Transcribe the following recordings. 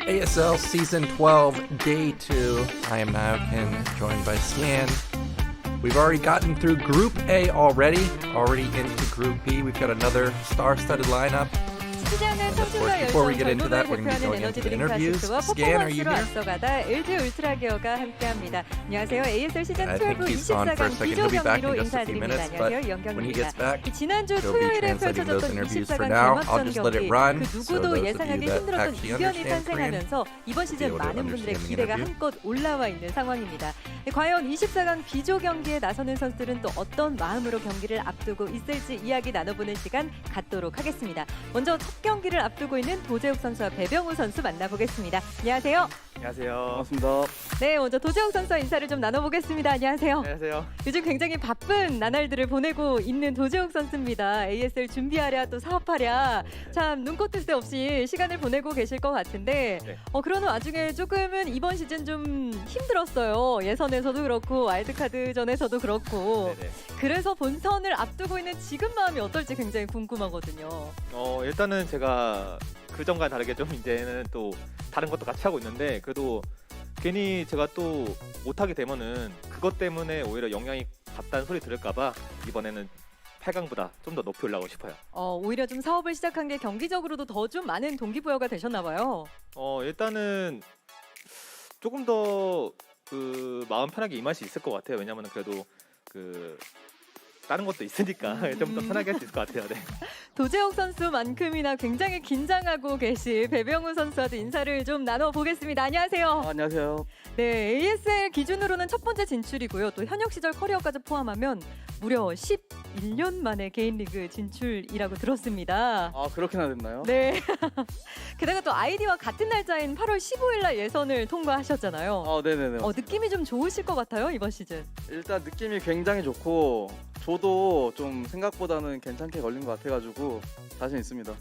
ASL Season 12 Day 2. I am Nyoken, joined by Scan. We've already gotten through Group A already into Group B. We've got another star-studded lineup. And of course, before we get into that, we're going to be going into the interviews. Scan, are you here? 앞서가다 LG 울트라기어가 함께합니다. 안녕하세요. ASL I think 시즌12 he's gone for a 24강 second. He'll be back 비조 in just a few 경기로 minutes, 인사드립니다. but 안녕하세요. when he gets back, 영경입니다. 지난주 he'll be 토요일에 translating those 펼쳐졌던 interviews for 24강 now. I'll 개막전 just let it 경기 run, 그 so 누구도 those of 예상하기 you that 힘들었던 actually 이변이 understand Korean 탄생하면서 이번 will be 시즌 able to 많은 분들의 understand the 기대가 interview. 한껏 올라와 있는 상황입니다. 과연 24강 비조 경기에 나서는 선수들은 또 어떤 마음으로 경기를 앞두고 있을지 이야기 나눠보는 시간 갖도록 하겠습니다. 먼저 첫 경기를 앞두고 있는 도재욱 선수와 배병우 선수 만나보겠습니다. 안녕하세요. 안녕하세요. 반갑습니다. 네, 먼저 도재욱 선수와 인사를 좀 나눠보겠습니다. 안녕하세요. 안녕하세요. 요즘 굉장히 바쁜 나날들을 보내고 있는 도재욱 선수입니다. ASL 준비하랴 또 사업하랴 참 눈코 뜰 새 없이 시간을 보내고 계실 것 같은데 네. 그러는 와중에 조금은 이번 시즌 좀 힘들었어요. 예선에서도 그렇고 와일드카드전에서도 그렇고 네네. 그래서 본선을 앞두고 있는 지금 마음이 어떨지 굉장히 궁금하거든요. 일단은 제가 그 전과 다르게 좀 이제는 또 다른 것도 같이 하고 있는데 그래도 괜히 제가 또 못하게 되면은 그것 때문에 오히려 영향이 갔다는 소리 들을까봐 이번에는 8강보다 좀 더 높이 올라가고 싶어요. 오히려 좀 사업을 시작한 게 경기적으로도 더 좀 많은 동기부여가 되셨나 봐요. 일단은 조금 더 그 마음 편하게 임할 수 있을 것 같아요. 왜냐면은 그래도 그 다른 것도 있으니까 좀 더 편하게 할 수 있을 것 같아요. 네. 도재욱 선수만큼이나 굉장히 긴장하고 계신 배병우 선수와도 인사를 좀 나눠보겠습니다. 안녕하세요. 안녕하세요. 네, ASL 기준으로는 첫 번째 진출이고요. 또 현역 시절 커리어까지 포함하면 무려 11년 만에 개인 리그 진출이라고 들었습니다. 아, 그렇게나 됐나요? 네. 게다가 또 아이디와 같은 날짜인 8월 15일 날 예선을 통과하셨잖아요. 아, 네네네. 느낌이 좀 좋으실 것 같아요, 이번 시즌. 일단 느낌이 굉장히 좋고 저도 좀 생각보다는 괜찮게 걸린 것 같아가지고 자신 있습니다.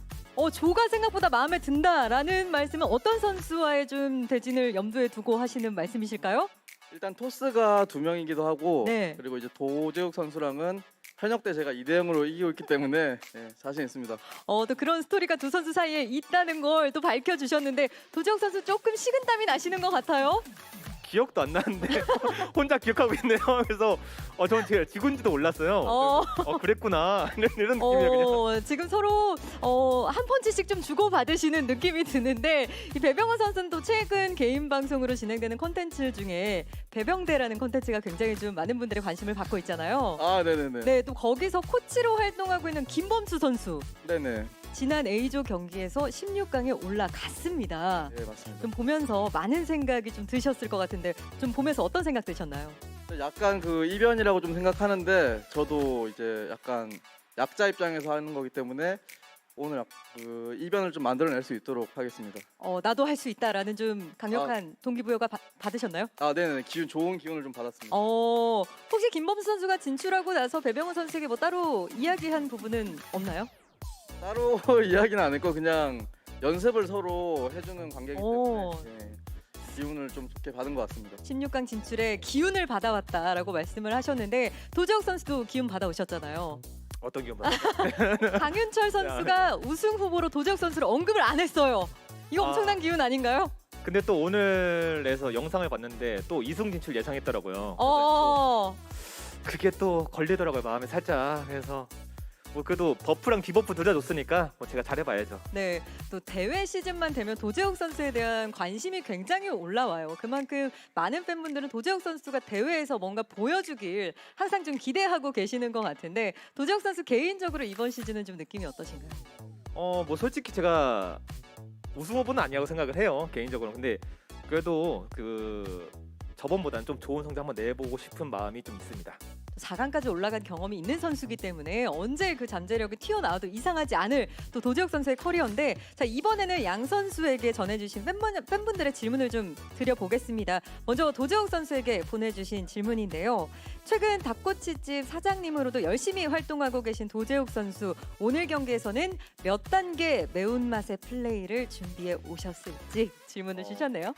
조가 생각보다 마음에 든다라는 말씀은 어떤 선수와의 좀 대진을 염두에 두고 하시는 말씀이실까요? 일단 토스가 2명이기도 하고 네. 그리고 이제 도재욱 선수랑은 현역 때 제가 2대0으로 이기고 있기 때문에 자신 있습니다. 또 그런 스토리가 두 선수 사이에 있다는 걸 또 밝혀주셨는데 도재욱 선수 조금 식은땀이 나시는 것 같아요. 기억도 안 나는데 혼자 기억하고 있네요. 그래서 저는 제가 지군지도 몰랐어요. 그랬구나 이런 느낌이에요. 그냥. 지금 서로 한 펀치씩 좀 주고받으시는 느낌이 드는데 이 배병호 선수는 또 최근 개인 방송으로 진행되는 콘텐츠 중에 배병대라는 콘텐츠가 굉장히 좀 많은 분들의 관심을 받고 있잖아요. 아, 네네네. 네, 또 거기서 코치로 활동하고 있는 김범수 선수. 네네. 지난 A조 경기에서 16강에 올라갔습니다. 네, 맞습니다. 좀 보면서 많은 생각이 좀 드셨을 것 같은데 좀 보면서 어떤 생각 드셨나요? 약간 그 이변이라고 좀 생각하는데 저도 이제 약간 약자 입장에서 하는 거기 때문에 오늘 그 이변을 좀 만들어낼 수 있도록 하겠습니다. 나도 할 수 있다라는 좀 강력한 동기부여가 받으셨나요? 아, 네네. 좋은 기운을 좀 받았습니다. 혹시 김범수 선수가 진출하고 나서 배병호 선수에게 뭐 따로 이야기한 부분은 없나요? 따로 이야기는 안 했고 그냥 연습을 서로 해주는 관계이기 때문에 기운을 좀 좋게 받은 것 같습니다. 16강 진출에 기운을 받아왔다라고 말씀을 하셨는데 도재욱 선수도 기운 받아오셨잖아요. 어떤 기억 받았어요? 강윤철 선수가 우승 후보로 도재욱 선수를 언급을 안 했어요. 이거 엄청난 기운 아닌가요? 근데 또 오늘에서 영상을 봤는데 또 2승 진출 예상했더라고요. 그게 또 걸리더라고요. 마음에 살짝. 그래서 뭐 그래도 버프랑 디버프 둘 다 줬으니까 뭐 제가 잘해봐야죠. 네, 또 대회 시즌만 되면 도재욱 선수에 대한 관심이 굉장히 올라와요. 그만큼 많은 팬분들은 도재욱 선수가 대회에서 뭔가 보여주길 항상 좀 기대하고 계시는 것 같은데 도재욱 선수 개인적으로 이번 시즌은 좀 느낌이 어떠신가요? 뭐 솔직히 제가 우승 후보는 아니라고 생각을 해요. 개인적으로. 근데 그래도 그 저번보다는 좀 좋은 성적 한번 내보고 싶은 마음이 좀 있습니다. 4강까지 올라간 경험이 있는 선수기 때문에 언제 그 잠재력이 튀어나와도 이상하지 않을 또 도재욱 선수의 커리어인데 자 이번에는 양 선수에게 전해주신 팬분들의 질문을 좀 드려보겠습니다. 먼저 도재욱 선수에게 보내주신 질문인데요. 최근 닭꼬치집 사장님으로도 열심히 활동하고 계신 도재욱 선수 오늘 경기에서는 몇 단계 매운맛의 플레이를 준비해 오셨을지 질문을 주셨네요.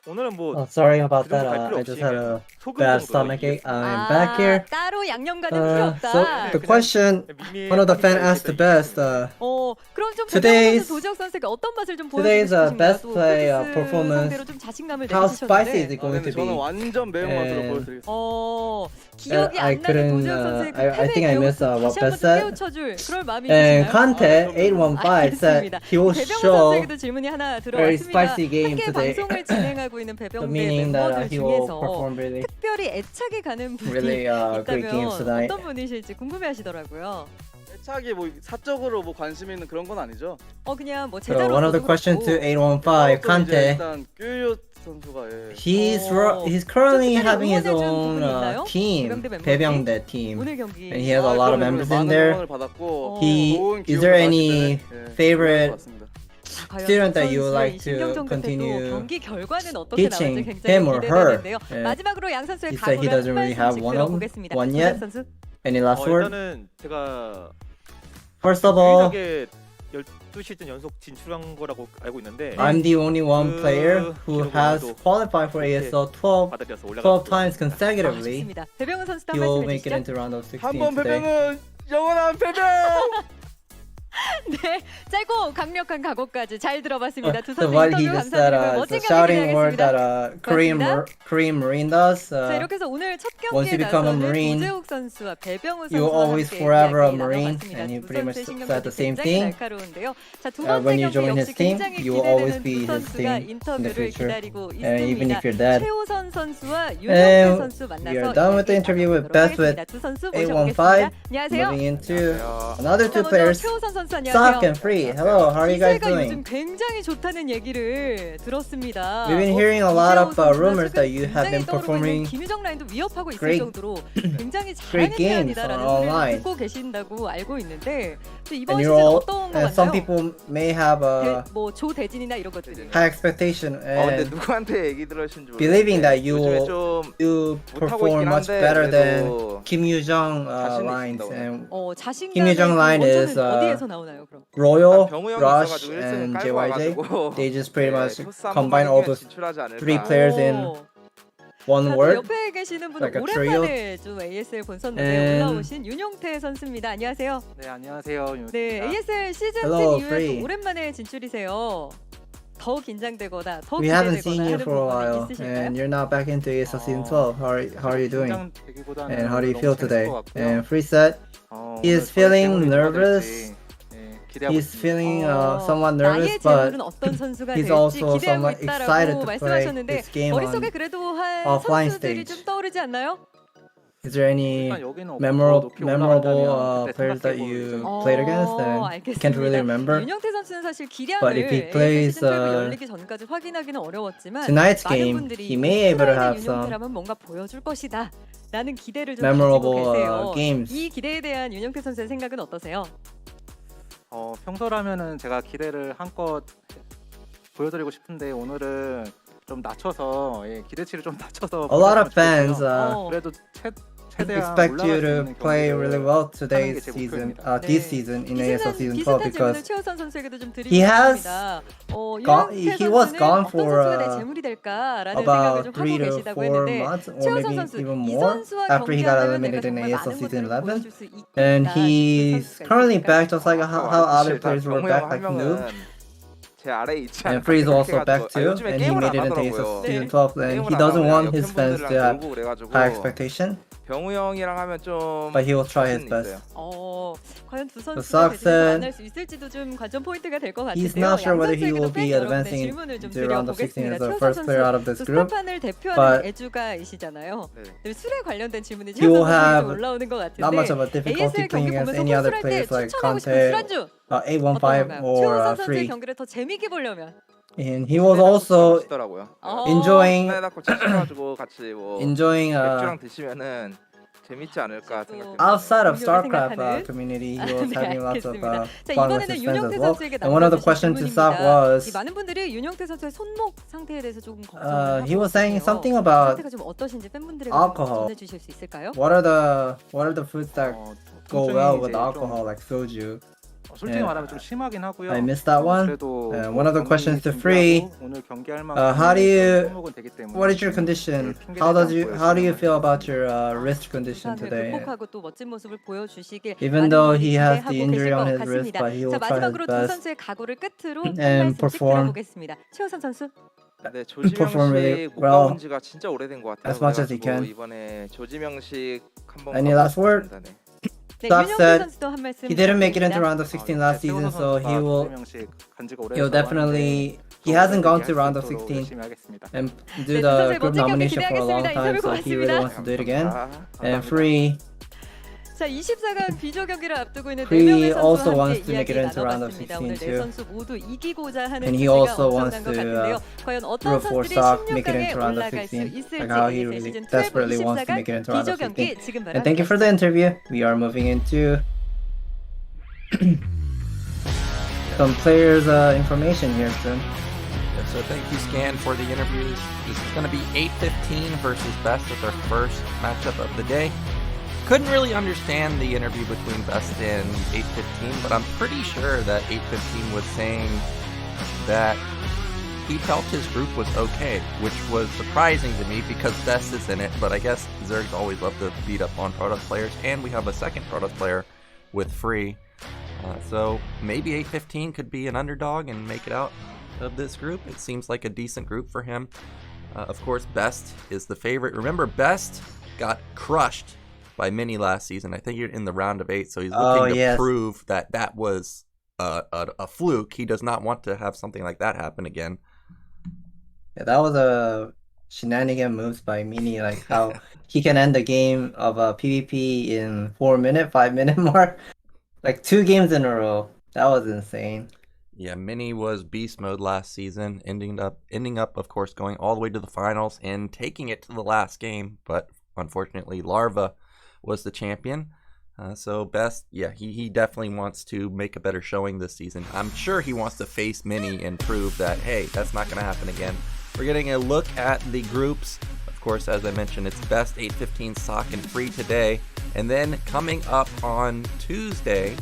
오늘은 뭐 Oh, sorry about 그 정도 that. 갈 필요 I 없이 just had 그냥 a 소금 bad 정도로 stomach ache. 얘기했습니다. I'm back here. 따로 양념 가는 필요 없다. So the question, one of the fan asked the best. 그럼 좀 today's- 배병호 선수, 도지혁 선수에게 어떤 맛을 좀 보여주고 today's 싶으신가요? best 또 play 프로듀스 performance. 상대로 좀 자신감을 How spicy is 내주셨는데 it going to 저는 be? 완전 매운맛으로 And- 보여드리겠습니다. 기억이 I 안 나는 couldn't, 도지혁 선수의 그 I think I 패배의 missed, 기억을 what 다시 한번 Beth said. 깨우쳐줄 그럴 마음이 And 있으신가요? Kante 815 said 알겠습니다. he will 배병호 show 선수에게도 질문이 하나 very 들어왔습니다. spicy game 함께 today. 방송을 진행하고 있는 The 배병대 meaning that 멤버들 he will 중에서 perform really, 특별히 애착이 가는 분이 really great games 있다면 tonight. 어떤 분이실지 궁금해하시더라고요. 애착이 뭐 사적으로 뭐 관심 있는 그런 건 아니죠. 그냥 뭐 So 제자로 one of the questions to 815 Kante. 일단 뀨요 선수가 He's currently 특별히 having his 응원해준 own 부분이 있나요? team, 배병대 멤버들이? 배병대 team, 오늘 경기 and he has a lot of members in there. 어. Is there any favorite 과연 student that 두 you would 선수의 like 이 to 신경전 끝에 또 continue 경기 결과는 어떻게 나올지 teaching 굉장히 him or her? 기대되는데요. Yeah. 마지막으로 양 선수의 He said he 각오를 doesn't 한 really have 말씀씩 들어보겠습니다. one 도전 yet. 선수. Any last word? 일단은 제가 First of all, 유일하게 12시즌 연속 진출한 거라고 알고 있는데 I'm the only one 그 player who 기록을 has 또 qualified for ASL 12 받아들여서 12 올라갔고 times consecutively. 좋습니다. 배병훈 선수도 한 He will 말씀 make it 해주시죠. into round of 16 한번 today. 패배는 영원한 패배. 네, 짧고 강력한 각오까지 잘 들어봤습니다. 두 The 선수 word he 인터뷰 just said, 감사드리고요. it's 멋진 a 경기 shouting word that 기대하겠습니다. Korean Marine does. 자, 이렇게 해서 오늘 첫 once 경기에 you become a 나서는 Marine, 도재욱 선수와 배병훈 you 선수와 always 함께 forever a 이야기 Marine, 나눠봤습니다. and he 두 pretty much 선수의 said the same 굉장히 thing. 날카로운데요. 자, 두 번째 When you 경기 join his 역시 team, 굉장히 you will always 기대되는 be 두 his 선수가 team in the 인터뷰를 future. 기다리고 And even 있습니다. if you're dead. 최우선 선수와 And 윤영태 선수 we 만나서 are done with the interview with 이야기 Beth with 나눠보도록 하겠습니다. 두 선수 815. 모셔보겠습니다. 안녕하세요. Moving into another two 먼저 players, 최우선 선수 Ssak 안녕하세요. and Free. Hello, how are you guys 기세가 요즘 doing? 굉장히 좋다는 얘기를 들었습니다. We've been hearing a lot of 이재호 rumors 선수가 that you have 굉장히 been 떠오르고 있는 performing 김유정 라인도 위협하고 있을 great- 정도로 굉장히 great 잘하는 games 편이다라는 online. 소리를 듣고 계신다고 알고 있는데 또 이번 and 시즌 you're all, 어떤 거 and some 같나요? people may have a 뭐 조대진이나 이런 것들이 high expectation 근데 and 누구한테 얘기 들으신지 believing that you 요즘에 will 좀 you 못하고 perform 있긴 much 한데 better than 그래도 Kim Yoo-jung 자신이 lines 있습니다, and 자신감의 김유정 그 line 원천은 is, 어디에서 나오나요, 그럼? Royal, 병우 형이 Rush, 있어가지고 1승을 and 깔고 JYJ. 와가지고 They just pretty much 초싸움 combine all 이기면 those 진출하지 않을까. three players in one 자, 또 word. 옆에 계시는 분은 like a 오랜만에 좀 ASL 본선에 And- 올라오신 윤용태 선수입니다. 안녕하세요. 네, 안녕하세요. 네, ASL 시즌 10 Hello, 이후에 Free. 또 오랜만에 진출이세요. 더 긴장되거나 더 We haven't 기대되거나 seen you 하는 for a 부분이 while, 있으실까요? and you're now back into ASL Season 12. How are you doing? 긴장되기보다는 And how do you 너무 feel 재밌을 today? 것 같고요. And Free said he is feeling nervous. 네, 기대하고 He's 있습니다. feeling somewhat nervous, 나의 but 재물은 어떤 선수가 he's 될지 also 기대하고 somewhat excited 있다라고 to play 말씀하셨는데 this game 머릿속에 on 그래도 한 offline 선수들이 stage. 좀 떠오르지 않나요? Is there any 일단 여기는 없고 memorable 높이 올라간다면 그때 players that 생각해볼 you 예정입니다. played against and can't really remember? 윤영태 선수는 사실 But 기량을 if he plays, 시즌 12 열리기 전까지 확인하기는 어려웠지만 Tonight's 많은 game, 분들이 he may able to have 오프라인의 some 윤영태라면 뭔가 보여줄 것이다 라는 기대를 좀 memorable 가지고 계세요. games. 이 기대에 대한 윤영태 선수의 생각은 어떠세요? 평소라면은 제가 기대를 한껏 보여드리고 싶은데 오늘은 좀 낮춰서 기대치를 좀 낮춰서 A lot of 보여줬으면 fans 좋겠고요. 그래도 최대한 expect 올라갈 you 수 to 있는 play 경기를 really well 하는 today's 게 제 season, 목표입니다. this 네. season in ASL Season 12 비슷한 질문을 because 최우선 선수에게도 좀 he has 드리겠습니다. he was gone 어떤 for 선수가 내 재물이 될까라는 생각을 about 좀 3 하고 to 계시다고 4 했는데 months or 최우선 maybe 선수 even 이 more 선수와 after he got 경기하면 내가 eliminated in 정말 ASL 많은 Season 것들을 11. 보여줄 수 있겠다 And 싶은 he's 선수가 currently 있을까요? back just like how other players were 병우 back 형 like 한 Noob. 명은 제 아래에 있지 And 않을까 Free is also 생각해가지고 back too, 요즘에 and he 게임을 made 안 it into ASL 하더라고요. Season 12, and he 게임을 안 doesn't 하고 want 그냥 his fans to 팬분들이랑 have 놀고 그래가지고 high expectation, 병우 형이랑 하면 좀 but he will try his 자신이 best. 있어요. 과연 두 선수가 Ssak 대진에서 said 만날 수 있을지도 좀 관전 포인트가 될 것 같은데요. He's not sure 양 whether he 선수에게도 will 팬 be 여러분의 advancing 질문을 좀 into round of 16 드려보겠습니다. as the 최우선 first player out of 선수 this group. 스타판을 대표하는 but 애주가이시잖아요. 네. 늘 술에 관련된 질문이 He will 최우선 선수에게 have 올라오는 것 Not much 같은데 of a difficulty ASL playing 경기 against 보면서 any other 호술할 때 players like 추천하고 싶은 Kante, 술안주 815 어떤가요? or 최우선 선수의 Free. 경기를 더 재미있게 보려면 And he was also 시더라고요. enjoying 스나이다코 치셔가지고 같이 뭐 enjoying 맥주랑 드시면은 재밌지 않을까 또 생각해요. outside of 능력을 StarCraft 생각하는. community. He was 네, having lots of 알겠습니다. 자, fun with 이번에는 his friends as 윤영태 well. 선수에게 And one of the 남겨주신 questions to Ssak 질문입니다. 이 was, 많은 분들이 윤영태 선수의 손목 상태에 대해서 조금 걱정을 he 하고 was saying 계세요. something about 상태가 좀 어떠신지 팬분들에게 alcohol. 전해주실 수 있을까요? what are the foods that go well with 통증이 이제 alcohol, like soju? 솔직히 Yeah. 말하면 좀 심하긴 하고요. I missed that one. 그래도 One of the questions to Free. 오늘 경기할 How do you? 만큼 되기 때문에 What is your condition? 핑계대지 How do you 않고 feel about your wrist condition 부상을 today? 극복하고 또 멋진 모습을 보여주시길 Even 많은 though 분들이 he has 기대하고 the injury 계실 on 것 his wrist, 같습니다. but he 자, will try his 마지막으로 두 best 선수의 각오를 끝으로 한 and 말씀씩 perform. 들어보겠습니다. 최우선 선수. 네, perform really 조지명식 못 well 가본 지가 진짜 오래된 것 같아요. as much as he 그래가지고 can. 이번에 조지명식 한번 Any last word? 네, Ssak 윤영규 said 선수도 한 말씀 He didn't make it into 부탁드립니다. round of 16 last season, so he'll he'll definitely he hasn't gone to round of 16 and do 네, the 선수의 group 멋진 경기 nomination for a long 기대하겠습니다. time, 인터뷰 so he really 고맙습니다. wants to do it again. And Free 자, 24강 비조 경기를 앞두고 있는 Free 4명의 also 선수와 wants 함께 to make it 이야기 into round of 나눠봤습니다. 16 오늘 네 too. 선수 모두 이기고자 하는 And he 기세가 also 엄청난 wants 것 to, 같은데요. 과연 어떤 root for 선수들이 Ssak, make it 16강에 into round of 올라갈 수 16, 있을지 like how he ASL really 시즌 12 desperately wants to 24강 make it into round 비조 of 경기 16. 지금 바로 And thank you for the 함께 interview. We are moving into some players' information here soon. Yeah, so thank you, Scan, for the interviews. This is going to be 8:15 versus Best as our first matchup of the day. Couldn't really understand the interview between Best and 8:15, but I'm pretty sure that 8:15 was saying that he felt his group was okay, which was surprising to me because Best is in it, but I guess Zergs always love to beat up on Protoss players, and we have a second Protoss player with Free. So maybe 8:15 could be an underdog and make it out of this group. It seems like a decent group for him. Of course, Best is the favorite. Remember, Best got crushed by Mini last season. I think you're in the round of 8, so he's looking to prove that that was a fluke. He does not want to have something like that happen again. Yeah, that was a shenanigan moves by Mini, like how he can end the game of a PvP in 4-minute, 5-minute mark, like 2 games in a row. That was insane. Yeah, Mini was beast mode last season, ending up, of course, going all the way to the finals and taking it to the last game. But unfortunately, Larva was the champion. So Best, yeah, he definitely wants to make a better showing this season. I'm sure he wants to face Mini and prove that, hey, that's not going to happen again. We're getting a look at the groups. Of course, as I mentioned, it's Best, 8:15, Ssak, and Free today. And then coming up on Tuesday,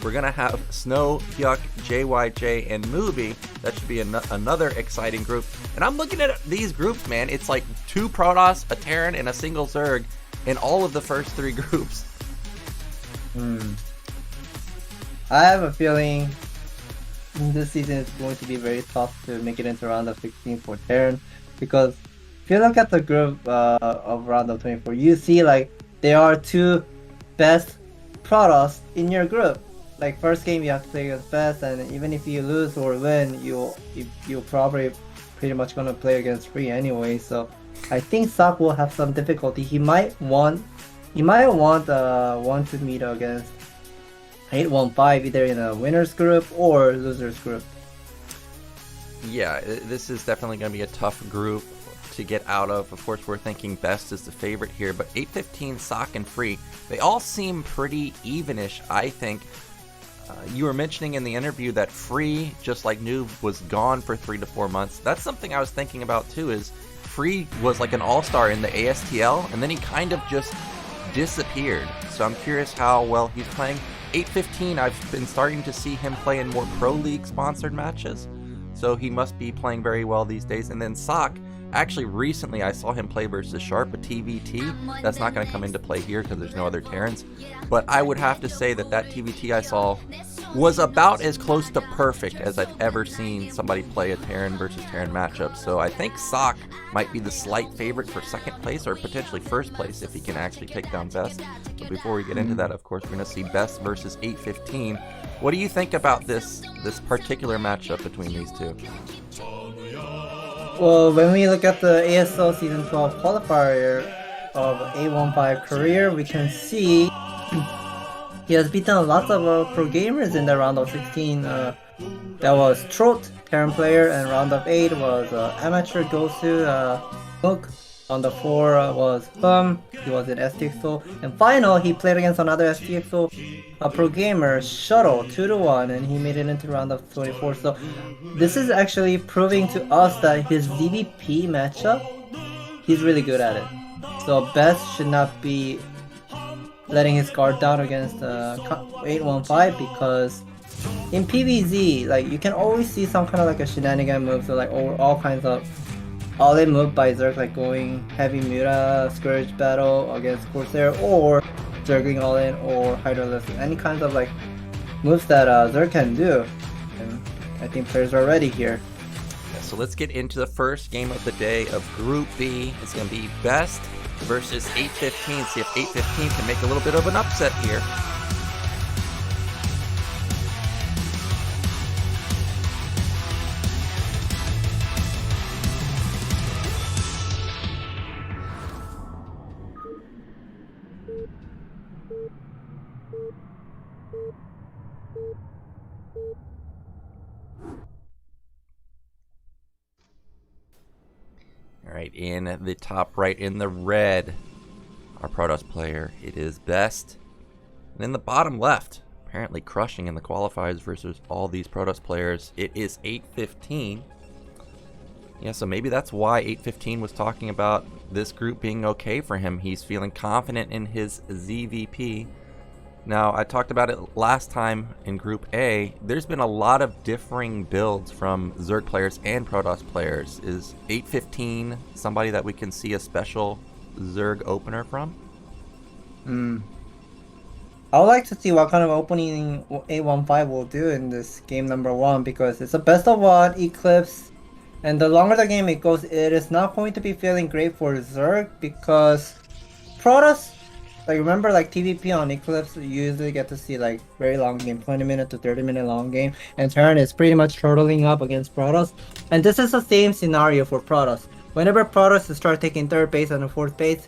we're going to have Snow, Hyuk, JYJ, and Movie. That should be another exciting group. And I'm looking at these groups, man. It's like 2 Protoss, a Terran, and a single Zerg in all of the first 3 groups. I have a feeling this season is going to be very tough to make it into round of 16 for Terran, because if you look at the group of round of 24, you see like there are 2 best Protoss in your group. Like first game you have to play against Best, and even if you lose or win, you'll probably pretty much gonna play against Free anyway. So I think Ssak will have some difficulty. He might want to meet against 815 either in a winners group or losers group. Yeah, this is definitely going to be a tough group to get out of. Of course, we're thinking Best is the favorite here, but 8:15, Ssak, and Free, they all seem pretty evenish, I think. You were mentioning in the interview that Free, just like Noob, was gone for 3 to 4 months. That's something I was thinking about too, is Free was like an all-star in the ASTL, and then he kind of just disappeared. So I'm curious how well he's playing. 8:15, I've been starting to see him play in more Pro League sponsored matches, so he must be playing very well these days. And then Ssak, actually recently I saw him play versus Sharp, a TVT. That's not going to come into play here because there's no other Terrans, but I would have to say that TVT I saw was about as close to perfect as I've ever seen somebody play a Terran versus Terran matchup. So I think Ssak might be the slight favorite for second place or potentially first place if he can actually take down Best. But before we get into that, of course, we're going to see Best versus 8:15. What do you think about this particular matchup between these 2? Well, when we look at the ASL Season 12 qualifier of 815 career, we can see he has beaten lots of pro gamers in the round of 16. That was Trot, Terran player, and round of 8 was amateur Gosu, Mook. Round of 4 was he was in STXO, and final he played against another STXO pro gamer, Shuttle, 2-1, and he made it into round of 24. So this is actually proving to us that his DVP matchup, he's really good at it. So Best should not be letting his guard down against 815, because in PvZ, like you can always see some kind of like a shenanigan move, so like all kinds of all-in move by Zerg, like going heavy Muta, Scourge battle against Corsair, or Zergling all-in, or Hydralisk, any kinds of like moves that Zerg can do. And I think players are ready here. Yeah, so let's get into the first game of the day of Group B. It's going to be Best versus 815. See if 815 can make a little bit of an upset here. All right, in the top right in the red, our Protoss player, it is Best. And in the bottom left, apparently crushing in the qualifiers versus all these Protoss players, it is 815. Yeah, so maybe that's why 815 was talking about this group being okay for him. He's feeling confident in his ZVP. Now, I talked about it last time in Group A. There's been a lot of differing builds from Zerg players and Protoss players. Is 815 somebody that we can see a special Zerg opener from? I would like to see what kind of opening 815 will do in this game number 1, because it's a best of 1 Eclipse, and the longer the game it goes, it is not going to be feeling great for Zerg, because Protoss, like remember like TVP on Eclipse, you usually get to see like very long game, 20-minute to 30-minute long game, and turn is pretty much turtling up against Protoss. And this is the same scenario for Protoss. Whenever Protoss start taking 3rd base and 4th base,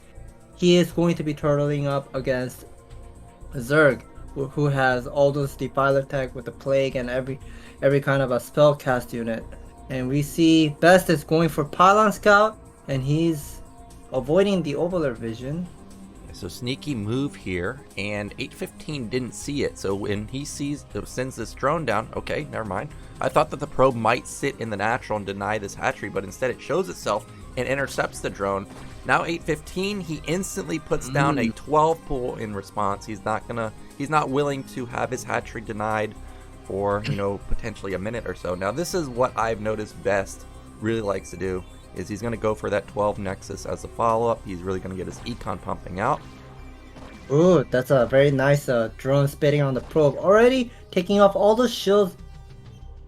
he is going to be turtling up against Zerg, who has all those Defiler tech with the Plague and every kind of a spell cast unit. And we see Best is going for Pylon Scout, and he's avoiding the Ovular Vision. So sneaky move here, and 815 didn't see it. So when he sends this drone down, okay, never mind. I thought that the probe might sit in the natural and deny this hatchery, but instead it shows itself and intercepts the drone. Now 815, he instantly puts down a 12 pool in response. He's not willing to have his hatchery denied for, potentially a minute or so. Now this is what I've noticed Best really likes to do, is he's going to go for that 12 Nexus as a follow-up. He's really going to get his econ pumping out. Ooh, that's a very nice drone spitting on the probe. Already taking off all the shields.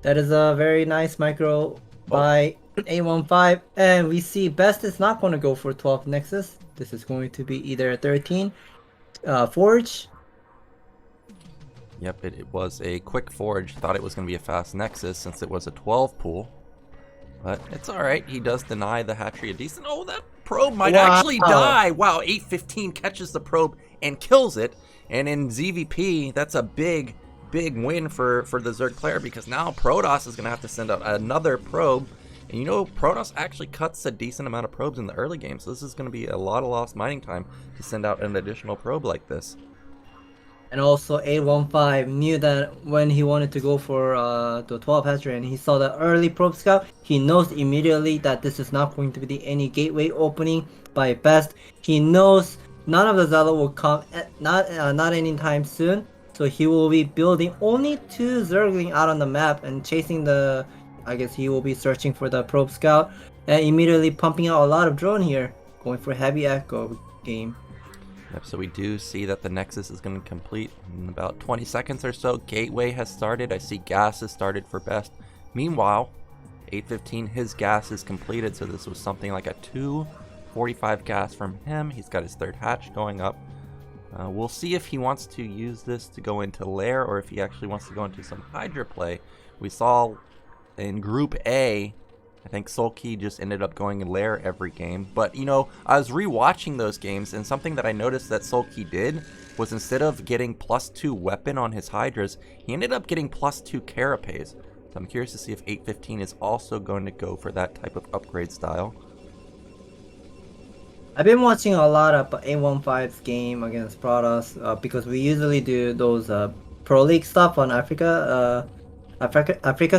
That is a very nice micro by 815. And we see Best is not going to go for 12 Nexus. This is going to be either a 13 Forge. Yep, it was a quick Forge. Thought it was going to be a fast Nexus since it was a 12 pool. But it's alright, he does deny the hatchery a decent. Oh, that probe might actually die! Wow, 815 catches the probe and kills it. And in ZVP, that's a big win for the Zerg player, because now Protoss is going to have to send out another probe. And Protoss actually cuts a decent amount of probes in the early game, so this is going to be a lot of lost mining time to send out an additional probe like this. And also 815 knew that when he wanted to go for the 12 hatchery and he saw the early probe scout, he knows immediately that this is not going to be any gateway opening by Best. He knows none of the Zealot will come not anytime soon, so he will be building only 2 Zergling out on the map and chasing the, I guess he will be searching for the probe scout and immediately pumping out a lot of drone here, going for heavy echo game. Yep, so we do see that the Nexus is going to complete in about 20 seconds or so. Gateway has started. I see gas has started for Best. Meanwhile, 815, his gas is completed, so this was something like a 245 gas from him. He's got his 3rd hatch going up. We'll see if he wants to use this to go into Lair, or if he actually wants to go into some Hydra play. We saw in Group A, I think Sulky just ended up going in Lair every game. But, I was rewatching those games, and something that I noticed that Sulky did was, instead of getting +2 weapon on his Hydras, he ended up getting +2 Carapace. So I'm curious to see if 815 is also going to go for that type of upgrade style. I've been watching a lot of 815's game against Protoss because we usually do those Pro League stuff on Africa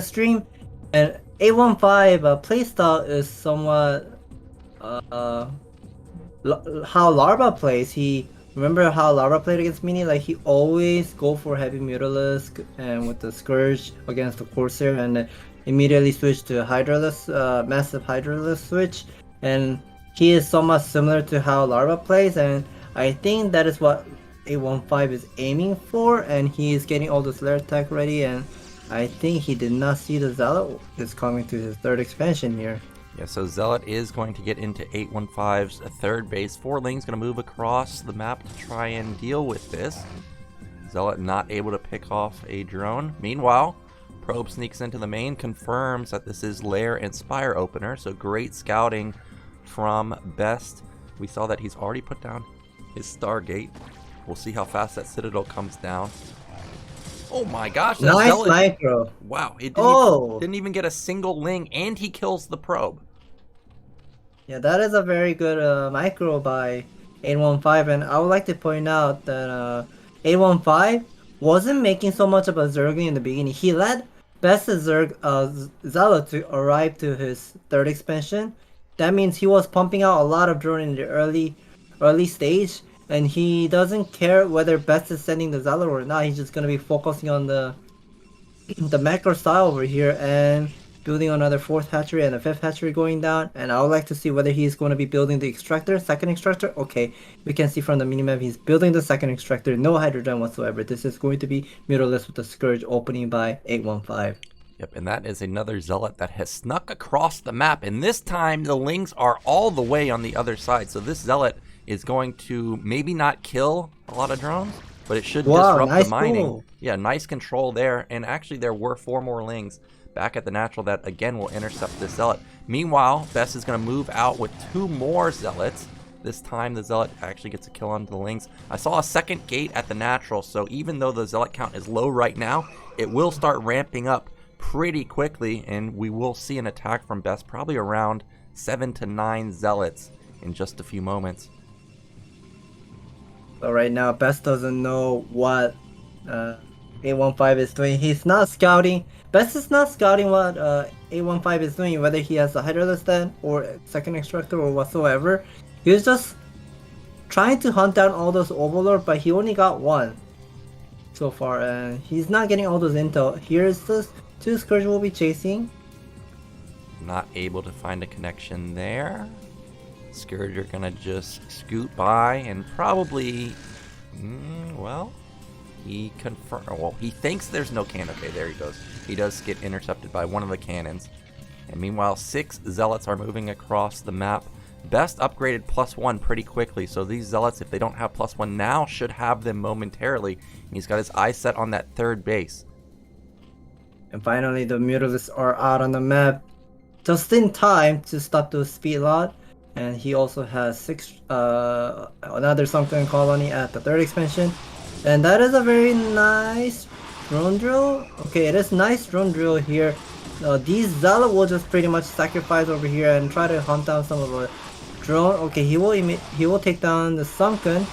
stream, and 815 playstyle is somewhat how Larva plays. He remember how Lara played against Mini? Like he always go for heavy Mutalisk and with the Scourge against the Corsair, and immediately switch to Hydralisk, massive Hydralisk switch. And he is somewhat similar to how Larva plays, and I think that is what 815 is aiming for. And he is getting all the Slayer attack ready, and I think he did not see the Zealot is coming to his third expansion here. Yeah, so Zealot is going to get into 815's third base. 4-Ling's going to move across the map to try and deal with this. Zealot not able to pick off a drone. Meanwhile, Probe sneaks into the main, confirms that this is Lair and Spire opener, so great scouting from Best. We saw that he's already put down his Stargate. We'll see how fast that Citadel comes down. Oh my gosh, that Nice Zealot. micro. Wow, it didn't even get a single Ling, and he kills the Probe. Yeah, that is a very good micro by 815, and I would like to point out that 815 wasn't making so much of a Zergling in the beginning. He let Best Zealot to arrive to his third expansion. That means he was pumping out a lot of drone in the early stage, and he doesn't care whether Best is sending the Zealot or not. He's just gonna be focusing on the macro style over here and building another 4th hatchery and a 5th hatchery going down. And I would like to see whether he's going to be building the extractor, second extractor. Okay, we can see from the minimap he's building the second extractor, no hydrogen whatsoever. This is going to be Mutalisk with the Scourge opening by 815. Yep, and that is another Zealot that has snuck across the map, and this time the Lings are all the way on the other side. So this Zealot is going to maybe not kill a lot of drones, but it should disrupt nice the mining. move. Yeah, nice control there, and actually there were 4 more Lings back at the natural that again will intercept this Zealot. Meanwhile, Best is going to move out with 2 more Zealots. This time the Zealot actually gets a kill onto the Lings. I saw a second gate at the natural, so even though the Zealot count is low right now, it will start ramping up pretty quickly, and we will see an attack from Best, probably around 7 to 9 Zealots in just a few moments. So right now, Best doesn't know what 815 is doing. He's not scouting. Best is not scouting what 815 is doing, whether he has a Hydralisk then or second extractor or whatsoever. He was just trying to hunt down all those Overlord, but he only got 1 so far, and he's not getting all those intel. Here's the 2 Scourge will be chasing. Not able to find a connection there. Scourge are gonna just scoot by and probably, well, he thinks there's no cannon. Okay, there he goes. He does get intercepted by one of the cannons. And meanwhile, 6 Zealots are moving across the map. Best upgraded +1 pretty quickly, so these Zealots, if they don't have +1 now, should have them momentarily. And he's got his eyes set on that third base. And finally, the Mutalisks are out on the map just in time to stop those speed lot. And he also has another sunken colony at the third expansion. And that is a very nice drone drill. Okay, it is nice drone drill here. These Zealot will just pretty much sacrifice over here and try to hunt down some of the drone. Okay, he will take down the sunken.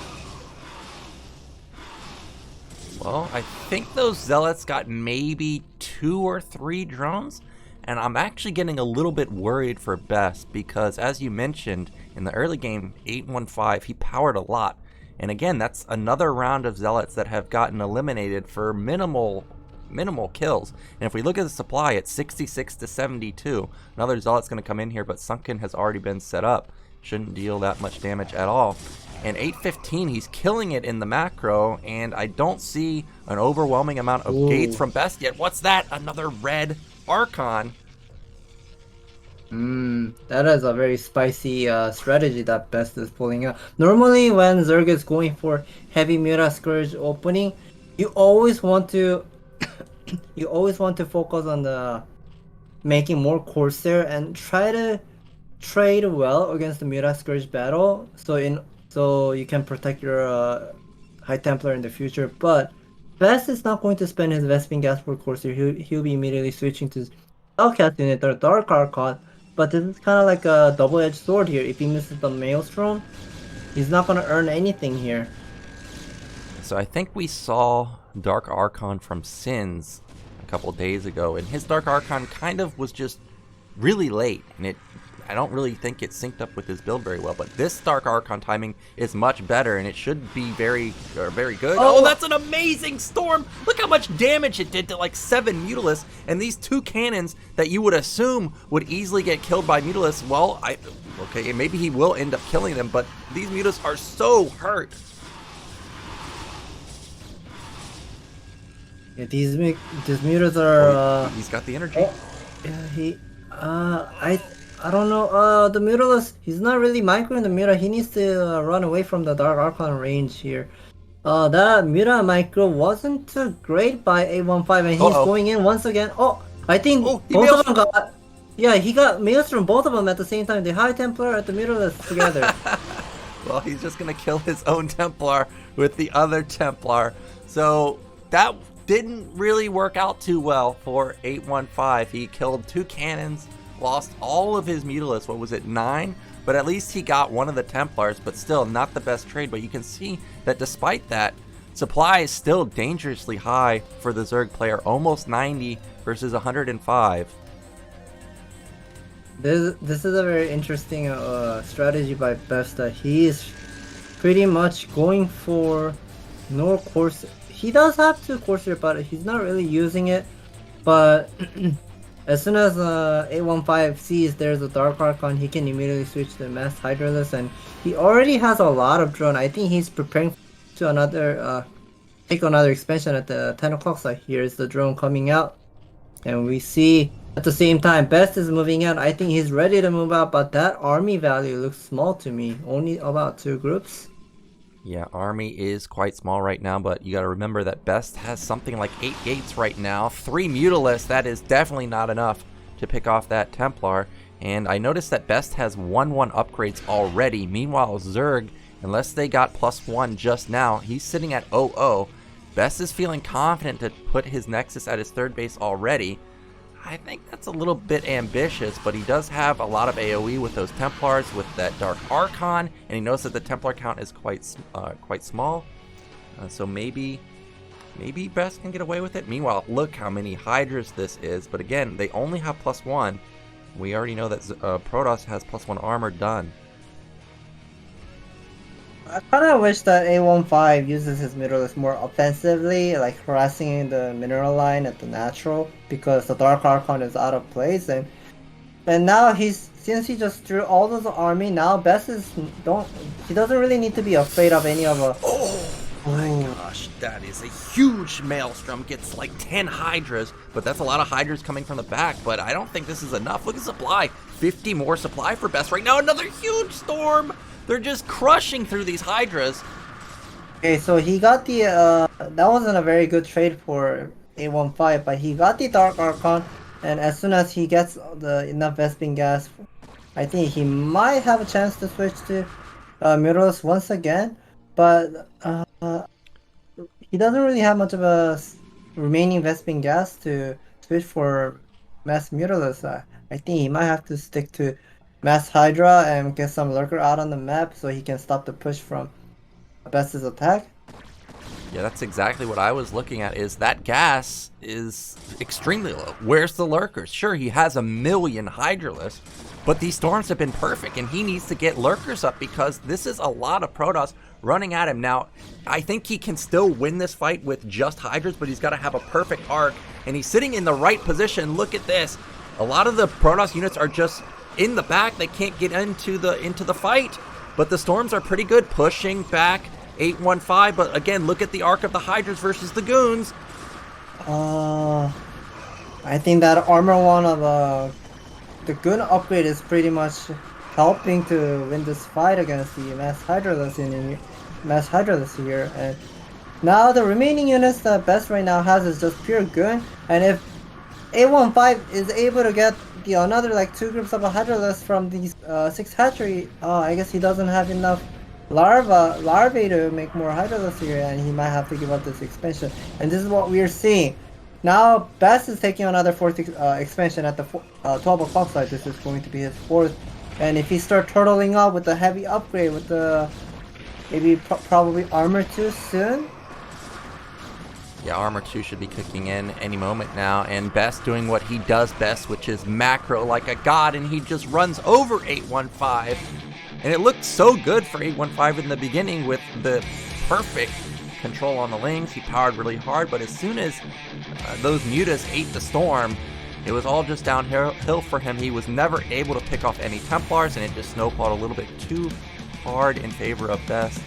Well, I think those Zealots got maybe 2 or 3 drones. And I'm actually getting a little bit worried for Best because, as you mentioned, in the early game, 815, he powered a lot. And again, that's another round of Zealots that have gotten eliminated for minimal kills. And if we look at the supply, it's 66 to 72. Another Zealot's going to come in here, but Sunken has already been set up. Shouldn't deal that much damage at all. And 815, he's killing it in the macro, and I don't see an overwhelming amount of gates from Best yet. What's that? Another red Archon. That is a very spicy strategy that Best is pulling out. Normally, when Zerg is going for heavy Mura Scourge opening, you always want to focus on the making more Corsair and try to trade well against the Mura Scourge battle, so you can protect your High Templar in the future. But Best is not going to spend his Vespene gas for Corsair. He'll be immediately switching to Hellcat unit or Dark Archon. But this is kind of like a double-edged sword here. If he misses the Maelstrom, he's not going to earn anything here. So I think we saw Dark Archon from Sins a couple days ago, and his Dark Archon kind of was just really late, and I don't really think it's synced up with his build very well. But this Dark Archon timing is much better, and it should be very good. Oh, that's an amazing storm! Look how much damage it did to like 7 Mutalisks, and these 2 cannons that you would assume would easily get killed by Mutalisks. Well, okay, maybe he will end up killing them, but these Mutalisks are so hurt. Yeah, these Mutalisks are. He's got the energy. I don't know. The Mutalisks, he's not really microing the Muta. He needs to run away from the Dark Archon range here. That Muta micro wasn't too great by A15, and he's going in once again. Oh, I think both of them got. Yeah, he got mails from both of them at the same time. The High Templar at the Mutalisks together. Well, he's just gonna kill his own Templar with the other Templar. So that didn't really work out too well for 815. He killed 2 cannons, lost all of his Mutalisks. What was it, 9? But at least he got one of the Templars, but still not the best trade. But you can see that despite that, supply is still dangerously high for the Zerg player, almost 90 versus 105. This is a very interesting strategy by Besta. He is pretty much going for no course. He does have 2 Corsair, but he's not really using it. But as soon as 815 sees there's a Dark Archon, he can immediately switch to Mass Hydralisk, and he already has a lot of drone. I think he's preparing to take another expansion at the 10 o'clock side. Here's the drone coming out, and we see at the same time Best is moving out. I think he's ready to move out, but that army value looks small to me. Only about 2 groups. Yeah, army is quite small right now, but you got to remember that Best has something like 8 gates right now. 3 Mutalisks, that is definitely not enough to pick off that Templar. And I noticed that Best has 1-1 upgrades already. Meanwhile, Zerg, unless they got +1 just now, he's sitting at 0-0. Best is feeling confident to put his Nexus at his 3rd base already. I think that's a little bit ambitious, but he does have a lot of AoE with those Templars, with that Dark Archon, and he knows that the Templar count is quite small. So maybe Best can get away with it. Meanwhile, look how many Hydras this is. But again, they only have +1. We already know that Protoss has +1 armor done. I kind of wish that A15 uses his Mutalisks more offensively, like harassing the mineral line at the natural, because the Dark Archon is out of place, and now since he just drew all those army, now Best he doesn't really need to be afraid of any of a. Oh my gosh, that is a huge Maelstrom. Gets like 10 Hydras, but that's a lot of Hydras coming from the back. But I don't think this is enough. Look at supply, 50 more supply for Best right now. Another huge storm. They're just crushing through these Hydras. Okay, so he got the that wasn't a very good trade for A15, but he got the Dark Archon, and as soon as he gets enough Vespene gas, I think he might have a chance to switch to Mutalisks once again. But he doesn't really have much of a remaining Vespene gas to switch for Mass Mutalisks. I think he might have to stick to Mass Hydra and get some Lurker out on the map so he can stop the push from Best's attack. Yeah, that's exactly what I was looking at, is that gas is extremely low. Where's the Lurkers? Sure, he has 1 million Hydralisks, but these storms have been perfect, and he needs to get Lurkers up because this is a lot of Protoss running at him. Now, I think he can still win this fight with just Hydras, but he's got to have a perfect arc, and he's sitting in the right position. Look at this. A lot of the Protoss units are just in the back. They can't get into the fight, but the storms are pretty good, pushing back 815. But again, look at the arc of the Hydras versus the Goons. I think that armor one of the Goon upgrade is pretty much helping to win this fight against the Mass Hydralisk here. And now the remaining units that Best right now has is just pure Goon, and if A15 is able to get another like 2 groups of a Hydralisk from these 6 hatchery, I guess he doesn't have enough larvae to make more Hydralisks here, and he might have to give up this expansion. And this is what we're seeing. Now Best is taking another 4th expansion at the 12 o'clock side. This is going to be his 4th. And if he starts turtling up with the heavy upgrade with the probably armor too soon. Yeah, Armor 2 should be kicking in any moment now, and Best doing what he does best, which is macro like a god, and he just runs over 815. And it looked so good for 815 in the beginning with the perfect control on the lanes. He powered really hard, but as soon as those mutas ate the storm, it was all just downhill for him. He was never able to pick off any Templars, and it just snowballed a little bit too hard in favor of Best.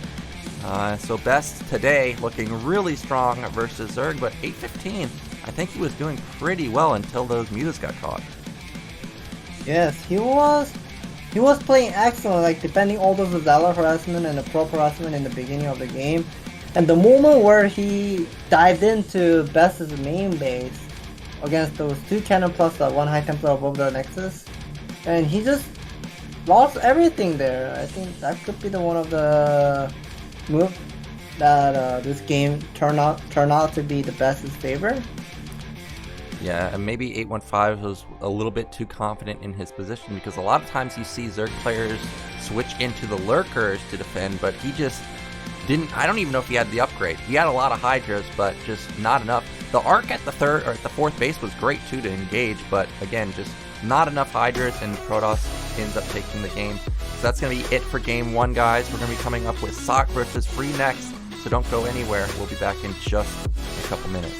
So Best today looking really strong versus Zerg, but 815, I think he was doing pretty well until those mutas got caught. Yes, he was playing excellent, like defending all those Zala harassment and the Probe harassment in the beginning of the game. And the moment where he dived into Best's main base against those 2 cannon plus the 1 High Templar above the Nexus, and he just lost everything there. I think that could be the one of the move that this game turned out to be the Best's favor. Yeah, and maybe 815 was a little bit too confident in his position, because a lot of times you see Zerg players switch into the Lurkers to defend, but he just didn't. I don't even know if he had the upgrade. He had a lot of Hydras, but just not enough. The Arc at the 4th base was great too to engage, but again, just not enough Hydras, and Protoss ends up taking the game. So that's going to be it for game 1, guys. We're going to be coming up with Ssak versus Free next, so don't go anywhere. We'll be back in just a couple minutes.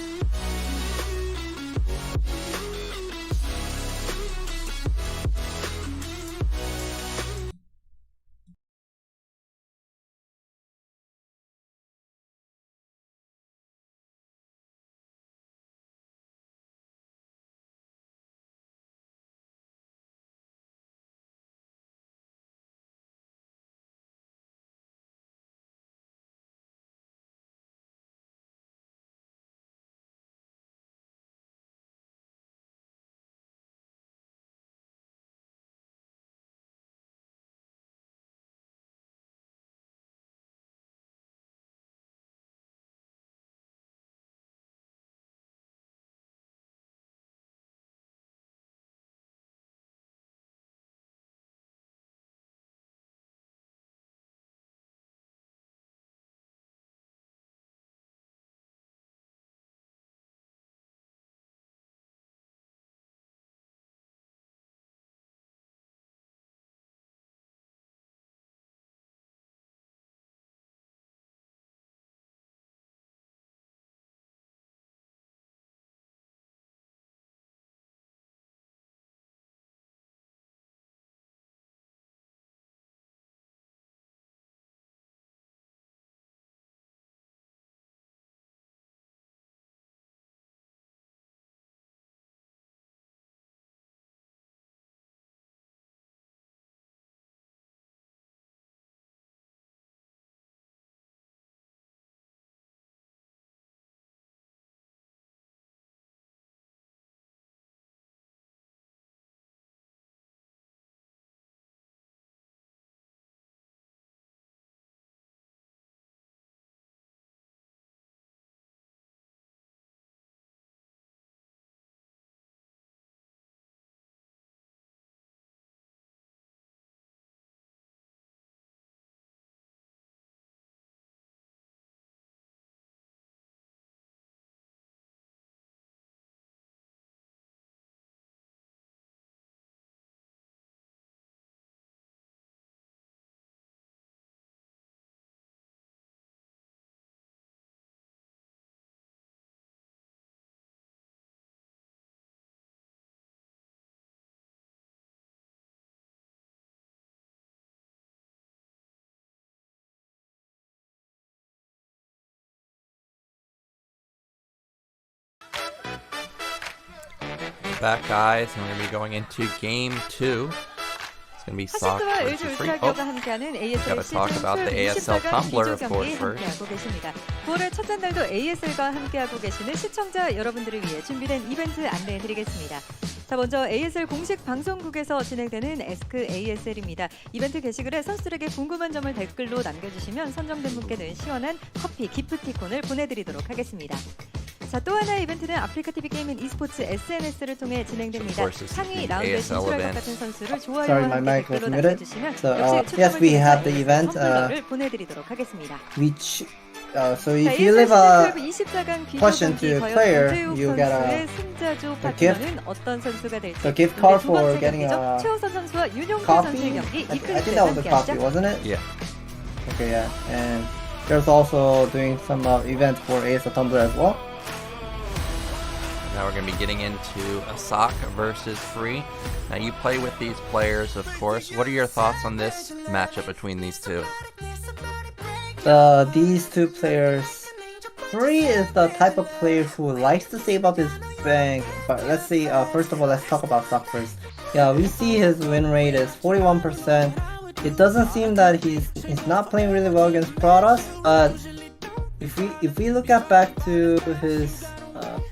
Back, guys, and we're going to be going into game 2. It's going to be Ssak 하시트와 versus LG Free. 울트라기어가 함께하는 ASL gotta talk about the ASL Season12 Tumbler, of 비조 course, 경기 first. 함께하고 계십니다. 9월의 첫째 날도 ASL과 함께하고 계시는 시청자 여러분들을 위해 준비된 이벤트 안내해드리겠습니다. 자, 먼저 ASL 공식 방송국에서 진행되는 에스크 ASL입니다. 이벤트 게시글에 선수들에게 궁금한 점을 댓글로 남겨주시면 선정된 분께는 시원한 커피 기프티콘을 보내드리도록 하겠습니다. 자, 또 하나의 이벤트는 아프리카TV 게이밍 e스포츠 SNS를 통해 진행됩니다. 상위 라운드에 진출할 것 같은 선수를 Sorry, 좋아요와 my 함께 mic was 댓글로 muted. 남겨주시면 So, 역시 yes, we 추첨을 had the 통해서 event, 선물을 보내드리도록 하겠습니다. which So 자, if you ASL leave a 시즌12 24강 비교 question 경기 to 과연 player, 도재욱 you get 선수의 승자조 gift. 파트너는 어떤 선수가 될지 the gift 오늘 card 두 for 번째 getting 경기죠. a 최호선 선수와 윤용태 copy. 선수의 경기 I think 이클립스에서 that was a copy, 함께하시죠. wasn't it? Yeah. Okay, yeah. And there's also doing some event for ASL Tumblr as well. Now we're going to be getting into a Ssak versus Free. Now you play with these players, of course. What are your thoughts on this matchup between these two? These two players. Free is the type of player who likes to save up his bank. But let's see. First of all, let's talk about Ssak first. Yeah, we see his win rate is 41%. It doesn't seem that he's not playing really well against Protoss. But if we look back to his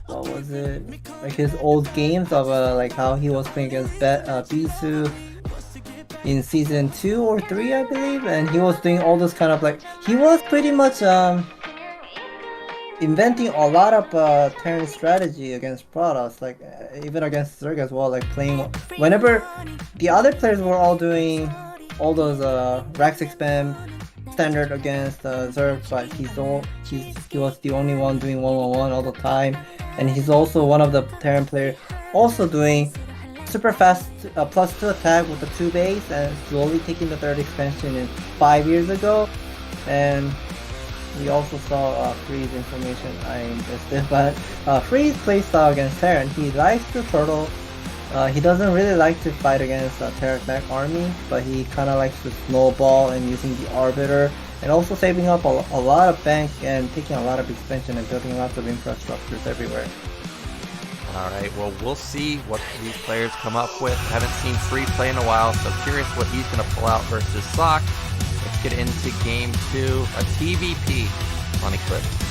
what was it, like his old games of like how he was playing against Bisu in season 2 or 3, I believe, and he was doing all this kind of like he was pretty much inventing a lot of Terran strategy against Protoss, like even against Zerg as well, like playing whenever the other players were all doing all those Rax spam standard against Zerg, but he was the only one doing 1-1-1 all the time, and he's also one of the Terran players also doing super fast +2 attack with the 2 base and slowly taking the 3rd expansion in 5 years ago. And we also saw Free's information, I missed it, but Free's playstyle against Terran, he likes to turtle. He doesn't really like to fight against Terran mech army, but he kind of likes to snowball and using the Arbiter, and also saving up a lot of bank and taking a lot of expansion and building lots of infrastructures everywhere. Alright, well, we'll see what these players come up with. Haven't seen Free play in a while, so curious what he's going to pull out versus Ssak. Let's get into game 2, a TVP on Eclipse.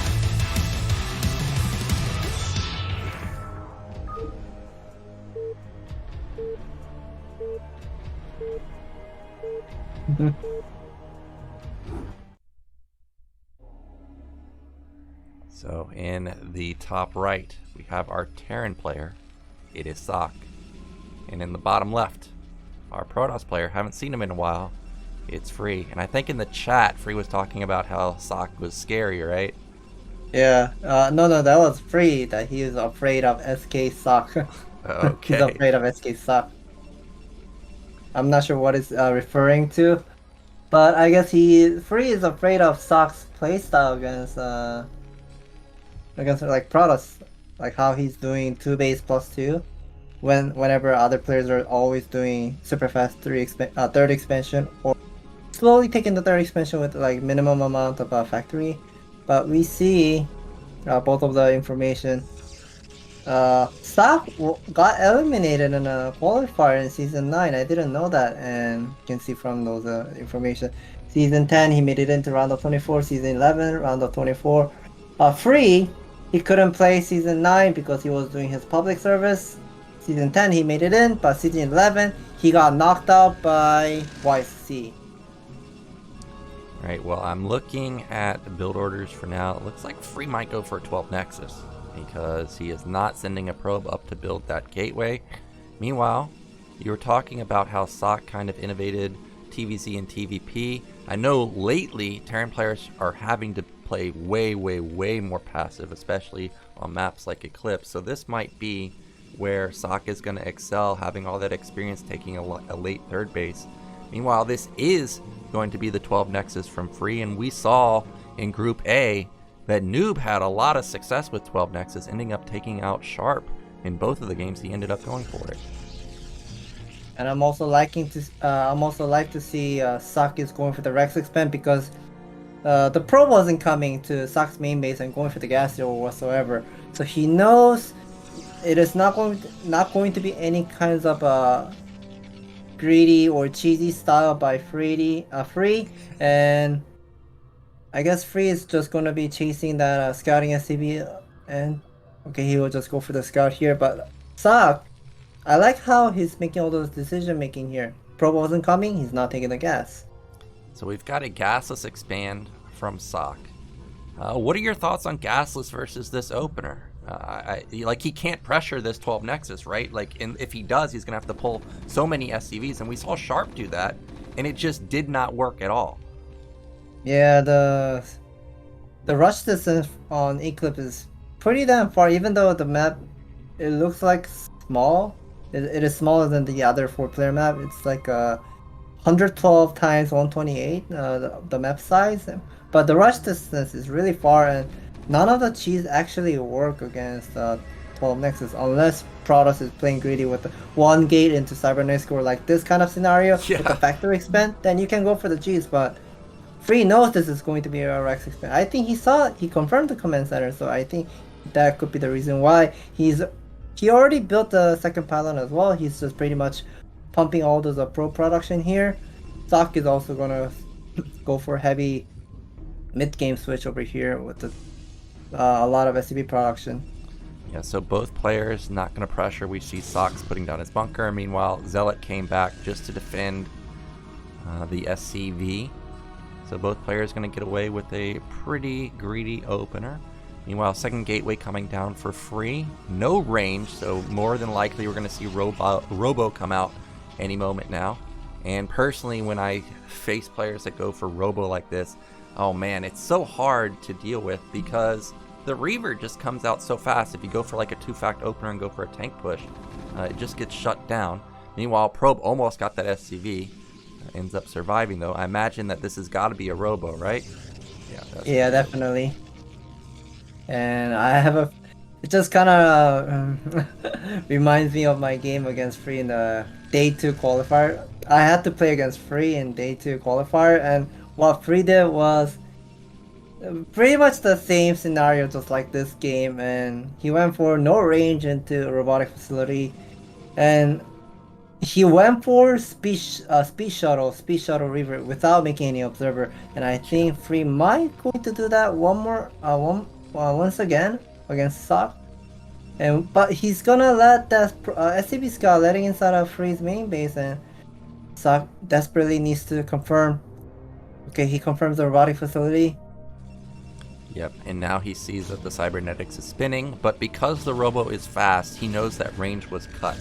So in the top right, we have our Terran player. It is Ssak. And in the bottom left, our Protoss player. Haven't seen him in a while. It's Free. And I think in the chat, Free was talking about how Ssak was scary, right? Yeah, no, that was Free, that he is afraid of SK Ssak. Okay. He's afraid of SK Ssak. I'm not sure what it's referring to, but I guess Free is afraid of Sak's playstyle against like Protoss, like how he's doing 2 base +2, whenever other players are always doing super fast 3rd expansion, or slowly taking the 3rd expansion with like minimum amount of factory. But we see both of the information. Ssak got eliminated in a qualifier in season 9. I didn't know that, and you can see from those information. Season 10, he made it into round of 24. Season 11, round of 24. Free, he couldn't play season 9 because he was doing his public service. Season 10, he made it in, but season 11, he got knocked out by YC. Right, well, I'm looking at the build orders for now. It looks like Free might go for a 12 Nexus, because he is not sending a probe up to build that gateway. Meanwhile, you were talking about how Ssak kind of innovated TVZ and TVP. I know lately Terran players are having to play way more passive, especially on maps like Eclipse. So this might be where Ssak is going to excel, having all that experience taking a late 3rd base. Meanwhile, this is going to be the 12 Nexus from Free, and we saw in Group A that Noob had a lot of success with 12 Nexus, ending up taking out Sharp in both of the games. He ended up going for it. And I'm also like to see Ssak is going for the Rex expand, because the probe wasn't coming to Sak's main base and going for the gas or whatsoever. So he knows it is not going to be any kinds of greedy or cheesy style by Free, and I guess Free is just going to be chasing that scouting SCV, and okay, he will just go for the scout here. But Ssak, I like how he's making all those decision making here. Probe wasn't coming, he's not taking the gas. So we've got a gasless expand from Ssak. What are your thoughts on gasless versus this opener? Like, he can't pressure this 12 Nexus, right? Like, if he does, he's gonna have to pull so many SCVs, and we saw Sharp do that, and it just did not work at all. Yeah, the the rush distance on Eclipse is pretty damn far, even though the map, it looks like small. It is smaller than the other 4-player map. It's like 112 times 128, the map size. But the rush distance is really far, and none of the cheese actually work against 12 Nexus unless Protoss is playing greedy with one gate into Cybernetics or like this kind of scenario with the factory expand. Then you can go for the cheese, but Free knows this is going to be a Rex expand. I think he confirmed the command center, so I think that could be the reason why he already built the second pylon as well. He's just pretty much pumping all those pro production here. Ssak is also gonna go for heavy mid-game switch over here with a lot of SCB production. Yeah, so both players not going to pressure. We see Saks putting down his bunker. Meanwhile, Zealot came back just to defend the SCV. So both players going to get away with a pretty greedy opener. Meanwhile, second gateway coming down for free. No range, so more than likely we're going to see Robo come out any moment now. And personally, when I face players that go for Robo like this, oh man, it's so hard to deal with because the Reaver just comes out so fast. If you go for like a 2-fact opener and go for a tank push, it just gets shut down. Meanwhile, Probe almost got that SCV. Ends up surviving though. I imagine that this has got to be a Robo, right? Yeah, definitely. And I have it just kind of reminds me of my game against Free in the Day 2 qualifier. I had to play against Free in Day 2 qualifier, and what Free did was pretty much the same scenario just like this game, and he went for no range into a robotic facility, and he went for speed shuttle Reaver without making any observer, and I think Free might going to do that once again against Ssak. But he's gonna let that SCB Scout letting inside of Free's main base, and Ssak desperately needs to confirm. Okay, he confirms the robotic facility. Yep, and now he sees that the cybernetics is spinning, but because the Robo is fast, he knows that range was cut.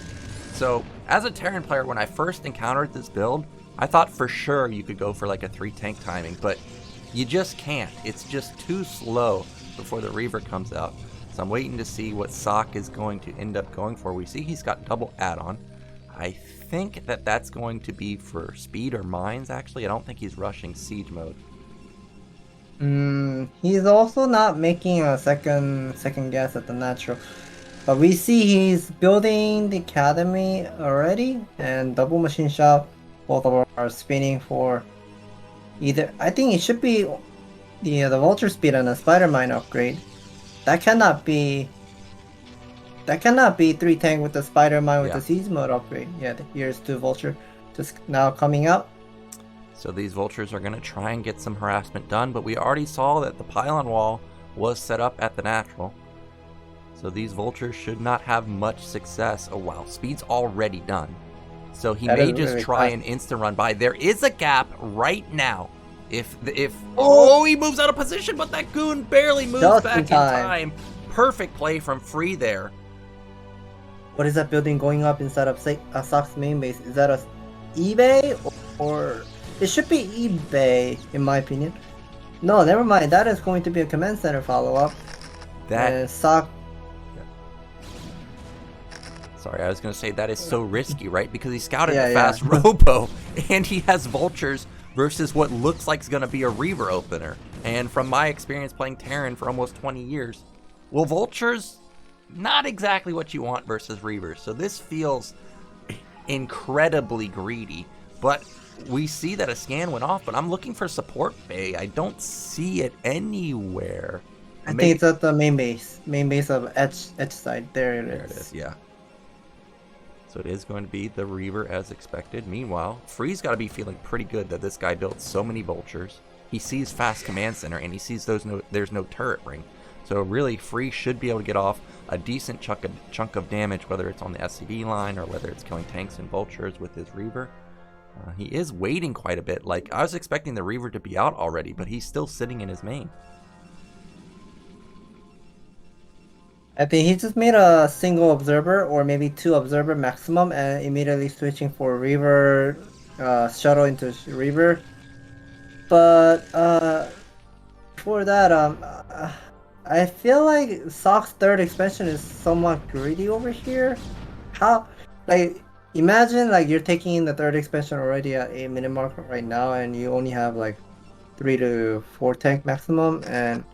So, as a Terran player, when I first encountered this build, I thought for sure you could go for like a 3-tank timing, but you just can't. It's just too slow before the Reaver comes out. So I'm waiting to see what Ssak is going to end up going for. We see he's got double add-on. I think that that's going to be for speed or mines, actually. I don't think he's rushing siege mode. He's also not making a second guess at the natural. But we see he's building the academy already, and double machine shop. Both of them are spinning for either. I think it should be the vulture speed and a spider mine upgrade. That cannot be 3-tank with the spider mine with the siege mode upgrade. Yeah, here's 2 vulture just now coming out. So these vultures are going to try and get some harassment done, but we already saw that the pylon wall was set up at the natural. So these vultures should not have much success. Oh wow, speed's already done. So he may just really try an instant run by. There is a gap right now. He moves out of position, but that goon barely moves just back in time. Perfect play from Free there. What is that building going up inside of Sak's main base? Is that a eBay or it should be eBay in my opinion. No, never mind. That is going to be a command center follow-up. That Ssak. Sorry, I was going to say that is so risky, right? Because he scouted a fast Robo, and he has vultures versus what looks like is going to be a Reaver opener. And from my experience playing Terran for almost 20 years, well, vultures, not exactly what you want versus Reavers. So this feels incredibly greedy, but we see that a scan went off, but I'm looking for support bay. I don't see it anywhere. I think it's at the main base of edge side. There it is. Yeah. So it is going to be the Reaver as expected. Meanwhile, Free's got to be feeling pretty good that this guy built so many vultures. He sees fast command center, and he sees there's no turret ring. So really, Free should be able to get off a decent chunk of damage, whether it's on the SCV line or whether it's killing tanks and vultures with his Reaver. He is waiting quite a bit. Like, I was expecting the Reaver to be out already, but he's still sitting in his main. I think he just made a single observer or maybe 2 observer maximum and immediately switching for Reaver shuttle into Reaver. But before that, I feel like Sak's third expansion is somewhat greedy over here. How, like, imagine like you're taking in the third expansion already at a minute mark right now, and you only have like 3 to 4 tank maximum, and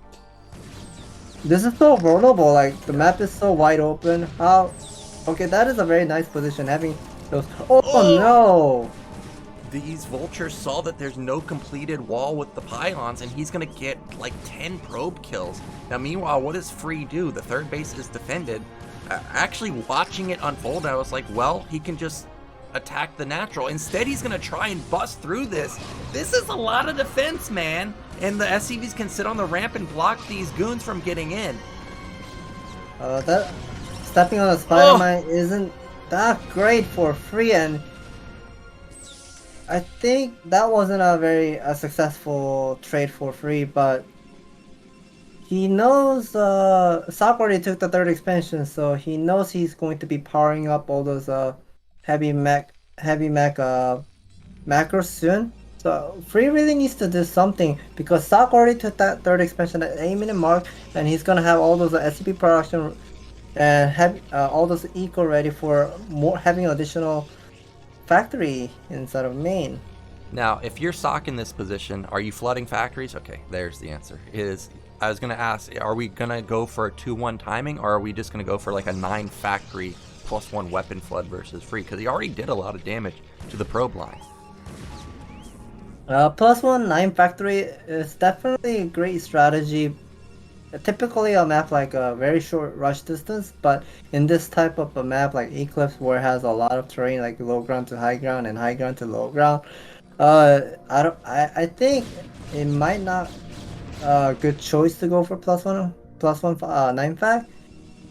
this is so vulnerable. Like the map is so wide open. How? Okay, that is a very nice position having those. Oh no! These vultures saw that there's no completed wall with the pylons, and he's gonna get like 10 probe kills. Now, meanwhile, what does Free do? The third base is defended. Actually, watching it unfold, I was like, well, he can just attack the natural. Instead, he's gonna try and bust through this. This is a lot of defense, man. And the SCVs can sit on the ramp and block these goons from getting in. That stepping on a spider mine isn't that great for Free, and I think that wasn't a very successful trade for Free, but he knows Ssak already took the third expansion, so he knows he's going to be powering up all those heavy mech macros soon. So Free really needs to do something, because Ssak already took that third expansion at 8 minute mark, and he's gonna have all those SCP production and have all those eco ready for more having additional factory inside of main. Now, if you're Ssak in this position, are you flooding factories? Okay, there's the answer. I was gonna ask, are we gonna go for a 2-1 timing, or are we just gonna go for like a 9 factory +1 weapon flood versus Free? Because he already did a lot of damage to the probe line. +1 9 factory is definitely a great strategy. Typically a map like a very short rush distance, but in this type of a map like Eclipse, where it has a lot of terrain like low ground to high ground and high ground to low ground, I think it might not a good choice to go for +1 9 fact.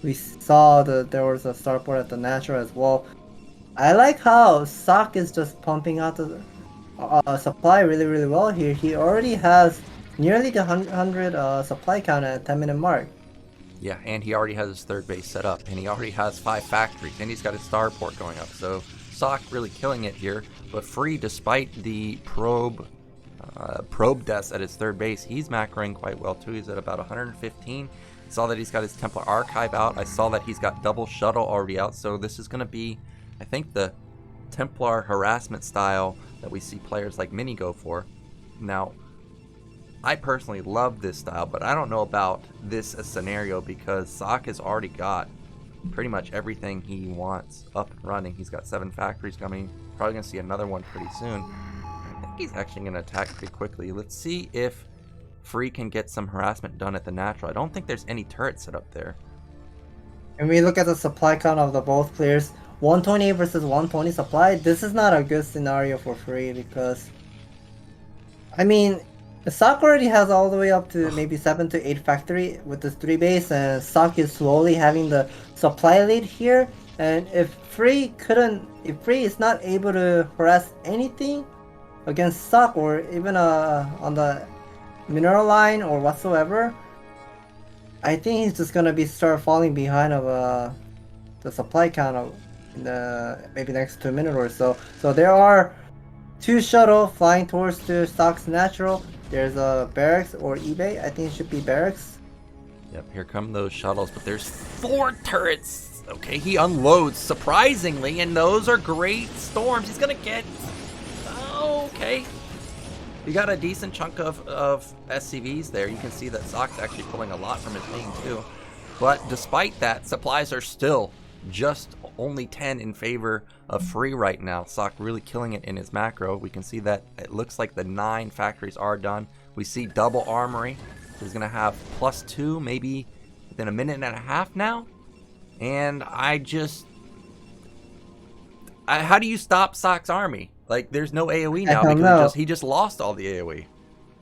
We saw that there was a starport at the natural as well. I like how Ssak is just pumping out the supply really well here. He already has nearly the 100 supply count at 10 minute mark. Yeah, and he already has his third base set up, and he already has 5 factories, and he's got his starport going up. So Ssak really killing it here, but Free, despite the probe deaths at his third base, he's macroing quite well too. He's at about 115. Saw that he's got his Templar Archive out. I saw that he's got double shuttle already out. So this is going to be, I think, the Templar harassment style that we see players like Mini go for. Now, I personally love this style, but I don't know about this scenario, because Ssak has already got pretty much everything he wants up and running. He's got 7 factories coming. Probably going to see another one pretty soon. I think he's actually going to attack pretty quickly. Let's see if Free can get some harassment done at the natural. I don't think there's any turrets set up there. And we look at the supply count of the both players, 128 versus 120 supply. This is not a good scenario for Free, because I mean, Ssak already has all the way up to maybe 7 to 8 factory with this 3 base, and Ssak is slowly having the supply lead here. And if Free is not able to harass anything against Ssak, or even on the mineral line or whatsoever, I think he's just gonna start falling behind of the supply count of in the maybe next 2 minutes or so. So there are 2 shuttle flying towards to Sakk's natural. There's a barracks or eBay. I think it should be barracks. Yep, here come those shuttles, but there's 4 turrets. Okay, he unloads surprisingly, and those are great storms. He's gonna get, okay. You got a decent chunk of SCVs there. You can see that Sak's actually pulling a lot from his main too. But despite that, supplies are still just only 10 in favor of Free right now. Ssak really killing it in his macro. We can see that it looks like the 9 factories are done. We see double armory. He's going to have +2 maybe within a minute and a half now. And how do you stop Sak's army? Like, there's no AoE now because he just lost all the AoE.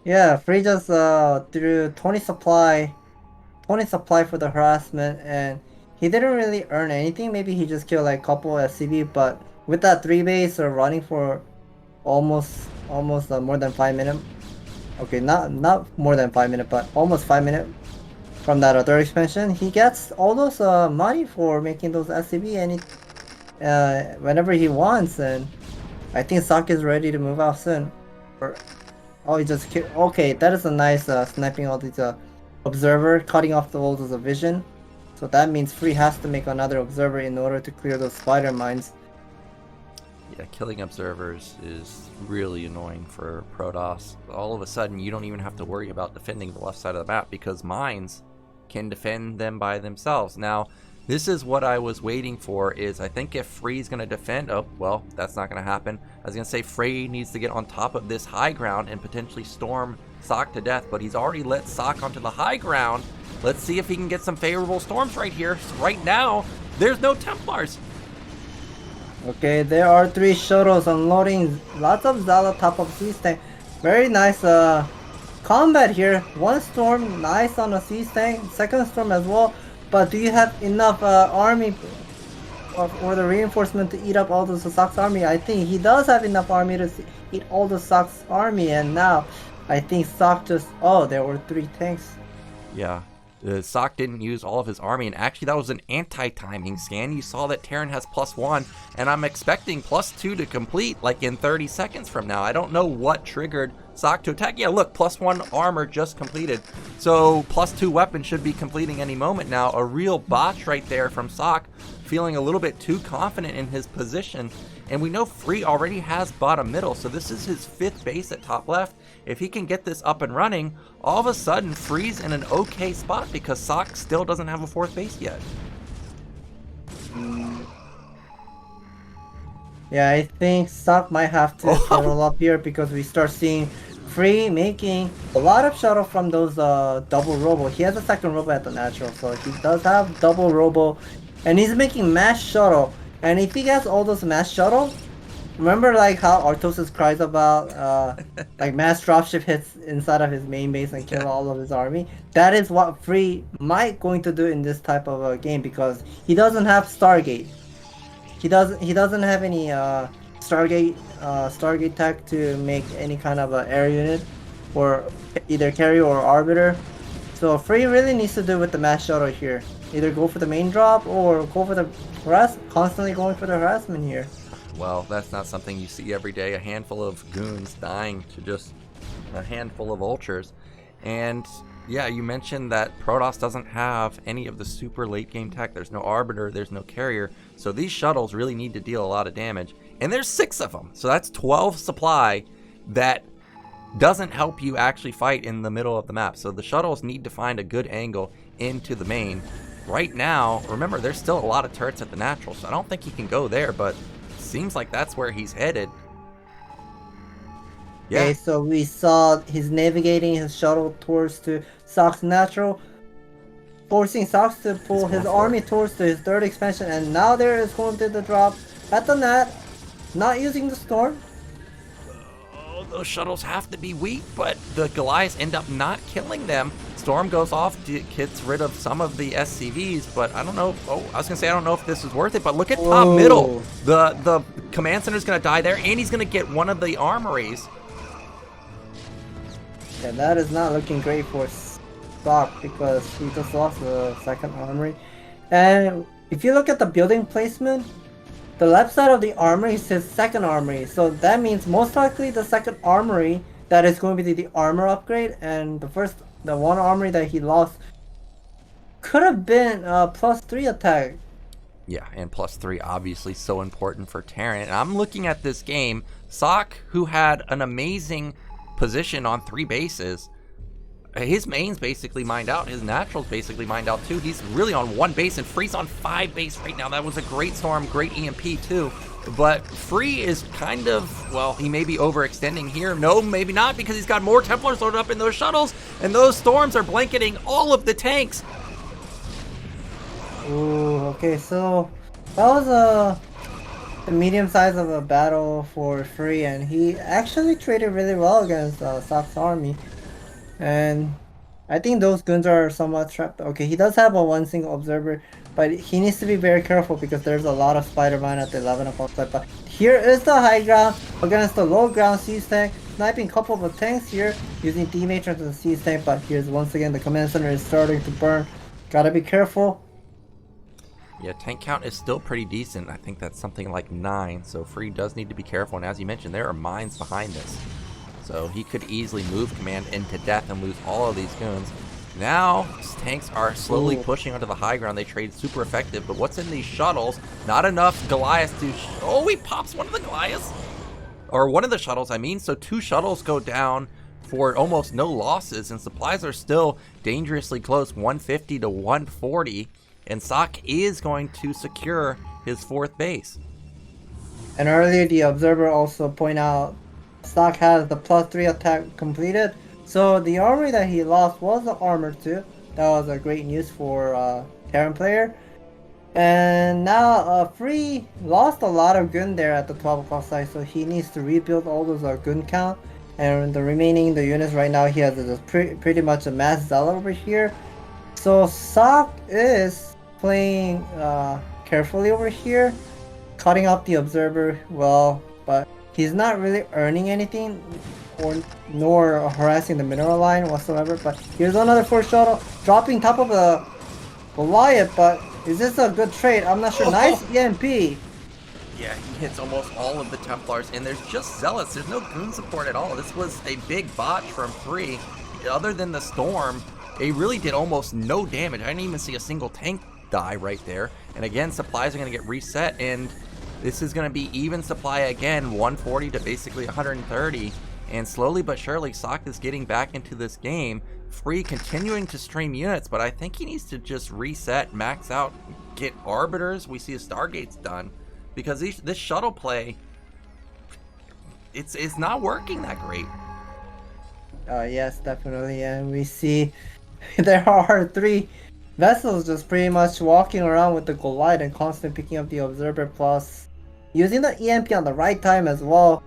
Yeah, Free just threw 20 supply for the harassment, and he didn't really earn anything. Maybe he just killed like a couple SCV, but with that 3 base running for almost more than 5 minutes. Okay, not more than 5 minutes, but almost 5 minutes from that other expansion. He gets all those money for making those SCV whenever he wants, and I think Ssak is ready to move out soon. Oh, he just okay. That is a nice sniping all these observer, cutting off all those vision. So that means Free has to make another observer in order to clear those spider mines. Yeah, killing observers is really annoying for Protoss. All of a sudden, you don't even have to worry about defending the left side of the map because mines can defend them by themselves. Now, this is what I was waiting for, is I think if Free's going to defend, oh, well, that's not going to happen. I was going to say Free needs to get on top of this high ground and potentially storm Ssak to death, but he's already let Ssak onto the high ground. Let's see if he can get some favorable storms right here. So right now, there's no Templars. Okay, there are 3 shuttles unloading. Lots of Zala top of sea tank. Very nice combat here. 1 storm, nice on a sea tank. 2nd storm as well. But do you have enough army or the reinforcement to eat up all the Sakk's army? I think he does have enough army to eat all the Sakk's army, and now I think Ssak just... Oh, there were 3 tanks. Yeah. Ssak didn't use all of his army, and actually that was an anti-timing scan. You saw that Terran has +1, and I'm expecting +2 to complete like in 30 seconds from now. I don't know what triggered Ssak to attack. Yeah, look, +1 armor just completed. So +2 weapon should be completing any moment now. A real botch right there from Ssak, feeling a little bit too confident in his position. And we know Free already has bottom middle, so this is his 5th base at top left. If he can get this up and running, all of a sudden Free's in an okay spot because Ssak still doesn't have a 4th base yet. Yeah, I think Ssak might have to settle up here because we start seeing Free making a lot of shuttle from those double robo. He has a 2nd robo at the natural, so he does have double robo, and he's making mass shuttle. And if he gets all those mass shuttle, remember like how Artosis cries about like mass dropship hits inside of his main base and kill all of his army? That is what Free might going to do in this type of a game because he doesn't have Stargate. He doesn't have any Stargate tech to make any kind of air unit or either carrier or arbiter. So Free really needs to do with the mass shuttle here. Either go for the main drop or go for the constantly going for the harassment here. Well, that's not something you see every day. A handful of goons dying to just a handful of vultures. And yeah, you mentioned that Protoss doesn't have any of the super late game tech. There's no arbiter, there's no carrier. So these shuttles really need to deal a lot of damage. And there's 6 of them. So that's 12 supply that doesn't help you actually fight in the middle of the map. So the shuttles need to find a good angle into the main. Right now, remember, there's still a lot of turrets at the natural, so I don't think he can go there, but it seems like that's where he's headed. Yeah. Okay, so we saw he's navigating his shuttle towards to Sakk's natural, forcing Saks to pull his army towards to his 3rd expansion, and now there is going to the drop at the net, not using the storm. Oh, those shuttles have to be weak, but the Goliaths end up not killing them. Storm goes off, gets rid of some of the SCVs, but I don't know. Oh, I was gonna say I don't know if this is worth it, but look at top middle. The command center is gonna die there, and he's gonna get one of the armories. Yeah, that is not looking great for Ssak because he just lost the 2nd armory. And if you look at the building placement, the left side of the armory is his 2nd armory, so that means most likely the 2nd armory that is going to be the armor upgrade, and the 1 armory that he lost could have been +3 attack. Yeah, and +3 obviously so important for Terran. And I'm looking at this game, Ssak, who had an amazing position on 3 bases, his main's basically mined out, his natural's basically mined out too. He's really on 1 base, and Free's on 5 base right now. That was a great storm, great EMP too. But Free is kind of, well, he may be overextending here. No, maybe not, because he's got more Templars loaded up in those shuttles, and those storms are blanketing all of the tanks. Ooh, okay, so that was a medium size of a battle for Free, and he actually traded really well against Sakk's army. And I think those goons are somewhat trapped. Okay, he does have a 1 single observer, but he needs to be very careful because there's a lot of Spider-Man at the 11 o'clock side. But here is the high ground against the low ground siege tank, sniping a couple of the tanks here, using D-Matrix as a siege tank, but here's once again the command center is starting to burn. Gotta be careful. Yeah, tank count is still pretty decent. I think that's something like 9, so Free does need to be careful. And as you mentioned, there are mines behind this. So he could easily move command into death and lose all of these goons. Now, tanks are slowly pushing onto the high ground. They trade super effective, but what's in these shuttles? Not enough Goliaths to... oh, he pops one of the Goliaths? Or one of the shuttles, I mean. So 2 shuttles go down for almost no losses, and supplies are still dangerously close, 150 to 140. And Ssak is going to secure his 4th base. And earlier, the observer also pointed out Ssak has the +3 attack completed. So the armory that he lost was the armor too. That was a great news for Terran player. And now Free lost a lot of gun there at the 12 o'clock side, so he needs to rebuild all those gun count. And the remaining units right now, he has pretty much a mass zealot over here. So Ssak is playing carefully over here, cutting off the observer well, but he's not really earning anything nor harassing the mineral line whatsoever. But here's another 4 shuttle dropping top of the Goliath, but is this a good trade? I'm not sure. Nice EMP. Yeah, he hits almost all of the Templars, and there's just Zealots. There's no goon support at all. This was a big botch from Free. Other than the Storm, it really did almost no damage. I didn't even see a single tank die right there. And again, supplies are going to get reset, and this is going to be even supply again, 140 to basically 130. And slowly but surely, Ssak is getting back into this game. Free continuing to stream units, but I think he needs to just reset, max out, get Arbiters. We see a Stargate's done. Because this shuttle play, it's not working that great. Yes, definitely. And we see there are 3 vessels just pretty much walking around with the Goliath and constantly picking up the observer, plus using the EMP on the right time as well.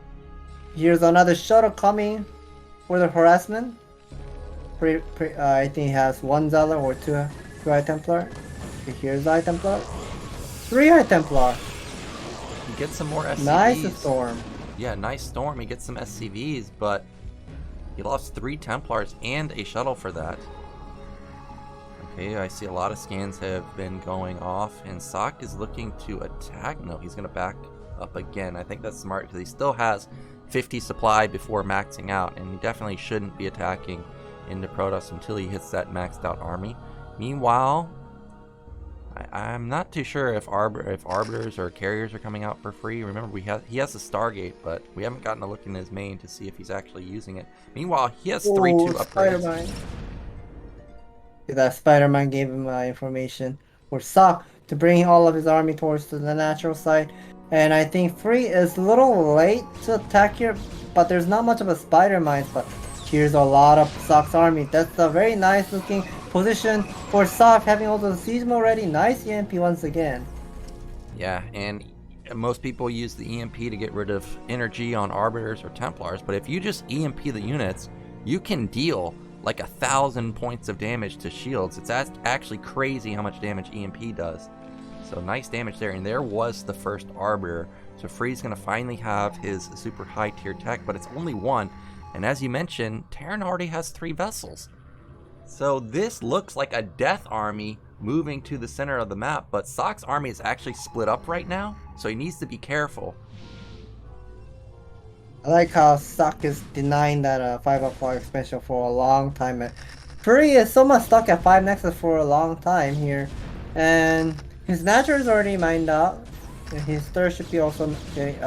Here's another shuttle coming for the harassment. I think he has 1 Zealot or 2 High Templar. Okay, here's High Templar. 3 High Templar. He gets some more SCVs. Nice Storm. Yeah, nice Storm. He gets some SCVs, but he lost 3 Templars and a shuttle for that. Okay, I see a lot of scans have been going off, and Ssak is looking to attack. No, he's going to back up again. I think that's smart because he still has 50 supply before maxing out, and he definitely shouldn't be attacking into Protoss until he hits that maxed out army. Meanwhile, I'm not too sure if Arbiters or Carriers are coming out for free. Remember, he has a Stargate, but we haven't gotten a look in his main to see if he's actually using it. Meanwhile, he has 3-2 upgrades. Spider-Man. That Spider-Man gave him information for Ssak to bring all of his army towards the natural side. And I think Free is a little late to attack here, but there's not much of a Spider-Man. But here's a lot of Sakk's army. That's a very nice looking position for Ssak, having all the siege already. Nice EMP once again. Yeah, and most people use the EMP to get rid of energy on Arbiters or Templars, but if you just EMP the units, you can deal like 1,000 points of damage to shields. It's actually crazy how much damage EMP does. So nice damage there, and there was the first Arbiter. So Free's going to finally have his super high tier tech, but it's only 1. And as you mentioned, Terran already has 3 vessels. So this looks like a death army moving to the center of the map, but Sakk's army is actually split up right now, so he needs to be careful. I like how Ssak is denying that 5 o'clock expansion for a long time. Free is so much stuck at 5 Nexus for a long time here. And his Natural is already mined out. His third should be also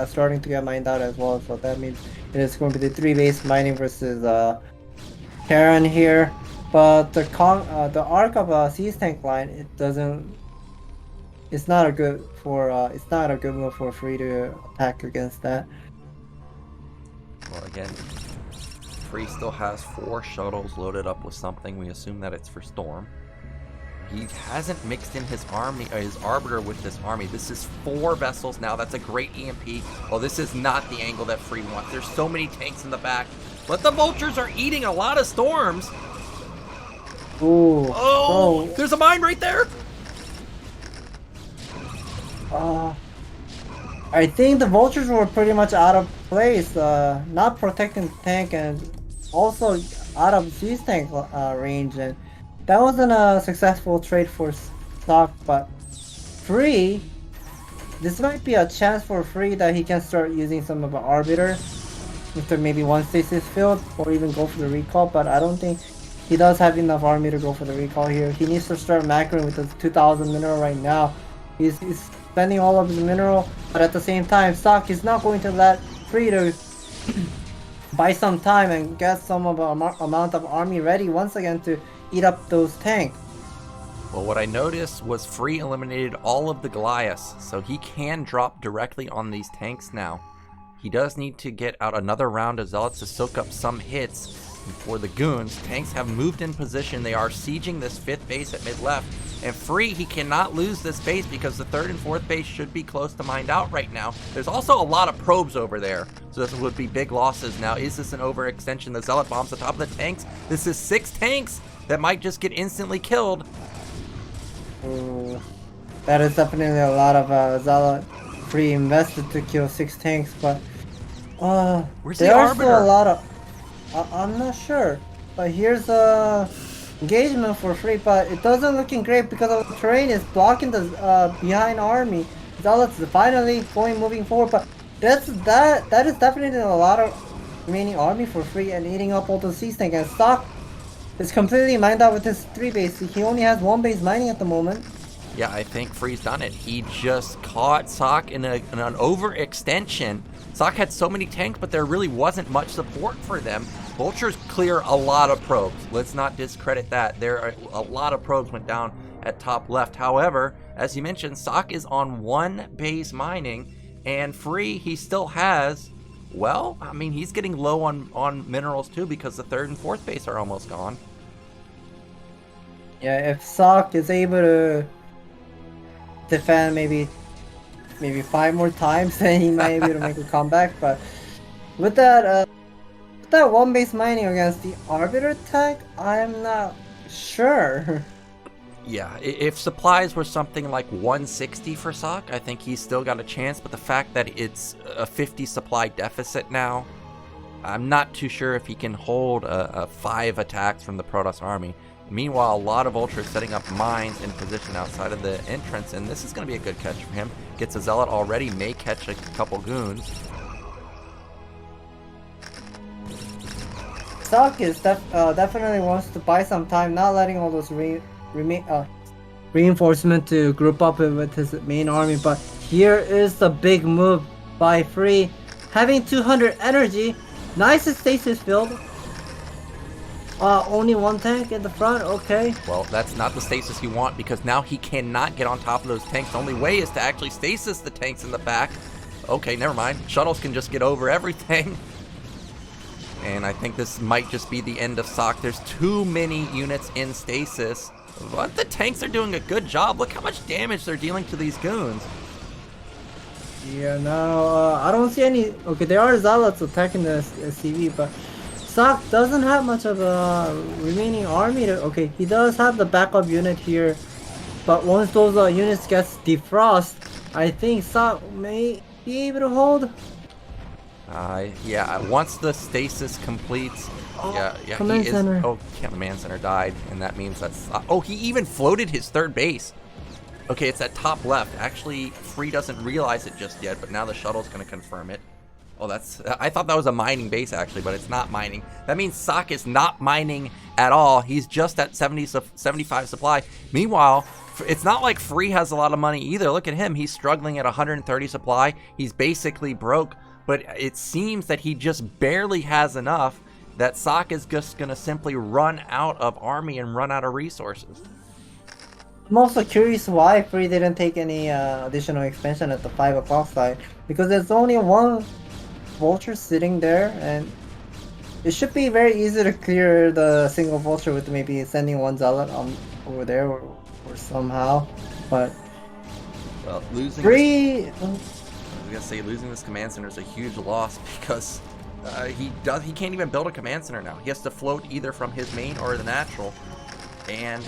starting to get mined out as well, so that means it is going to be the 3 base mining versus Terran here. But the arc of Siege Tank line, it's not a good move for Free to attack against that. Well, again, Free still has 4 shuttles loaded up with something. We assume that it's for Storm. He hasn't mixed in his army, his Arbiter with this army. This is 4 vessels now. That's a great EMP. Well, this is not the angle that Free wants. There's so many tanks in the back, but the Vultures are eating a lot of Storms. Ooh. Oh, there's a mine right there. I think the Vultures were pretty much out of place, not protecting the tank, and also out of Siege Tank range, and that wasn't a successful trade for Ssak. But Free, this might be a chance for Free that he can start using some of the Arbiter. to maybe one stasis field or even go for the recall, but I don't think he does have enough army to go for the recall here. He needs to start macroing with the 2000 mineral right now. He's spending all of his mineral, but at the same time, Ssak is not going to let Free to buy some time and get some of amount of army ready once again to eat up those tanks. Well, what I noticed was Free eliminated all of the Goliaths, so he can drop directly on these tanks now. He does need to get out another round of Zealots to soak up some hits. And for the Goons, tanks have moved in position. They are sieging this 5th base at mid-left. And Free, he cannot lose this base because the 3rd and 4th base should be close to mined out right now. There's also a lot of probes over there, so this would be big losses now. Is this an overextension? The Zealot bombs on top of the tanks. This is 6 tanks that might just get instantly killed. Ooh, that is definitely a lot of Zealot Free invested to kill 6 tanks, but Where's there the are Arbiter? still a lot of... I'm not sure, but here's engagement for Free, but it doesn't looking great because the terrain is blocking the behind army. Zealots finally moving forward, but that is definitely a lot of remaining army for Free and eating up all the siege tank. And Ssak is completely mined out with his 3 base. He only has 1 base mining at the moment. Yeah, I think Free's done it. He just caught Ssak in an overextension. Ssak had so many tanks, but there really wasn't much support for them. Vultures clear a lot of probes. Let's not discredit that. There are a lot of probes went down at top left. However, as you mentioned, Ssak is on 1 base mining, and Free, he still has, well, I mean, he's getting low on minerals too because the 3rd and 4th base are almost gone. Yeah, if Ssak is able to defend maybe 5 more times, then he might be able to make a comeback. But with that 1 base mining against the Arbiter tank, I'm not sure. Yeah, if supplies were something like 160 for Ssak, I think he's still got a chance, but the fact that it's a 50 supply deficit now, I'm not too sure if he can hold a 5 attacks from the Protoss army. Meanwhile, a lot of Ultras setting up mines in position outside of the entrance, and this is going to be a good catch for him. Gets a Zealot already, may catch a couple Goons. Ssak is definitely wants to buy some time, not letting all those reinforcement to group up with his main army. But here is the big move by Free, having 200 energy, nice stasis field. Only 1 tank in the front, okay. Well, that's not the stasis you want because now he cannot get on top of those tanks. The only way is to actually stasis the tanks in the back. Okay, never mind. Shuttles can just get over everything. And I think this might just be the end of Ssak. There's too many units in stasis. But the tanks are doing a good job. Look how much damage they're dealing to these Goons. Yeah, no, I don't see any... Okay, there are Zealots attacking the CV, but Ssak doesn't have much of a remaining army to... Okay, he does have the backup unit here, but once those units gets defrost, I think Ssak may be able to hold. Yeah, once the stasis completes... Yeah, Command he is... center. Oh, Command Center died, and that means that's... Oh, he even floated his 3rd base. Okay, it's at top left. Actually, Free doesn't realize it just yet, but now the shuttle's going to confirm it. Oh, that's... I thought that was a mining base, actually, but it's not mining. That means Ssak is not mining at all. He's just at 75 supply. Meanwhile, it's not like Free has a lot of money either. Look at him. He's struggling at 130 supply. He's basically broke, but it seems that he just barely has enough that Ssak is just going to simply run out of army and run out of resources. I'm also curious why Free didn't take any additional expansion at the 5 o'clock side, because there's only 1 Vulture sitting there, and it should be very easy to clear the single Vulture with maybe sending 1 Zealot over there or somehow. But Well, losing Free... this, I was gonna say losing this command center is a huge loss because he can't even build a command center now. He has to float either from his main or the natural, and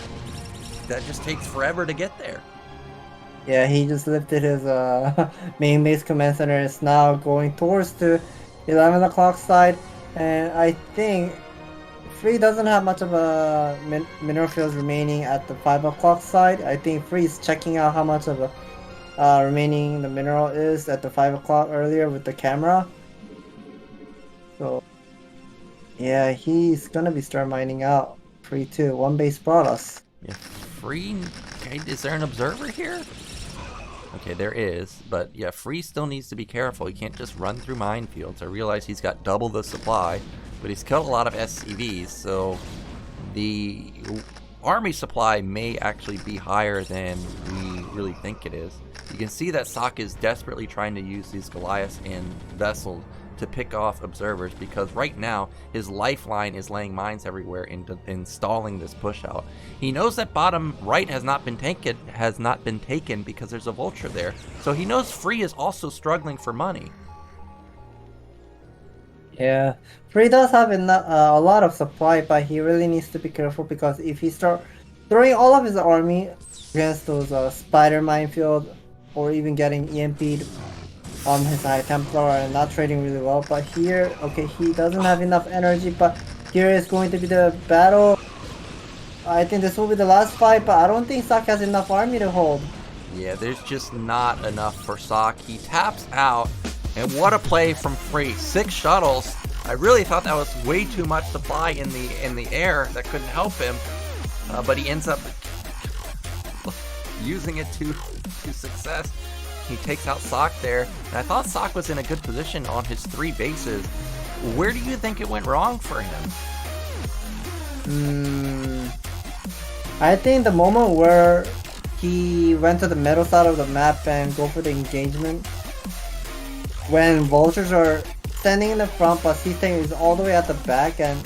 that just takes forever to get there. Yeah, he just lifted his main base command center. It's now going towards the 11 o'clock side, and I think Free doesn't have much of a mineral fields remaining at the 5 o'clock side. I think Free is checking out how much of a remaining the mineral is at the 5 o'clock earlier with the camera. So Yeah, he's gonna be start mining out. 3-2, one base brought us. Yeah, Free. Okay, is there an observer here? Okay, there is, but yeah, Free still needs to be careful. He can't just run through minefields. I realize he's got double the supply, but he's killed a lot of SCVs, so the army supply may actually be higher than we really think it is. You can see that Ssak is desperately trying to use these Goliaths and vessels to pick off observers, because right now his lifeline is laying mines everywhere and installing this push out. He knows that bottom right has not been taken because there's a vulture there, so he knows Free is also struggling for money. Yeah, Free does have a lot of supply, but he really needs to be careful, because if he start throwing all of his army against those spider minefield, or even getting EMP'd on his High Templar and not trading really well. But here, okay, he doesn't have enough energy, but here is going to be the battle. I think this will be the last fight, but I don't think Ssak has enough army to hold. Yeah, there's just not enough for Ssak. He taps out, and what a play from Free. 6 shuttles. I really thought that was way too much supply in the air. That couldn't help him, but he ends up using it to success. He takes out Ssak there, and I thought Ssak was in a good position on his 3 bases. Where do you think it went wrong for him? I think the moment where he went to the middle side of the map and go for the engagement, when vultures are standing in the front, but C-Tank is all the way at the back, and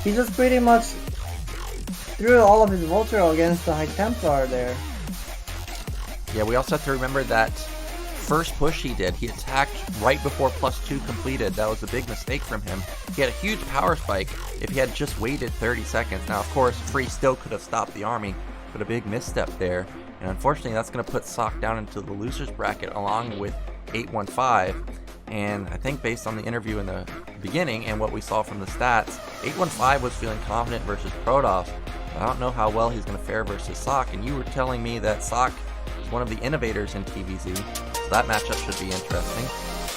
he just pretty much threw all of his vulture against the High Templar there. Yeah, we also have to remember that first push he did, he attacked right before +2 completed. That was a big mistake from him. He had a huge power spike if he had just waited 30 seconds. Now, of course, Free still could have stopped the army, but a big misstep there. And unfortunately, that's going to put Ssak down into the loser's bracket along with 815. And I think based on the interview in the beginning and what we saw from the stats, 815 was feeling confident versus Protoss. I don't know how well he's going to fare versus Ssak. And you were telling me that Ssak is one of the innovators in TVZ, so that matchup should be interesting.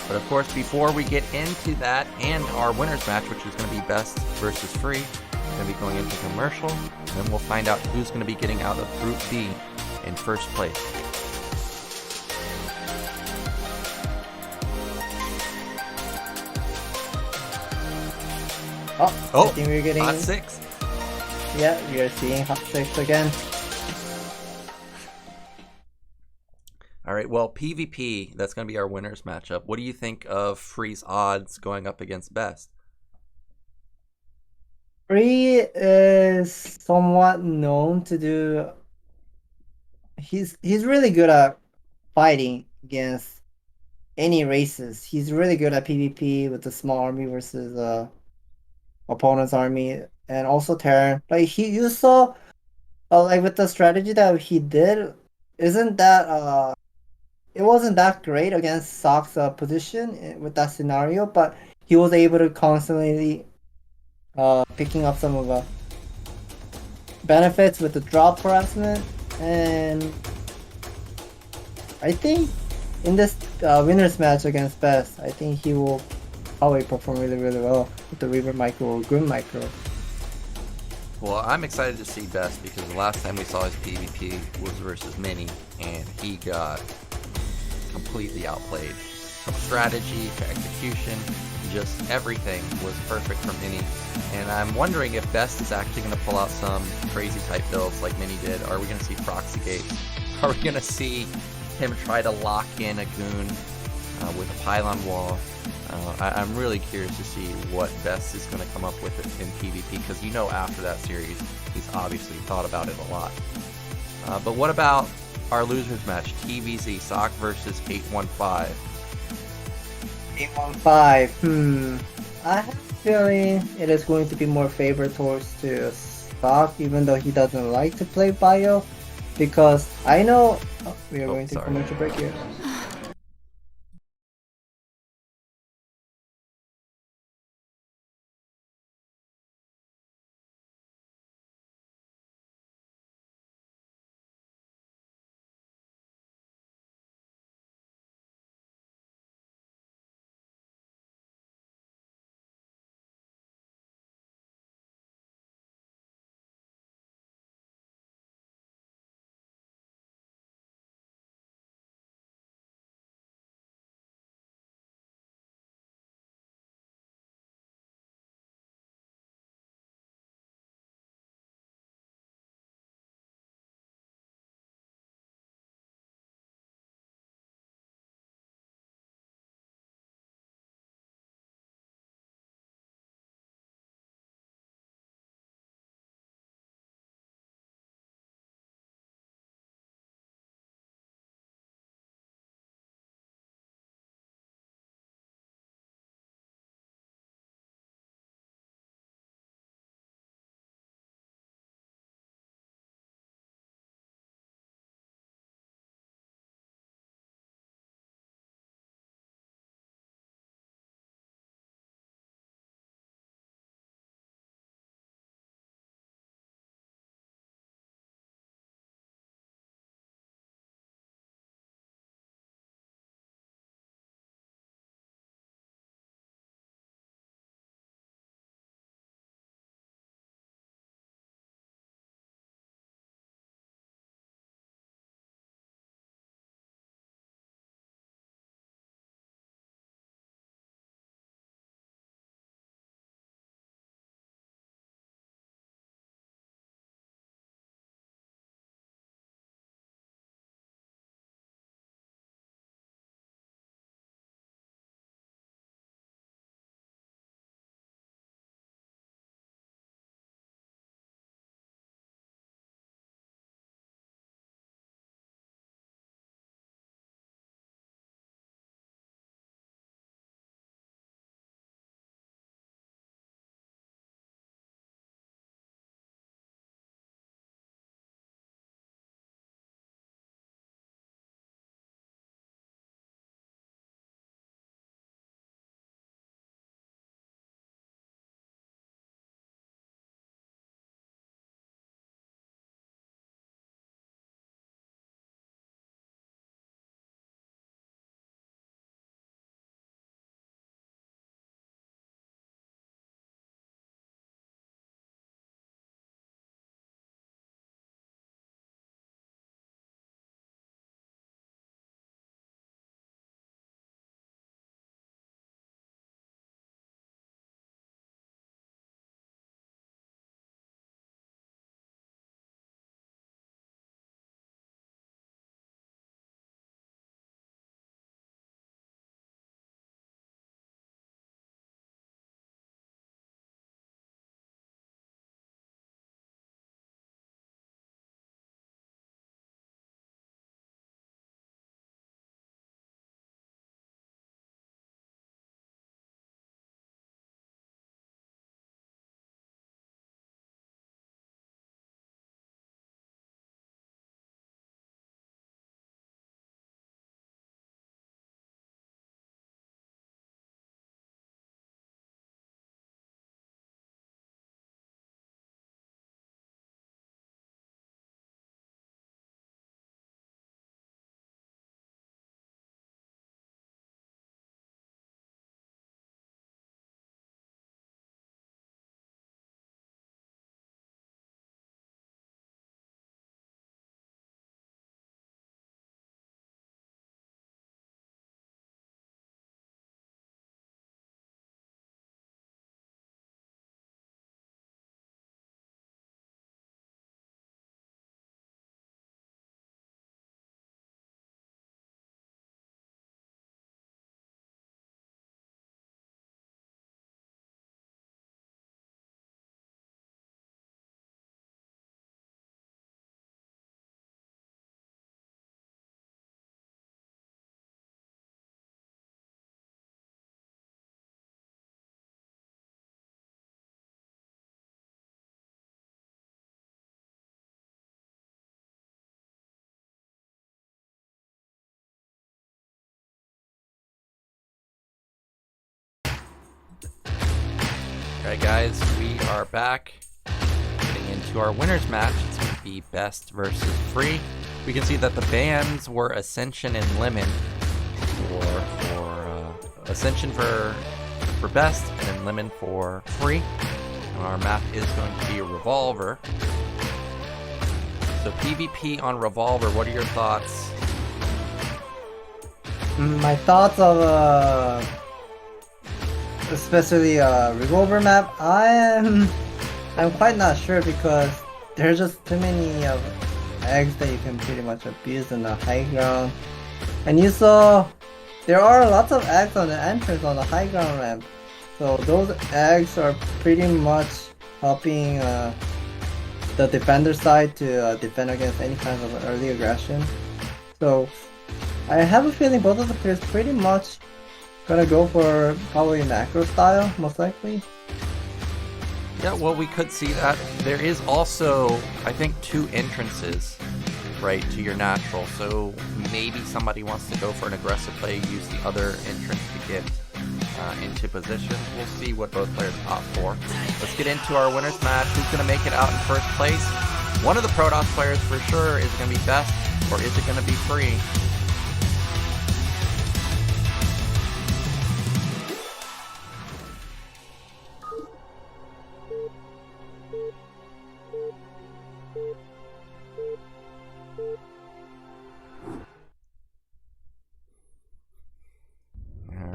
But of course, before we get into that and our winners match, which is going to be Best versus Free, we're going to be going into commercial, and then we'll find out who's going to be getting out of Group B in first place. I think we're getting Hot 6. Yeah, we are seeing Hot 6 again. All right, well, PvP, that's going to be our winners matchup. What do you think of Free's odds going up against Best? Free is somewhat known to do. He's really good at fighting against any races. He's really good at PvP with the small army versus opponent's army, and also Terran. Like you saw, like with the strategy that he did, isn't that it wasn't that great against Sakk's position with that scenario, but he was able to constantly picking up some of the benefits with the drop harassment, and I think in this winners match against Best, I think he will probably perform really well with the Reaver Micro or Grim Micro. Well, I'm excited to see Best because the last time we saw his PvP was versus Mini, and he got completely outplayed. From strategy to execution, just everything was perfect from Mini. And I'm wondering if Best is actually going to pull out some crazy type builds like Mini did. Are we going to see Proxy gates? Are we going to see him try to lock in a goon with a pylon wall? I'm really curious to see what Best is going to come up with in PvP, because you know after that series, he's obviously thought about it a lot. But what about our losers match, TVZ, Ssak versus 815? 815, I have a feeling it is going to be more favored towards to Ssak, even though he doesn't like to play bio, because I know we are going to commercial break here. Alright guys, we are back. Getting into our winner's match. It's going to be Best versus Free. We can see that the bans were Ascension and Lemon for Ascension for Best and then Lemon for Free. And our map is going to be a Revolver. So PvP on Revolver, what are your thoughts? My thoughts of especially Revolver map, I'm quite not sure because there's just too many eggs that you can pretty much abuse in the high ground. And you saw there are lots of eggs on the entrance on the high ground ramp. So those eggs are pretty much helping the defender side to defend against any kind of early aggression. So I have a feeling both of the players pretty much gonna go for probably macro style, most likely. Yeah, well, we could see that. There is also, I think, 2 entrances, right, to your natural. So maybe somebody wants to go for an aggressive play, use the other entrance to get into position. We'll see what both players opt for. Let's get into our winner's match. Who's going to make it out in first place? One of the Protoss players for sure. Is it going to be Best or is it going to be Free?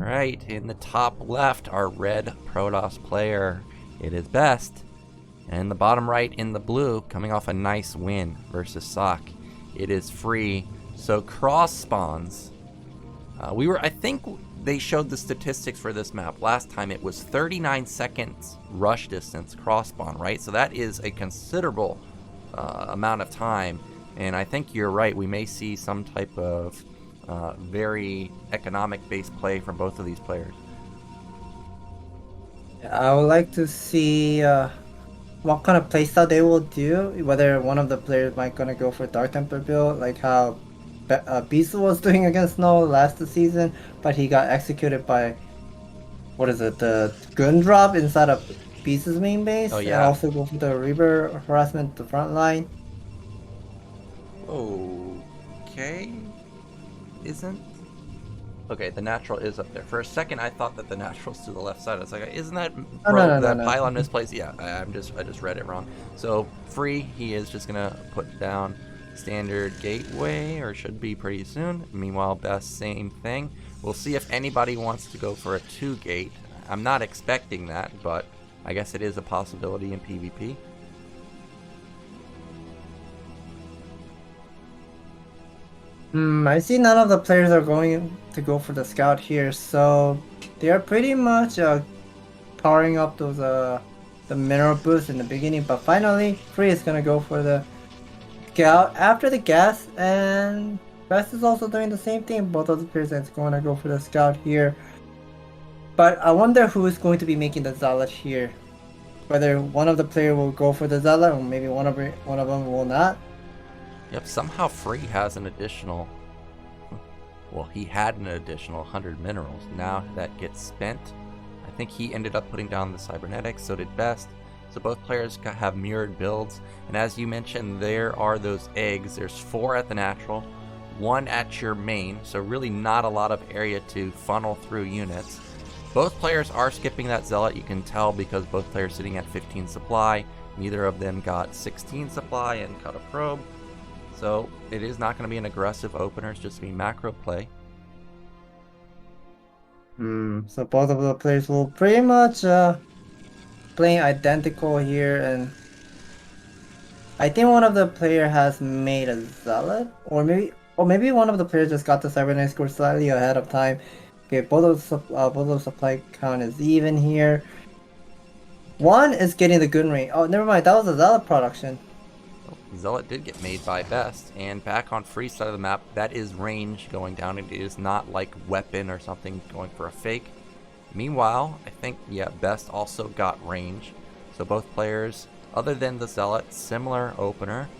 Alright, in the top left, our red Protoss player. It is Best. And in the bottom right, in the blue, coming off a nice win versus Ssak, it is Free. So cross spawns. I think they showed the statistics for this map. Last time it was 39 seconds rush distance cross spawn, right? So that is a considerable amount of time. And I think you're right, we may see some type of very economic-based play from both of these players. I would like to see what kind of playstyle they will do. Whether one of the players might gonna go for Dark Temple build, like how Beast was doing against Snow last season, but he got executed by the gun drop inside of Beast's main base. Oh, yeah. And also go for the Reaver harassment to front line. Okay. Isn't? Okay, the natural is up there. For a second, I thought that the natural's to the left side. I was like, isn't that that pylon misplaced? Yeah, I just read it wrong. So Free, he is just gonna put down standard gateway, or should be pretty soon. Meanwhile, Best, same thing. We'll see if anybody wants to go for a 2-gate. I'm not expecting that, but I guess it is a possibility in PvP. I see none of the players are going to go for the scout here, so they are pretty much powering up those the mineral boosts in the beginning. But finally, Free is gonna go for the scout after the gas, and Best is also doing the same thing. Both of the players are going to go for the scout here. But I wonder who is going to be making the zealot here. Whether one of the players will go for the zealot, or maybe one of them will not. Yep, somehow Free has an additional, well, he had an additional 100 minerals. Now that gets spent. I think he ended up putting down the cybernetics, so did Best. So both players have mirrored builds. And as you mentioned, there are those eggs. There's 4 at the natural, 1 at your main, so really not a lot of area to funnel through units. Both players are skipping that zealot, you can tell, because both players sitting at 15 supply. Neither of them got 16 supply and cut a probe. So it is not going to be an aggressive opener, it's just going to be macro play. So both of the players will pretty much playing identical here, and I think one of the player has made a zealot, or maybe one of the players just got the cybernetic score slightly ahead of time. Okay, both of supply count is even here. One is getting the gun rate. Oh, never mind, that was a zealot production. Zealot did get made by Best, and back on Free side of the map, that is range going down. It is not like weapon or something going for a fake. Meanwhile, I think, yeah, Best also got range. So both players, other than the Zealot, similar opener.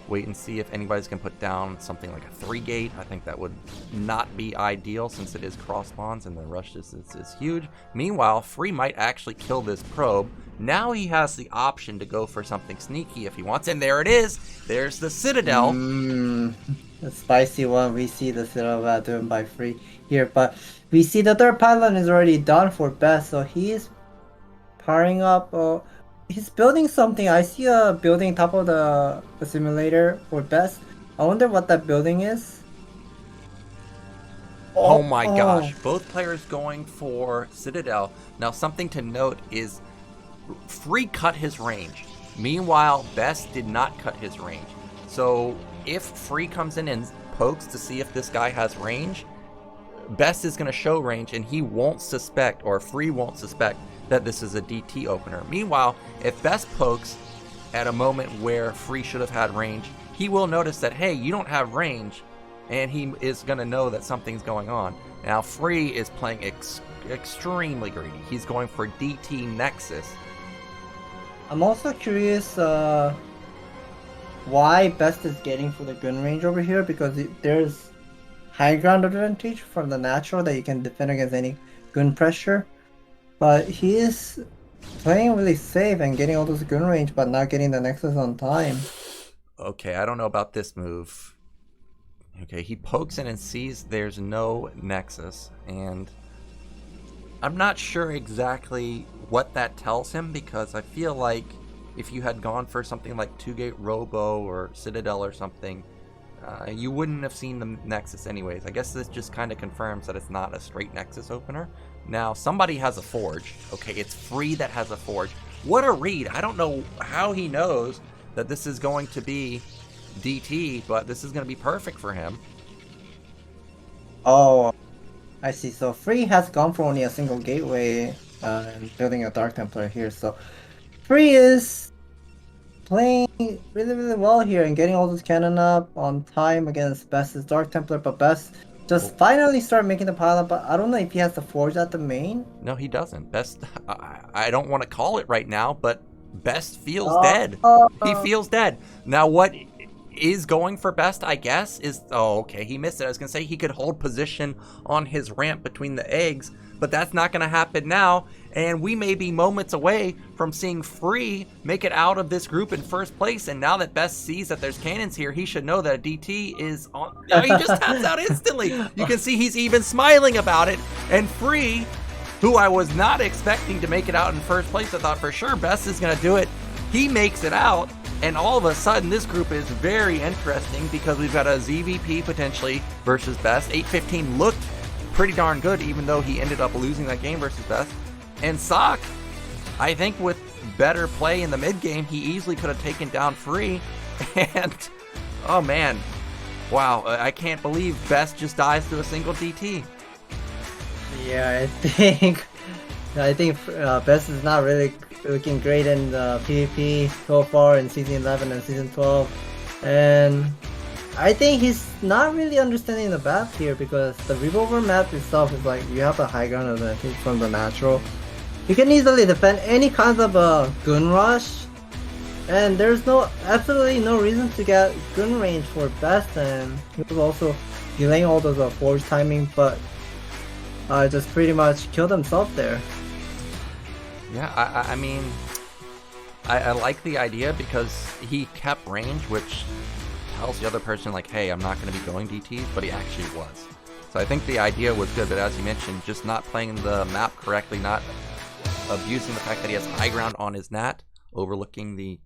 wait and see if anybody's going to put down something like a 3-gate. I think that would not be ideal since it is cross spawns and the rush distance is huge. Meanwhile, Free might actually kill this probe. Now he has the option to go for something sneaky if he wants, and there it is. There's the Citadel. The spicy one. We see the Citadel doing by Free here, but we see the third pylon is already done for Best, so he's powering up. He's building something. I see a building top of the simulator for Best. I wonder what that building is. Oh my gosh, both players going for Citadel. Now something to note is Free cut his range. Meanwhile, Best did not cut his range. So if Free comes in and pokes to see if this guy has range, Best is going to show range and he won't suspect, or Free won't suspect, that this is a DT opener. Meanwhile, if Best pokes at a moment where Free should have had range, he will notice that, hey, you don't have range, and he is going to know that something's going on. Now, Free is playing extremely greedy. He's going for DT Nexus. I'm also curious why Best is getting for the gun range over here, because there's high ground advantage from the natural that you can defend against any gun pressure. But he is playing really safe and getting all those gun range, but not getting the Nexus on time. Okay, I don't know about this move. Okay, he pokes in and sees there's no Nexus, and I'm not sure exactly what that tells him, because I feel like if you had gone for something like 2-gate Robo or Citadel or something, you wouldn't have seen the Nexus anyways. I guess this just kind of confirms that it's not a straight Nexus opener. Now, somebody has a Forge. Okay, it's Free that has a Forge. What a read. I don't know how he knows that this is going to be DT, but this is going to be perfect for him. Oh, I see. So Free has gone for only a single gateway and building a Dark Templar here. So Free is playing really, really well here and getting all those cannon up on time against Best's Dark Templar, but Best just finally start making the pile-up, but I don't know if he has the Forge at the main. No, he doesn't. Best, I don't want to call it right now, but Best feels dead. He feels dead. Now, what is going for Best, I guess, is... Oh, okay, he missed it. I was going to say he could hold position on his ramp between the eggs, but that's not going to happen now, and we may be moments away from seeing Free make it out of this group in first place, and now that Best sees that there's cannons here, he should know that a DT is on... Now he just taps out instantly! You can see he's even smiling about it, and Free, who I was not expecting to make it out in first place, I thought for sure Best is going to do it, he makes it out, and all of a sudden this group is very interesting because we've got a ZVP potentially versus Best. 815 looked pretty darn good, even though he ended up losing that game versus Best. And Ssak, I think with better play in the mid game, he easily could have taken down Free. And oh man, wow, I can't believe Best just dies to a single DT. Yeah, I think Best is not really looking great in the PvP so far in Season 11 and Season 12, and I think he's not really understanding the map here, because the Revolver map itself is like, you have the high ground advantage from the natural. You can easily defend any kinds of gun rush, and there's absolutely no reason to get gun range for Best, and he was also delaying all those forge timing, but just pretty much killed himself there. Yeah, I mean, I like the idea because he kept range, which tells the other person, like, hey, I'm not going to be going DTs, but he actually was. So I think the idea was good, but as you mentioned, just not playing the map correctly, not abusing the fact that he has high ground on his nat, overlooking the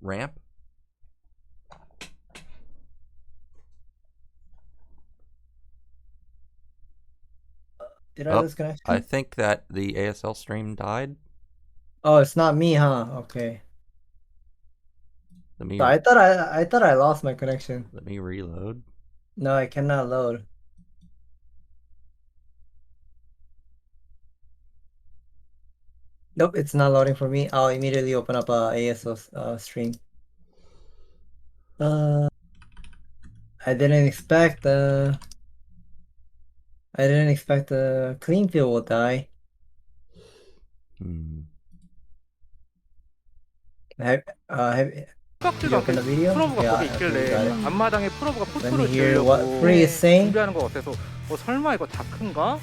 ramp. Did I disconnect? I think that the ASL stream died. Oh, it's not me, huh? Okay. Let me, So I thought I lost my connection. let me reload. No, I cannot load. Nope, it's not loading for me. I'll immediately open up a ASL stream. I didn't expect the clean field will die. Hmm. Have 생각지도 Look in the 않게 video? 프로브가 Yeah, 거기 I think 있길래 got it. 앞마당에 프로브가 Let 포토를 me hear what 지으려고 Free is saying. 준비하는 것 같아서 설마 이거 다크인가?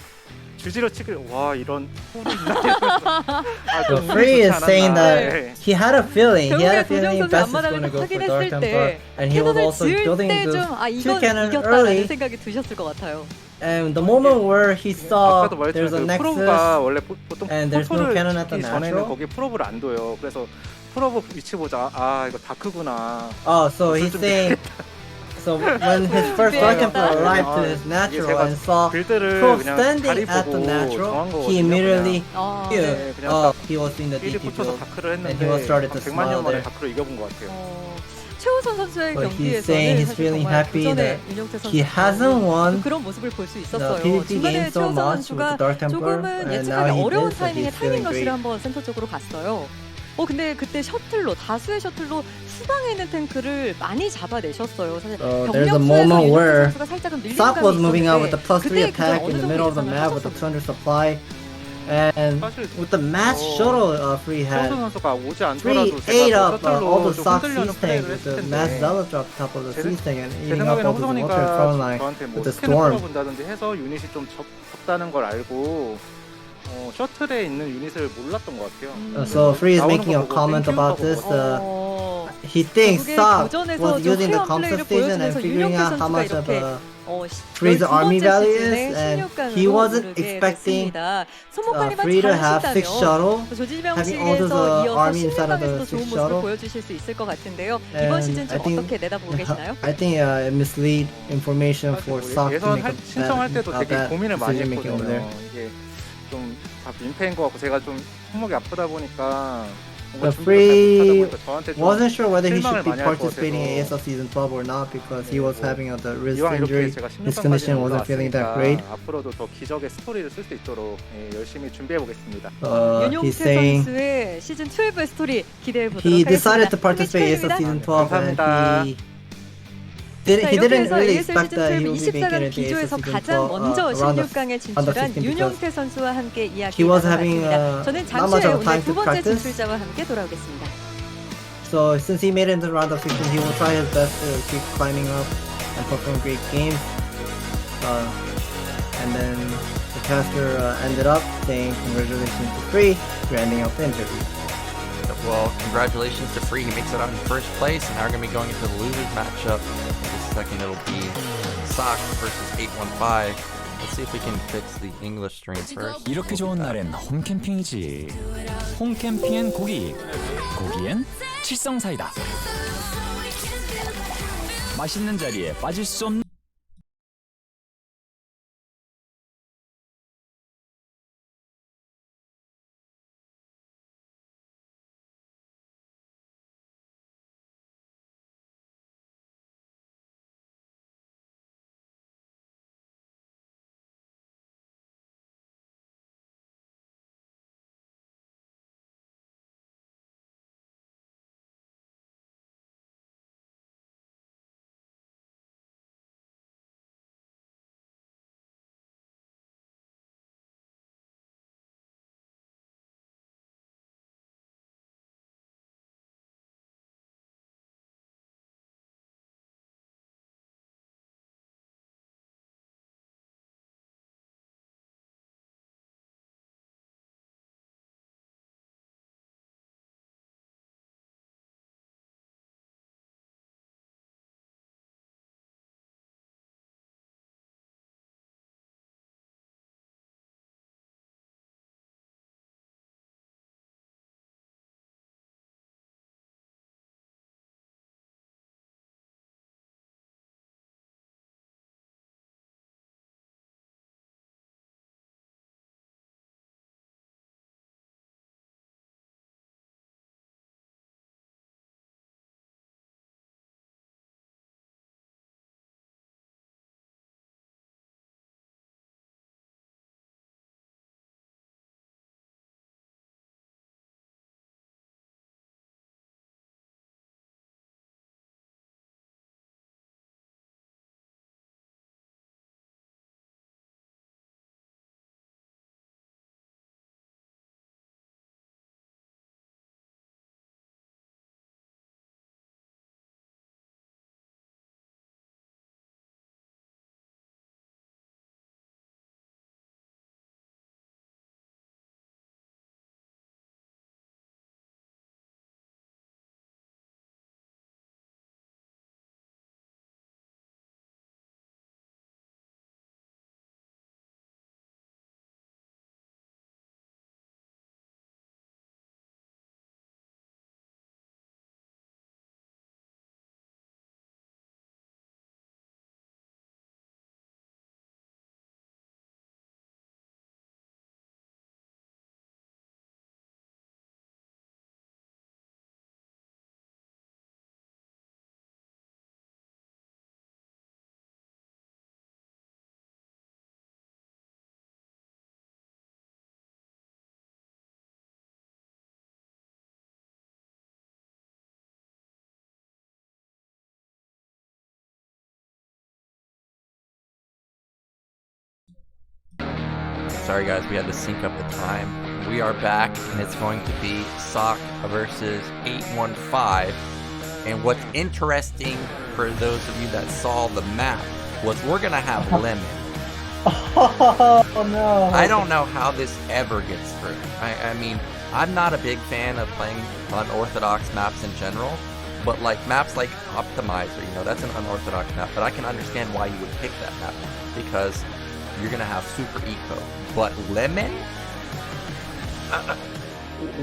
주지로 치길 와 이런 꼴이 있나? So Free is saying that 네. he had a feeling. He had a 결국에 feeling 도정 선수 Best is going 앞마당을 to go for 확인했을 Dark 때 Temple, and he was 캐논을 also 지을 building 때 this 좀 아 two 이건 cannon 이겼다라는 early. 생각이 드셨을 것 같아요. And the moment where he saw 아까도 there's a 말했지만 그 프로브가 nexus, 원래 보통 and there's no 포토를 cannon at the 짓기 전에는 natural. 거기에 프로브를 안 둬요. 그래서 프로브 위치 보자. 아 이거 다크구나. oh, so he's saying. So when his first Yeah. Dark Temple arrived to his 이게 natural 제가 and saw 빌드를 Pro 그냥 standing 자리 at the 보고 natural, 정한 거거든요. he immediately 아, knew. 네, 그냥 Oh, 딱 he was in the 미리 DP 붙여서 build. 다크를 And he 했는데 was started to 100만 년 smile 만에 there. 다크로 이겨본 것 같아요. 최우선 선수의 But he's saying 경기에서는 he's 사실 feeling 정말 happy 그전에 that 윤용태 선수 he hasn't won 그런 모습을 볼 수 the 있었어요. PvP 중간에 game so 최우선 much with the 선수가 Dark Templar, 조금은 and now 예측하기 he 어려운 did, so 타이밍에 he's 타이밍 feeling 러시를 great. 한번 센터 쪽으로 갔어요. 근데 그때 셔틀로 다수의 셔틀로 후방에 있는 탱크를 많이 잡아내셨어요. 사실 So 병력 there's a 수에서 moment 윤용태 where 선수가 살짝은 밀린 Ssak 감이 was moving out with 있었는데 the +3 그때 그걸 attack 어느 in the 정도 middle of the 예상을 map with the 하셨었는데 200 supply. And 사실 with the mass shuttle Free 최우선 had, 선수가 오지 Free 않더라도 ate 제가 up all 셔틀로 the 좀 Ssak 흔들려는 siege tank 플레이를 with 했을 the mass 텐데 zealot drop top of the 제 siege tank and 제 eating up 생각에는 all the Water front 호성이가 line 저한테 뭐 with the 스캔을 storm. 풀어본다든지 해서 유닛이 좀 적다는 걸 알고 셔틀에 있는 유닛을 몰랐던 것 같아요. So Free is 나오는 making a 거 보고 comment 땡큐 about 하고 this. He thinks 결국에 Ssak 교전에서 was 좀 using the 화려한 comsat 플레이를 station and 보여주면서 figuring 윤용태 out how 선수가 much of 이렇게 Free's army value is, and he wasn't 오르게 expecting 됐습니다. 손목관리만 Free to have 잘 6 shuttle, 하신다면 조지명 having all those 씨에서 이어서 army inside of the 16강에서도 좋은 6 모습을 shuttle. 보여주실 수 있을 것 같은데요. 이번 And 시즌 좀 I think- 어떻게 내다보고 계시나요? I think it mislead information for Ssak to 예선 make 신청할 때도 되게 bad 고민을 많이 decision making over there. 했거든요. 이게 좀 다 민폐인 것 같고 제가 좀 손목이 아프다 보니까 뭔가 The 준비를 Free 잘 못하다 보니까 저한테 좀 wasn't sure whether he should 실망을 be 많이 할것 participating in 같아서. ASL Season 12 or not because he was having the wrist 이왕 이렇게 injury. 제가 His condition 16강까지 wasn't feeling that great. 올라왔으니까 앞으로도 더 기적의 스토리를 쓸 수 있도록 열심히 준비해 보겠습니다. 윤용태 He's saying 선수의 시즌 12의 스토리 기대해 보도록 he 하겠습니다. decided to participate in ASL 축하드립니다. Season 12 and 감사합니다. 자, he 이렇게 didn't 해서 really ASL expect 시즌 that he 12 would be making 24강 it to ASL 기조에서 Season 가장 12 먼저 around the 16강에 under 진출한 16 because 윤용태 선수와 함께 이야기 he was having, 나눠봤습니다. 저는 not 잠시 much 후에 of 오늘 time 두 to 번째 practice. 진출자와 함께 돌아오겠습니다. So since he made it into the round of 16, he will try his best to keep climbing up and perform great games. And then the caster ended up saying, "Congratulations to Free, you're ending up the interview." Well, congratulations to Free. He makes it out in first place, and now we're going to be going into the losers matchup. In just a second, it'll be Ssak versus 815. Let's see if we can fix the English stream first. 이렇게 좋은 날엔 홈캠핑이지. 홈캠핑엔 고기, 고기엔 칠성사이다. 맛있는 자리에 빠질 수 없는 Sorry guys, we had to sync up the time. We are back, and it's going to be Ssak versus 815. And what's interesting for those of you that saw the map was we're gonna have Lemon. Oh no! I don't know how this ever gets through. I mean, I'm not a big fan of playing unorthodox maps in general, but like maps like Optimizer, you know, that's an unorthodox map, but I can understand why you would pick that map because you're gonna have super eco. But Lemon?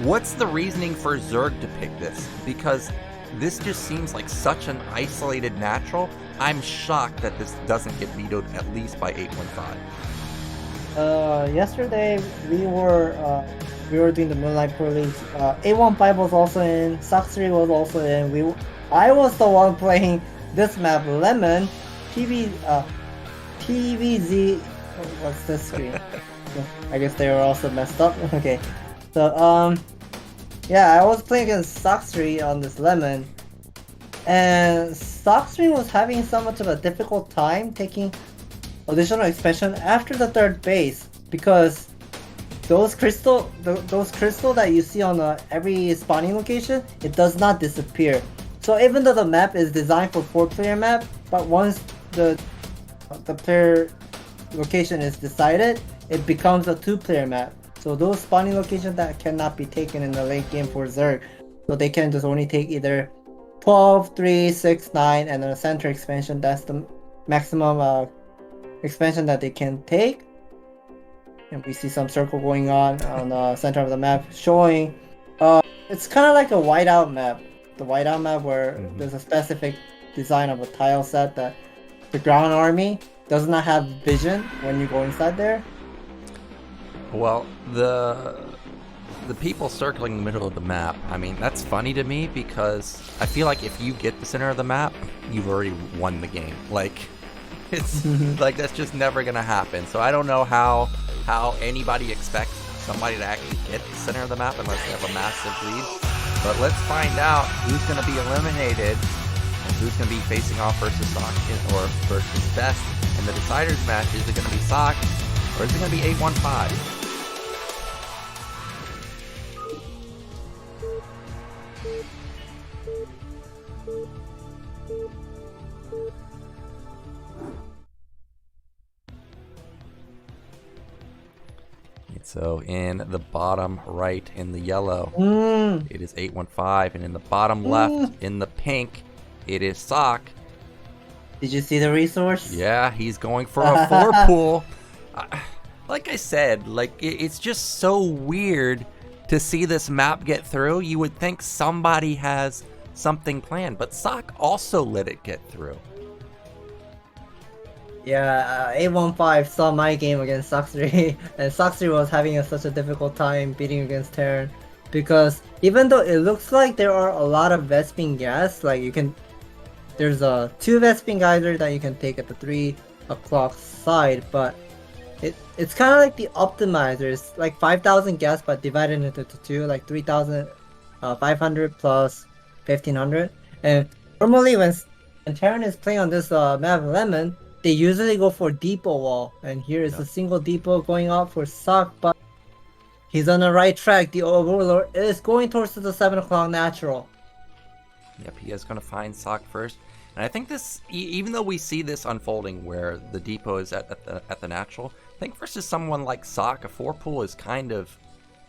What's the reasoning for Zerg to pick this? Because this just seems like such an isolated natural. I'm shocked that this doesn't get vetoed at least by 815. Yesterday we were doing the Moonlight Pro Leagues. 815 was also in. Sak3 was also in. I was the one playing this map, Lemon. TVZ. What's this screen? I guess they were also messed up. Okay, so yeah, I was playing against Sak3 on this Lemon, and Sak3 was having so much of a difficult time taking additional expansion after the third base because those crystal that you see on every spawning location, it does not disappear. So even though the map is designed for 4-player map, but once the player location is decided, it becomes a 2-player map. So those spawning locations that cannot be taken in the late game for Zerg, so they can just only take either 12, 3, 6, 9, and then a center expansion. That's the maximum expansion that they can take. And we see some circle going on the center of the map, showing it's kind of like a whiteout map. The whiteout map where there's a specific design of a tile set that the ground army does not have vision when you go inside there. Well, the people circling the middle of the map, I mean, that's funny to me because I feel like if you get the center of the map, you've already won the game. Like, it's like that's just never gonna happen. So I don't know how anybody expects somebody to actually get the center of the map unless they have a massive lead. But let's find out who's gonna be eliminated and who's gonna be facing off versus Ssak or versus Best. And the deciders match, is it gonna be Ssak or is it gonna be 815? So in the bottom right in the yellow, it is 815, and in the bottom left in the pink, it is Ssak. Did you see the resource? Yeah, he's going for a 4 pool. Like I said, like it's just so weird to see this map get through. You would think somebody has something planned, but Ssak also let it get through. Yeah, 815 saw my game against Sak3, and Sak3 was having such a difficult time beating against Terran because even though it looks like there are a lot of Vesping gas, like there's 2 Vesping geyser that you can take at the 3 o'clock side, but it's kind of like the optimizers, like 5,000 gas but divided into 2, like 3,500 plus 1,500. And normally when Terran is playing on this map Lemon, they usually go for depot wall, and here is a single depot going out for Ssak, but he's on the right track. The Overlord is going towards the 7 o'clock natural. Yep, he is going to find Ssak first. And I think this, even though we see this unfolding where the depot is at the natural, I think versus someone like Ssak, a 4 pool is kind of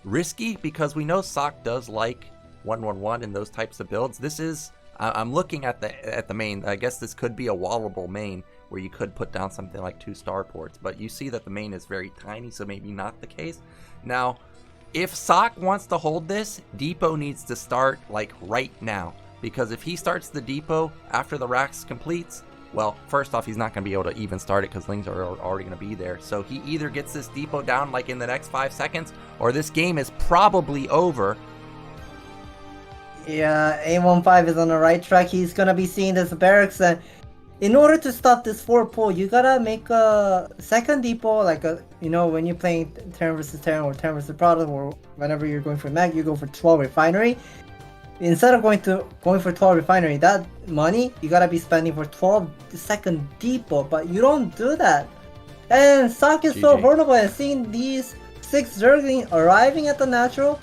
risky because we know Ssak does like 1-1-1 and those types of builds. This is, I'm looking at the main. I guess this could be a wallable main where you could put down something like 2 starports, but you see that the main is very tiny, so maybe not the case. Now, if Ssak wants to hold this, depot needs to start like right now, because if he starts the depot after the racks completes, well, first off, he's not going to be able to even start it because Lings are already going to be there. So he either gets this depot down like in the next 5 seconds, or this game is probably over. Yeah, 815 is on the right track. He's gonna be seeing this barracks, and in order to stop this 4 pull, you gotta make a second depot, like when you're playing Terran vs Terran or Terran vs Product, or whenever you're going for Mag, you go for 12 refinery. Instead of going for 12 refinery, that money you gotta be spending for 12 second depot, but you don't do that. And Ssak is so GG. vulnerable, and seeing these 6 Zergling arriving at the natural,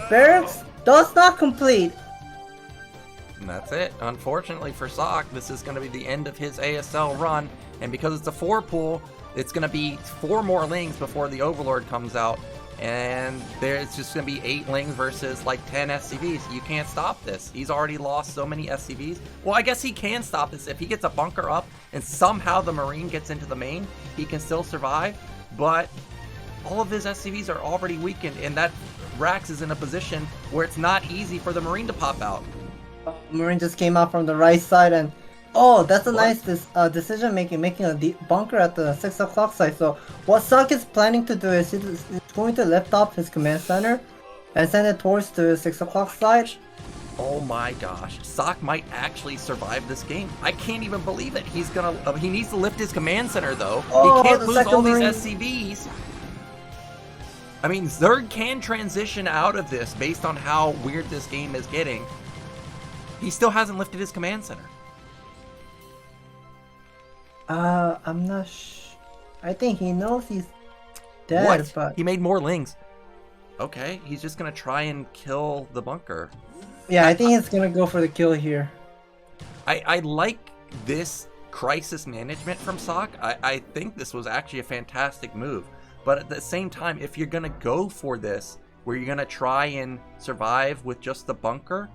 Barracks does not complete. And that's it. Unfortunately for Ssak, this is going to be the end of his ASL run. And because it's a 4 pool, it's going to be 4 more lings before the Overlord comes out. And there's just going to be 8 lings versus like 10 SCVs. You can't stop this. He's already lost so many SCVs. Well, I guess he can stop this. If he gets a bunker up and somehow the Marine gets into the main, he can still survive. But all of his SCVs are already weakened, and that Rax is in a position where it's not easy for the Marine to pop out. Marine just came out from the right side, and oh, that's a What? nice decision making a deep bunker at the 6 o'clock side. So what Ssak is planning to do is he's going to lift up his command center and send it towards the 6 o'clock side. Oh my gosh, Ssak might actually survive this game. I can't even believe it. He's gonna. He needs to lift his command center though. Oh, he can't the lose second all these Marine. SCVs. I mean, Zerg can transition out of this based on how weird this game is getting. He still hasn't lifted his command center. I'm not I think he knows he's dead, What? but He made more lings. Okay, he's just gonna try and kill the bunker. yeah, I think he's gonna go for the kill here. I like this crisis management from Ssak. I think this was actually a fantastic move. But at the same time, if you're going to go for this, where you're going to try and survive with just the bunker,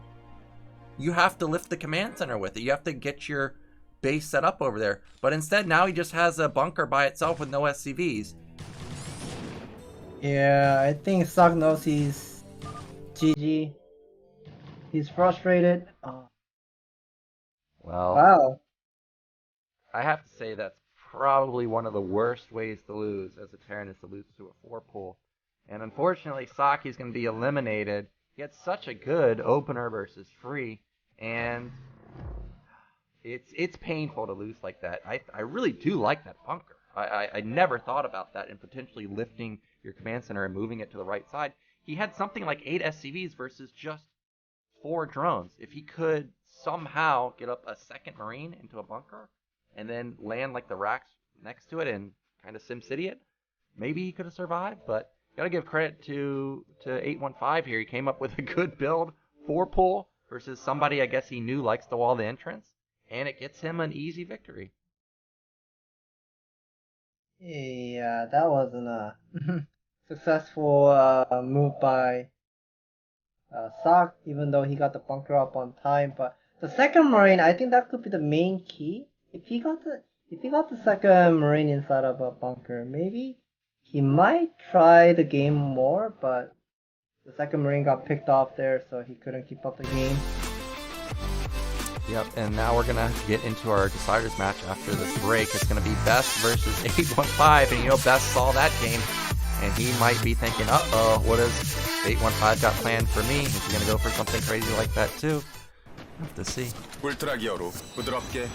you have to lift the command center with it. You have to get your base set up over there. But instead, now he just has a bunker by itself with no SCVs. Yeah, I think Ssak knows he's GG. He's frustrated. Oh, Well, wow. I have to say that's probably one of the worst ways to lose as a Terran is to lose to a 4 pool. And unfortunately, Saki's going to be eliminated. He had such a good opener versus free, and it's painful to lose like that. I really do like that bunker. I never thought about that and potentially lifting your command center and moving it to the right side. He had something like 8 SCVs versus just 4 drones. If he could somehow get up a second Marine into a bunker and then land like the racks next to it and kind of SimCity it, maybe he could have survived. But gotta give credit to 815 here. He came up with a good build, 4 pull versus somebody I guess he knew likes to wall the entrance, and it gets him an easy victory. Yeah, that wasn't a successful move by Ssak, even though he got the bunker up on time. But the second Marine, I think that could be the main key. If he got the second Marine inside of a bunker, maybe he might try the game more. But the second Marine got picked off there, so he couldn't keep up the game. Yep, and now we're gonna get into our deciders match after this break. It's gonna be Best versus 815, and you know Best saw that game, and he might be thinking, uh-oh, what has 815 got planned for me? Is he gonna go for something crazy like that too? We'll have to see. 울트라 기어로 부드럽게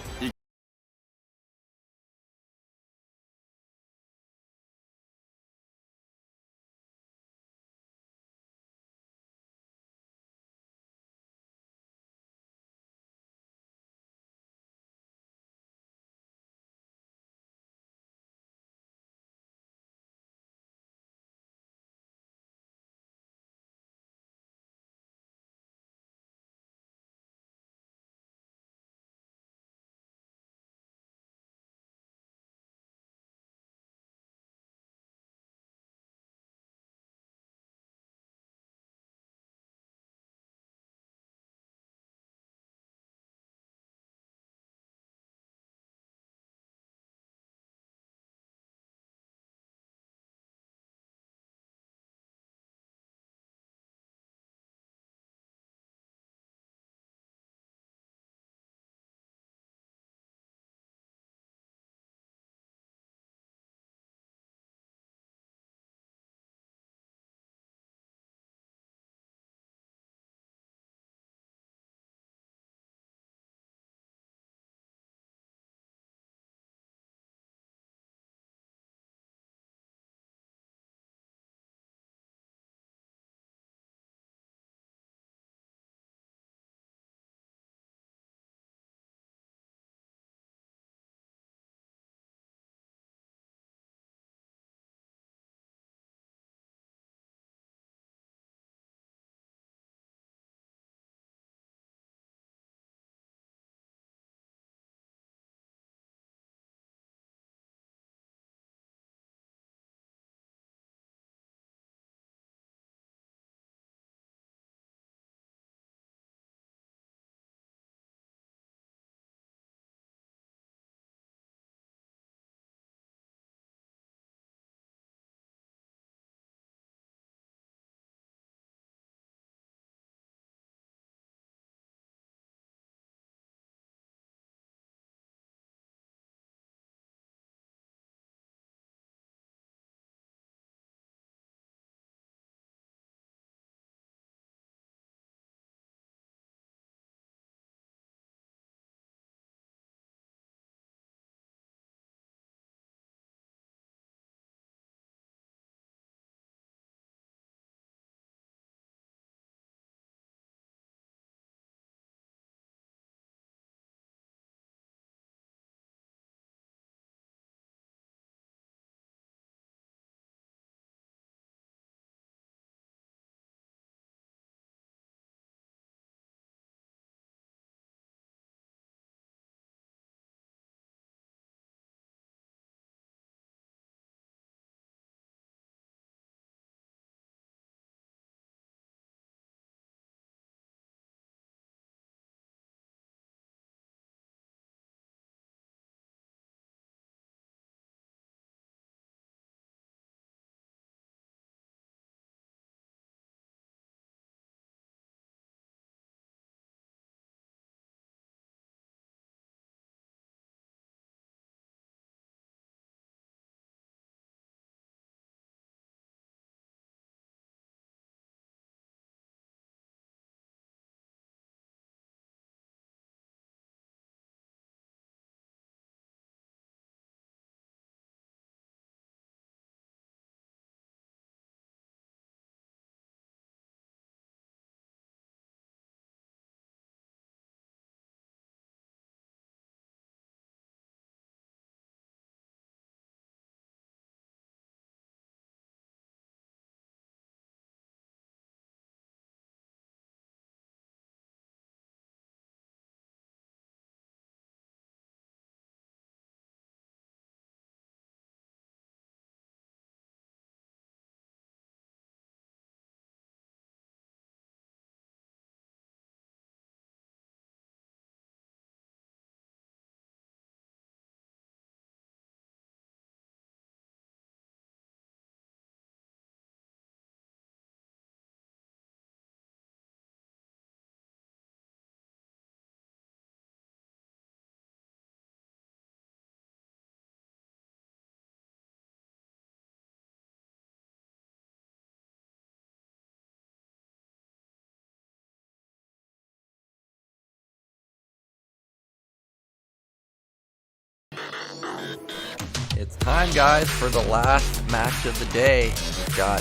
It's time, guys, for the last match of the day. We've got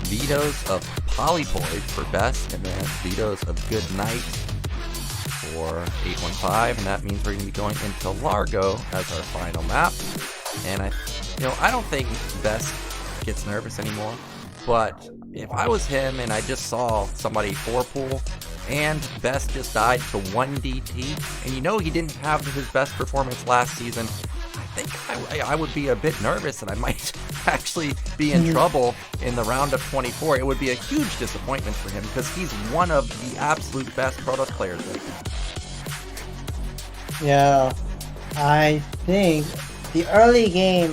vetoes of Polypoid for best, and then vetoes of Good Night for 815, and that means we're going to be going into Largo as our final map. And I don't think Best gets nervous anymore, but if I was him and I just saw somebody 4-pool and Best just died to 1 DT, and he didn't have his best performance last season, I think I would be a bit nervous and I might actually be in trouble in the round of 24. It would be a huge disappointment for him because he's one of the absolute best Protoss players right now. Yeah, I think the early game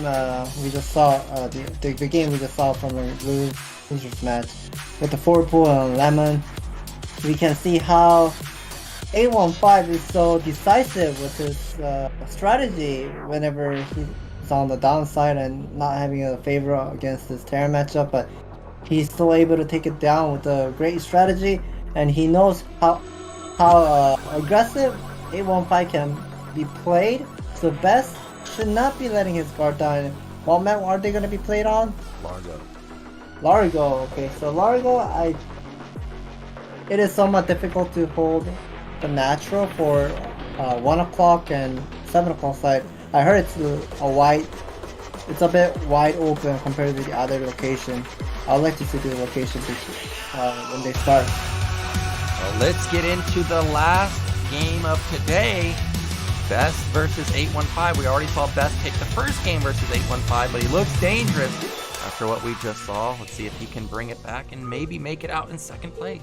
we just saw, the game we just saw from the losers match with the 4-pool and Lemon, we can see how 815 is so decisive with his strategy whenever he's on the downside and not having a favor against his Terra matchup, but he's still able to take it down with a great strategy, and he knows how aggressive 815 can be played. So Best should not be letting his guard down. What map are they going to be played on? Largo. Okay, so Largo, it is somewhat difficult to hold the natural for 1 o'clock and 7 o'clock side. I heard it's a bit wide open compared to the other location. I'd like to see the location when they start. Well, let's get into the last game of today. Best versus 815. We already saw Best take the first game versus 815, but he looks dangerous after what we just saw. Let's see if he can bring it back and maybe make it out in second place.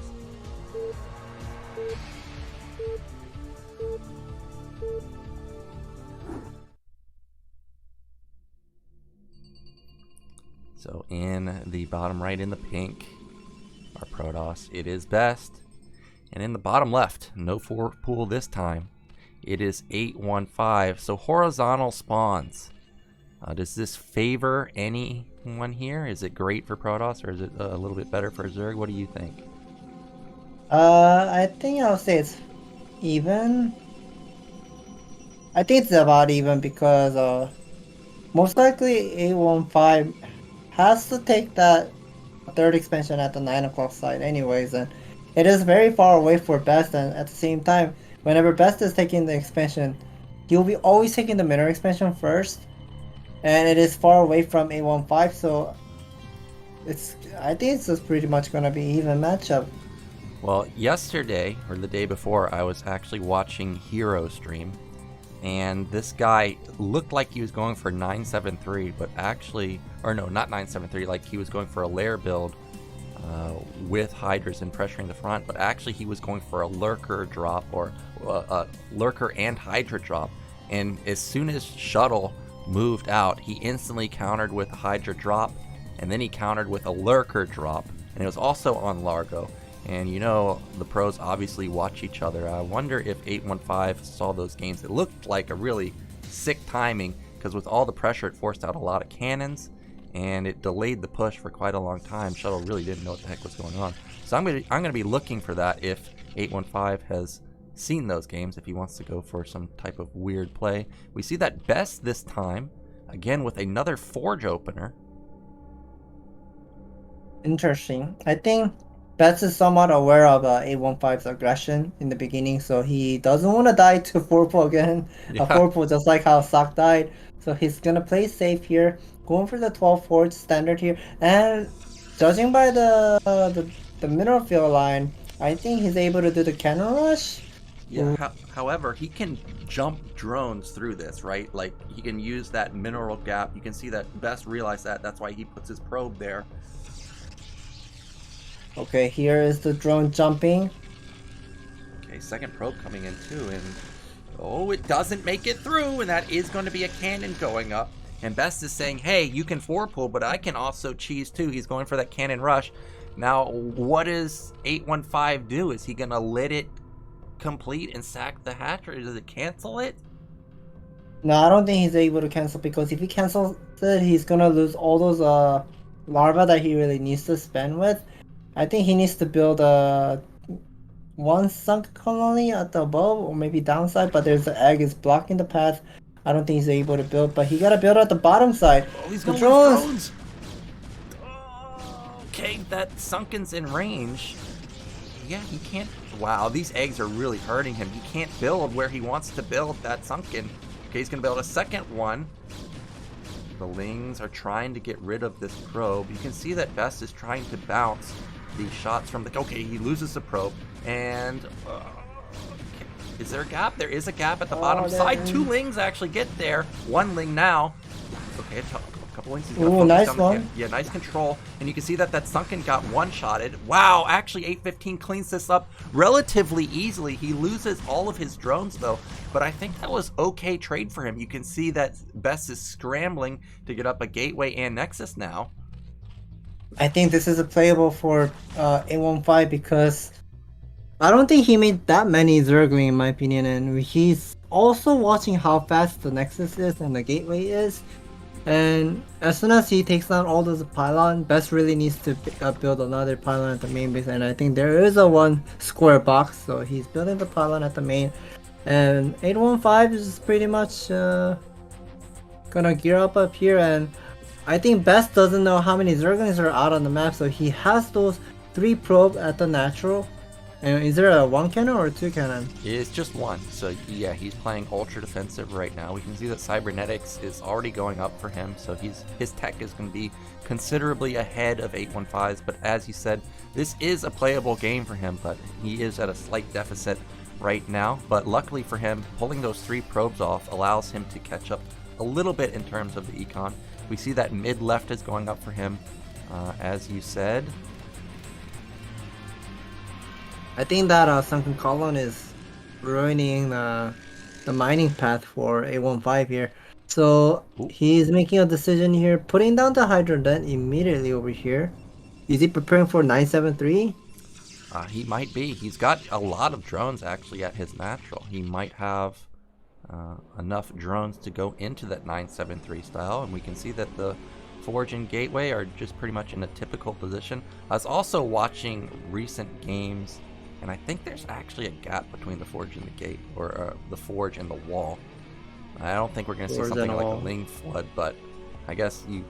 So in the bottom right in the pink, our Protoss, it is Best. And in the bottom left, no 4-pool this time, it is 815. So horizontal spawns. Does this favor anyone here? Is it great for Protoss, or is it a little bit better for Zerg? What do you think? I think I'll say it's even. I think it's about even because most likely 815 has to take that third expansion at the 9 o'clock side anyways, and it is very far away for Best, and at the same time, whenever Best is taking the expansion, he'll be always taking the middle expansion first, and it is far away from 815, so I think it's just pretty much gonna be even matchup. Well, yesterday, or the day before, I was actually watching Hero stream, and this guy looked like he was going for 973, but actually, or no, not 973, like he was going for a lair build with Hydras and pressuring the front, but actually he was going for a Lurker drop, or a Lurker and Hydra drop, and as soon as Shuttle moved out, he instantly countered with a Hydra drop, and then he countered with a Lurker drop, and it was also on Largo. And the pros obviously watch each other. I wonder if 815 saw those games. It looked like a really sick timing, because with all the pressure, it forced out a lot of cannons, and it delayed the push for quite a long time. Shuttle really didn't know what the heck was going on. So I'm gonna be looking for that if 815 has seen those games, if he wants to go for some type of weird play. We see that Best this time, again with another Forge opener. Interesting. I think Best is somewhat aware of 815's aggression in the beginning, so he doesn't want to die to 4-pool again. Yeah. 4-pool, just like how Ssak died. So he's gonna play safe here, going for the 12 Forge standard here, and judging by the mineral field line, I think he's able to do the cannon rush. Yeah. However, he can jump drones through this, right? Like, he can use that mineral gap. You can see that Best realized that. That's why he puts his probe there. Okay, here is the drone jumping. Okay, second probe coming in too, and oh, it doesn't make it through, and that is going to be a cannon going up. And Best is saying, hey, you can 4-pool, but I can also cheese too. He's going for that cannon rush. Now, what does 815 do? Is he going to let it complete and sack the hatch, or does it cancel it? No, I don't think he's able to cancel, because if he cancels it, he's going to lose all those larvae that he really needs to spend with. I think he needs to build one sunk colony at the above, or maybe downside, but there's an egg is blocking the path. I don't think he's able to build, but he gotta build at the bottom side. Oh, he's The going drones. with drones. Oh, okay, that Sunken's in range. Yeah, he can't. Wow, these eggs are really hurting him. He can't build where he wants to build that Sunken. Okay, he's gonna build a second one. The Lings are trying to get rid of this probe. You can see that Best is trying to bounce these shots from the. Okay, he loses the probe, and is there a gap? There is a gap at the bottom side. 2 Lings actually get there. 1 Ling now. Okay, a couple Lings. He's gonna focus nice on one. Yeah, nice control. And you can see that Sunken got one-shotted. Wow, actually 815 cleans this up relatively easily. He loses all of his drones though, but I think that was okay trade for him. You can see that Best is scrambling to get up a gateway and Nexus now. I think this is a playable for A15 because I don't think he made that many Zergling in my opinion, and he's also watching how fast the Nexus is and the gateway is. And as soon as he takes down all those pylon, Best really needs to build another pylon at the main base, and I think there is a 1 square box, so he's building the pylon at the main. And 815 is pretty much gonna gear up here, and I think Best doesn't know how many Zerglings are out on the map, so he has those 3 probes at the natural. And is there a 1 cannon or a 2 cannon? It's just 1. So yeah, he's playing ultra defensive right now. We can see that cybernetics is already going up for him, so his tech is going to be considerably ahead of 815's. But as you said, this is a playable game for him, but he is at a slight deficit right now. But luckily for him, pulling those 3 probes off allows him to catch up a little bit in terms of the econ. We see that mid left is going up for him, as you said. I think that Sunken Column is ruining the mining path for A15 here. So he's making a decision here, putting down the Hydrodent immediately over here. Is he preparing for 973? He might be. He's got a lot of drones actually at his natural. He might have enough drones to go into that 973 style, and we can see that the Forge and Gateway are just pretty much in a typical position. I was also watching recent games, and I think there's actually a gap between the Forge and the gate, or the Forge and the wall. I don't think we're going to see something like a Ling Flood, but I guess you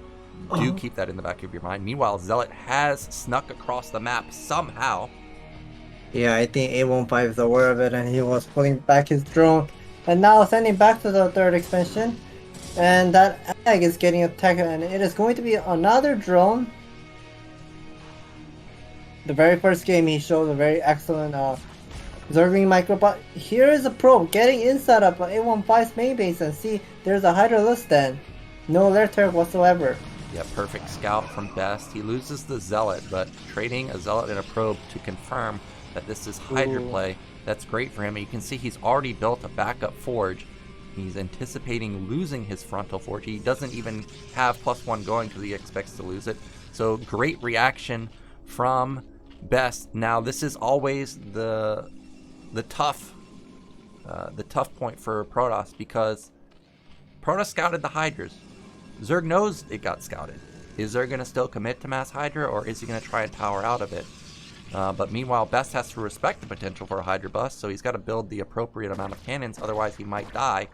do keep that in the back of your mind. Meanwhile, Zealot has snuck across the map somehow. Yeah, I think A15 is aware of it, and he was pulling back his drone. And now sending back to the 3rd expansion. And that egg is getting attacked, and it is going to be another drone. The very first game he showed a very excellent Zergling micro, but here is a probe getting inside of A15's main base, and see there's a Hydralisk then. No lair turret whatsoever. Yeah, perfect scout from Best. He loses the Zealot, but trading a Zealot and a probe to confirm that this is Hydra play, that's great for him. And you can see he's already built a backup Forge. He's anticipating losing his frontal Forge. He doesn't even have +1 going because he expects to lose it. So great reaction from Best. Now this is always the tough point for Protoss, because Protoss scouted the Hydras. Zerg knows it got scouted. Is Zerg going to still commit to mass Hydra, or is he going to try and tower out of it? But meanwhile, Best has to respect the potential for a Hydra bust, so he's got to build the appropriate amount of cannons, otherwise he might die.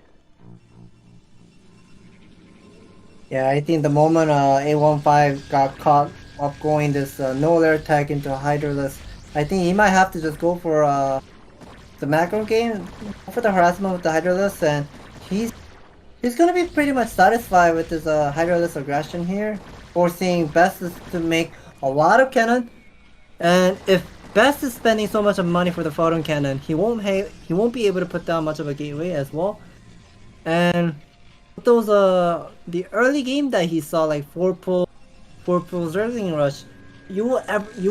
Yeah, I think the moment A15 got caught up going this no lair tag into a Hydralisk, I think he might have to just go for the macro game, go for the harassment with the Hydralisk, and he's gonna be pretty much satisfied with his Hydralisk aggression here, forcing Best to make a lot of cannon. And if Best is spending so much of money for the photon cannon, he won't be able to put down much of a gateway as well. And those the early game that he saw, like 4-pull Zergling rush, you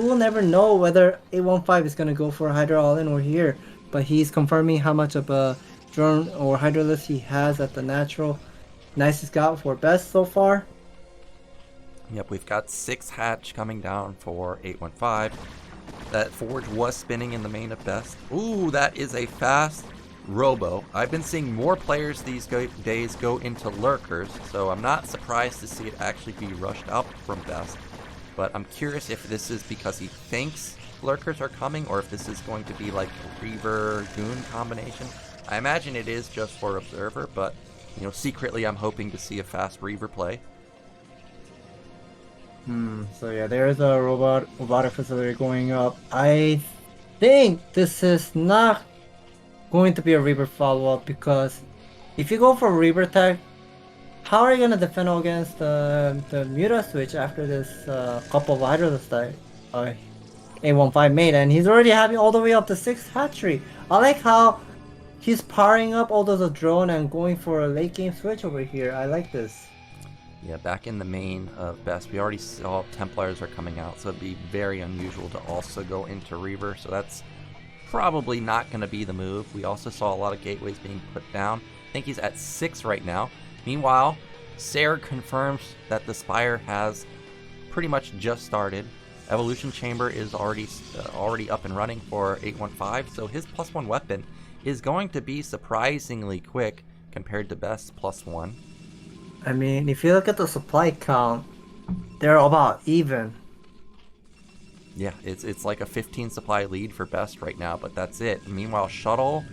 will never know whether A15 is gonna go for Hydra all in or here. But he's confirming how much of a drone or Hydralisk he has at the natural. Nice scout for Best so far. Yep, we've got 6 hatch coming down for 815. That Forge was spinning in the main at Best. Ooh, that is a fast Robo. I've been seeing more players these days go into Lurkers, so I'm not surprised to see it actually be rushed out from Best. But I'm curious if this is because he thinks Lurkers are coming, or if this is going to be like a Reaver Goon combination. I imagine it is just for Observer, but secretly I'm hoping to see a fast Reaver play. So yeah, there's a robotic facility going up. I think this is not going to be a Reaver follow-up, because if you go for Reaver tech, how are you gonna defend against the Muta switch after this couple of Hydroliths that A15 made, and he's already having all the way up to 6 hatchery. I like how he's powering up all those drone and going for a late game switch over here. I like this. Yeah, back in the main of Best, we already saw Templars are coming out, so it'd be very unusual to also go into Reaver, so that's probably not going to be the move. We also saw a lot of gateways being put down. I think he's at 6 right now. Meanwhile, Sayer confirms that the Spire has pretty much just started. Evolution Chamber is already up and running for 815, so his +1 weapon is going to be surprisingly quick compared to Best's +1. I mean, if you look at the supply count, they're about even. Yeah, it's like a 15 supply lead for Best right now, but that's it. Meanwhile, Shuttle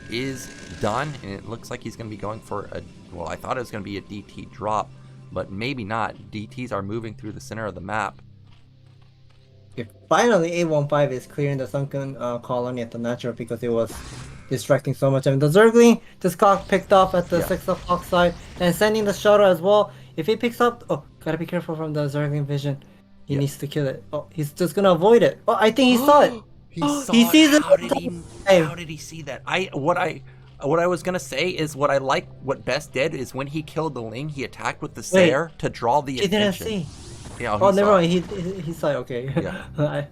is done, and it looks like he's going to be going for I thought it was going to be a DT drop, but maybe not. DTs are moving through the center of the map. Finally, A15 is clearing the sunken colony at the natural because it was distracting so much. I mean, the Zergling just got picked off at the 6 o'clock side, and sending the shuttle as well. If he picks up, gotta be careful from the Zergling vision. He needs to kill it. He's just gonna avoid it. I think he saw it. He sees it. How did he see that? What I was gonna say is what Best did is when he killed the Ling, he attacked with the Sayer to draw the attention. He didn't see. Yeah, never mind. He saw it. Okay. Yeah.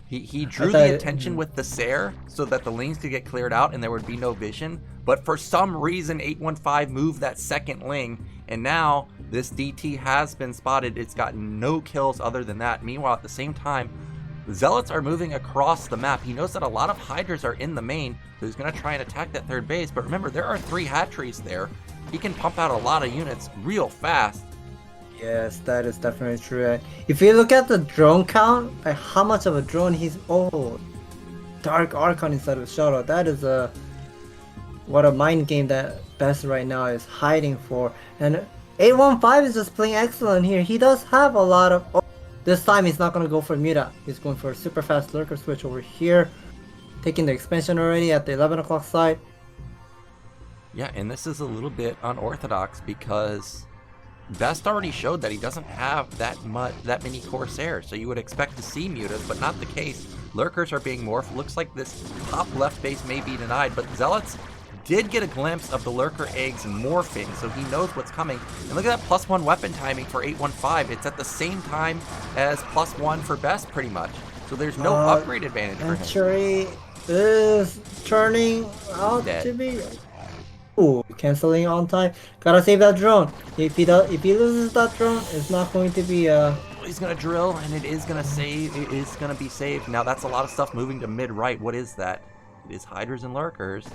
He drew the attention with the Sayer so that the Lings could get cleared out and there would be no vision. But for some reason, 815 moved that second Ling, and now this DT has been spotted. It's gotten no kills other than that. Meanwhile, at the same time, Zealots are moving across the map. He knows that a lot of Hydras are in the main, so he's going to try and attack that third base. But remember, there are 3 hatcheries there. He can pump out a lot of units real fast. Yes, that is definitely true. If you look at the drone count, like how much of a drone he's... Dark Archon inside of Shuttle. That is what a mind game that Best right now is hiding for. And 815 is just playing excellent here. He does have a lot of... this time he's not going to go for Muta. He's going for a super fast lurker switch over here. Taking the expansion already at the 11 o'clock side. Yeah, and this is a little bit unorthodox because Best already showed that he doesn't have that many Corsairs, so you would expect to see Mutas, but not the case. Lurkers are being morphed. Looks like this top left base may be denied, but Zealots did get a glimpse of the Lurker eggs morphing, so he knows what's coming. And look at that +1 weapon timing for 815. It's at the same time as +1 for Best, pretty much. So there's no upgrade advantage for him. Entry is turning out to be... canceling on time. Gotta save that drone. If he loses that drone, it's not going to be He's gonna drill, and it is gonna save. It is gonna be saved. Now that's a lot of stuff moving to mid-right. What is that? It is Hydras and Lurkers.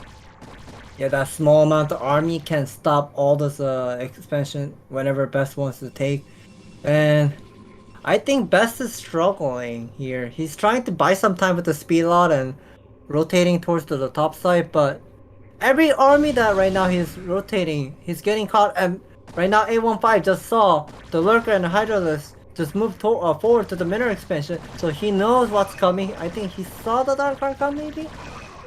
Yeah, that small amount of army can stop all this expansion whenever Best wants to take. And I think Best is struggling here. He's trying to buy some time with the speed lot and rotating towards the top side, but every army that right now he's rotating, he's getting caught. And right now, A15 just saw the Lurker and the Hydroliths just move forward to the mineral expansion, so he knows what's coming. I think he saw the Dark Archon maybe?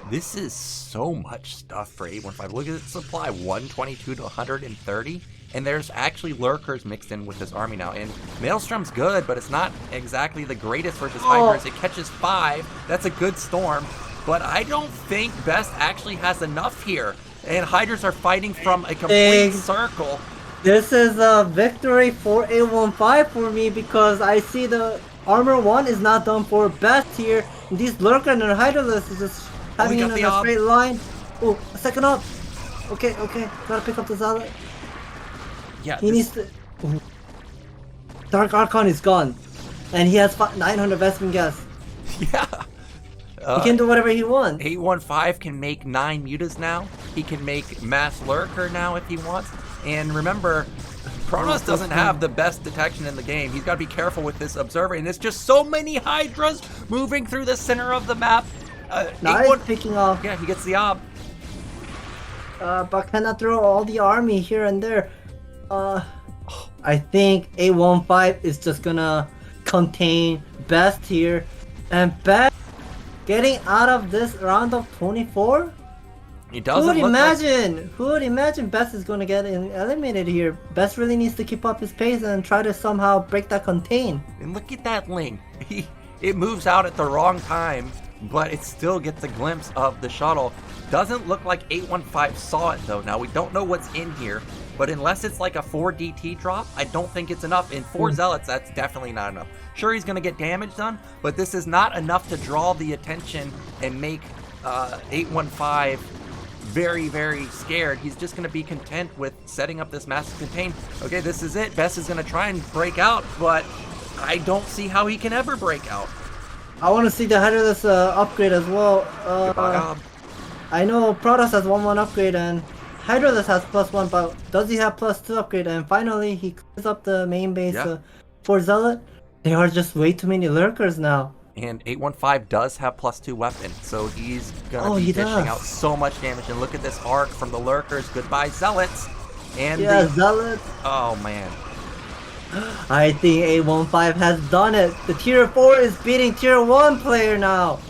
This is so much stuff for 815. Look at its supply, 122 to 130. And there's actually Lurkers mixed in with this army now. And Maelstrom's good, but it's not exactly the greatest versus Hydras. It catches 5. That's a good storm. But I don't think Best actually has enough here. And Hydras are fighting from a complete circle. This is a victory for 815 for me, because I see the armor 1 is not done for Best here. These Lurker and Hydroliths is just having it in a straight line. Oh, a second up. Okay. Gotta pick up the Zealot. Yeah, he needs to... Dark Archon is gone. And he has 900 Vespin gas. Yeah. He can do whatever he wants. 815 can make 9 Mutas now. He can make Mass Lurker now if he wants. And remember, Pronos doesn't have the best detection in the game. He's got to be careful with this Observer. And it's just so many Hydras moving through the center of the map. Now he's picking off. Yeah, he gets the ob. but cannot throw all the army here and there. I think 815 is just gonna contain Best here, and Best getting out of this round of 24. He doesn't Who would imagine Best is gonna get eliminated here? Best really needs to keep up his pace and try to somehow break that contain. And look at that link. It moves out at the wrong time, but it still gets a glimpse of the shuttle. Doesn't look like 815 saw it though. Now we don't know what's in here, but unless it's like a 4 DT drop, I don't think it's enough. In 4 Zealots, that's definitely not enough. Sure, he's gonna get damage done, but this is not enough to draw the attention and make 815 very, very scared. He's just going to be content with setting up this massive contain. Okay, this is it. Best is going to try and break out, but I don't see how he can ever break out. I want to see the Hydralus upgrade as well. I know Protoss has 1-1 upgrade and Hydralus has +1, but does he have +2 upgrade? And finally, he clears up the main base for Zealot. There are just way too many lurkers now. And 815 does have +2 weapon, so he's gonna be dishing out so much damage. And look at this arc from the lurkers. Goodbye, Zealots. And Zealots. Oh man. I think 815 has done it. The tier 4 is beating tier 1 player now.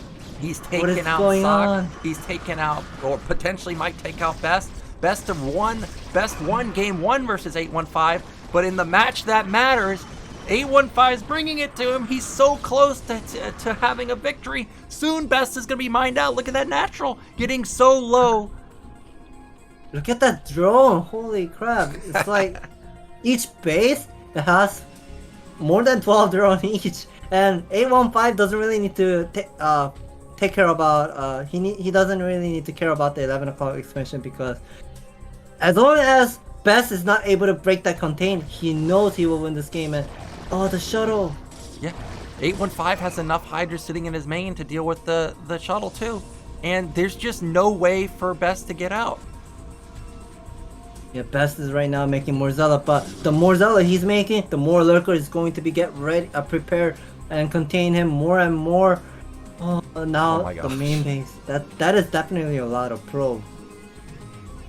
He's taken out Ssak. He's taken out, or potentially might take out Best. Best won game 1 versus 815. But in the match that matters, 815 is bringing it to him. He's so close to having a victory. Soon Best is going to be mined out. Look at that natural getting so low. Look at that drone. Holy crap. It's like each base has more than 12 drones each. And 815 doesn't really need to take care about, he doesn't really need to care about the 11 o'clock expansion, because as long as Best is not able to break that contain, he knows he will win this game. And oh, the shuttle. Yeah, 815 has enough Hydras sitting in his main to deal with the shuttle too. And there's just no way for Best to get out. Yeah, Best is right now making more Zealot, but the more Zealot he's making, the more Lurker is going to be prepared and contain him more and more. Oh, now the main base. That is definitely a lot of probe.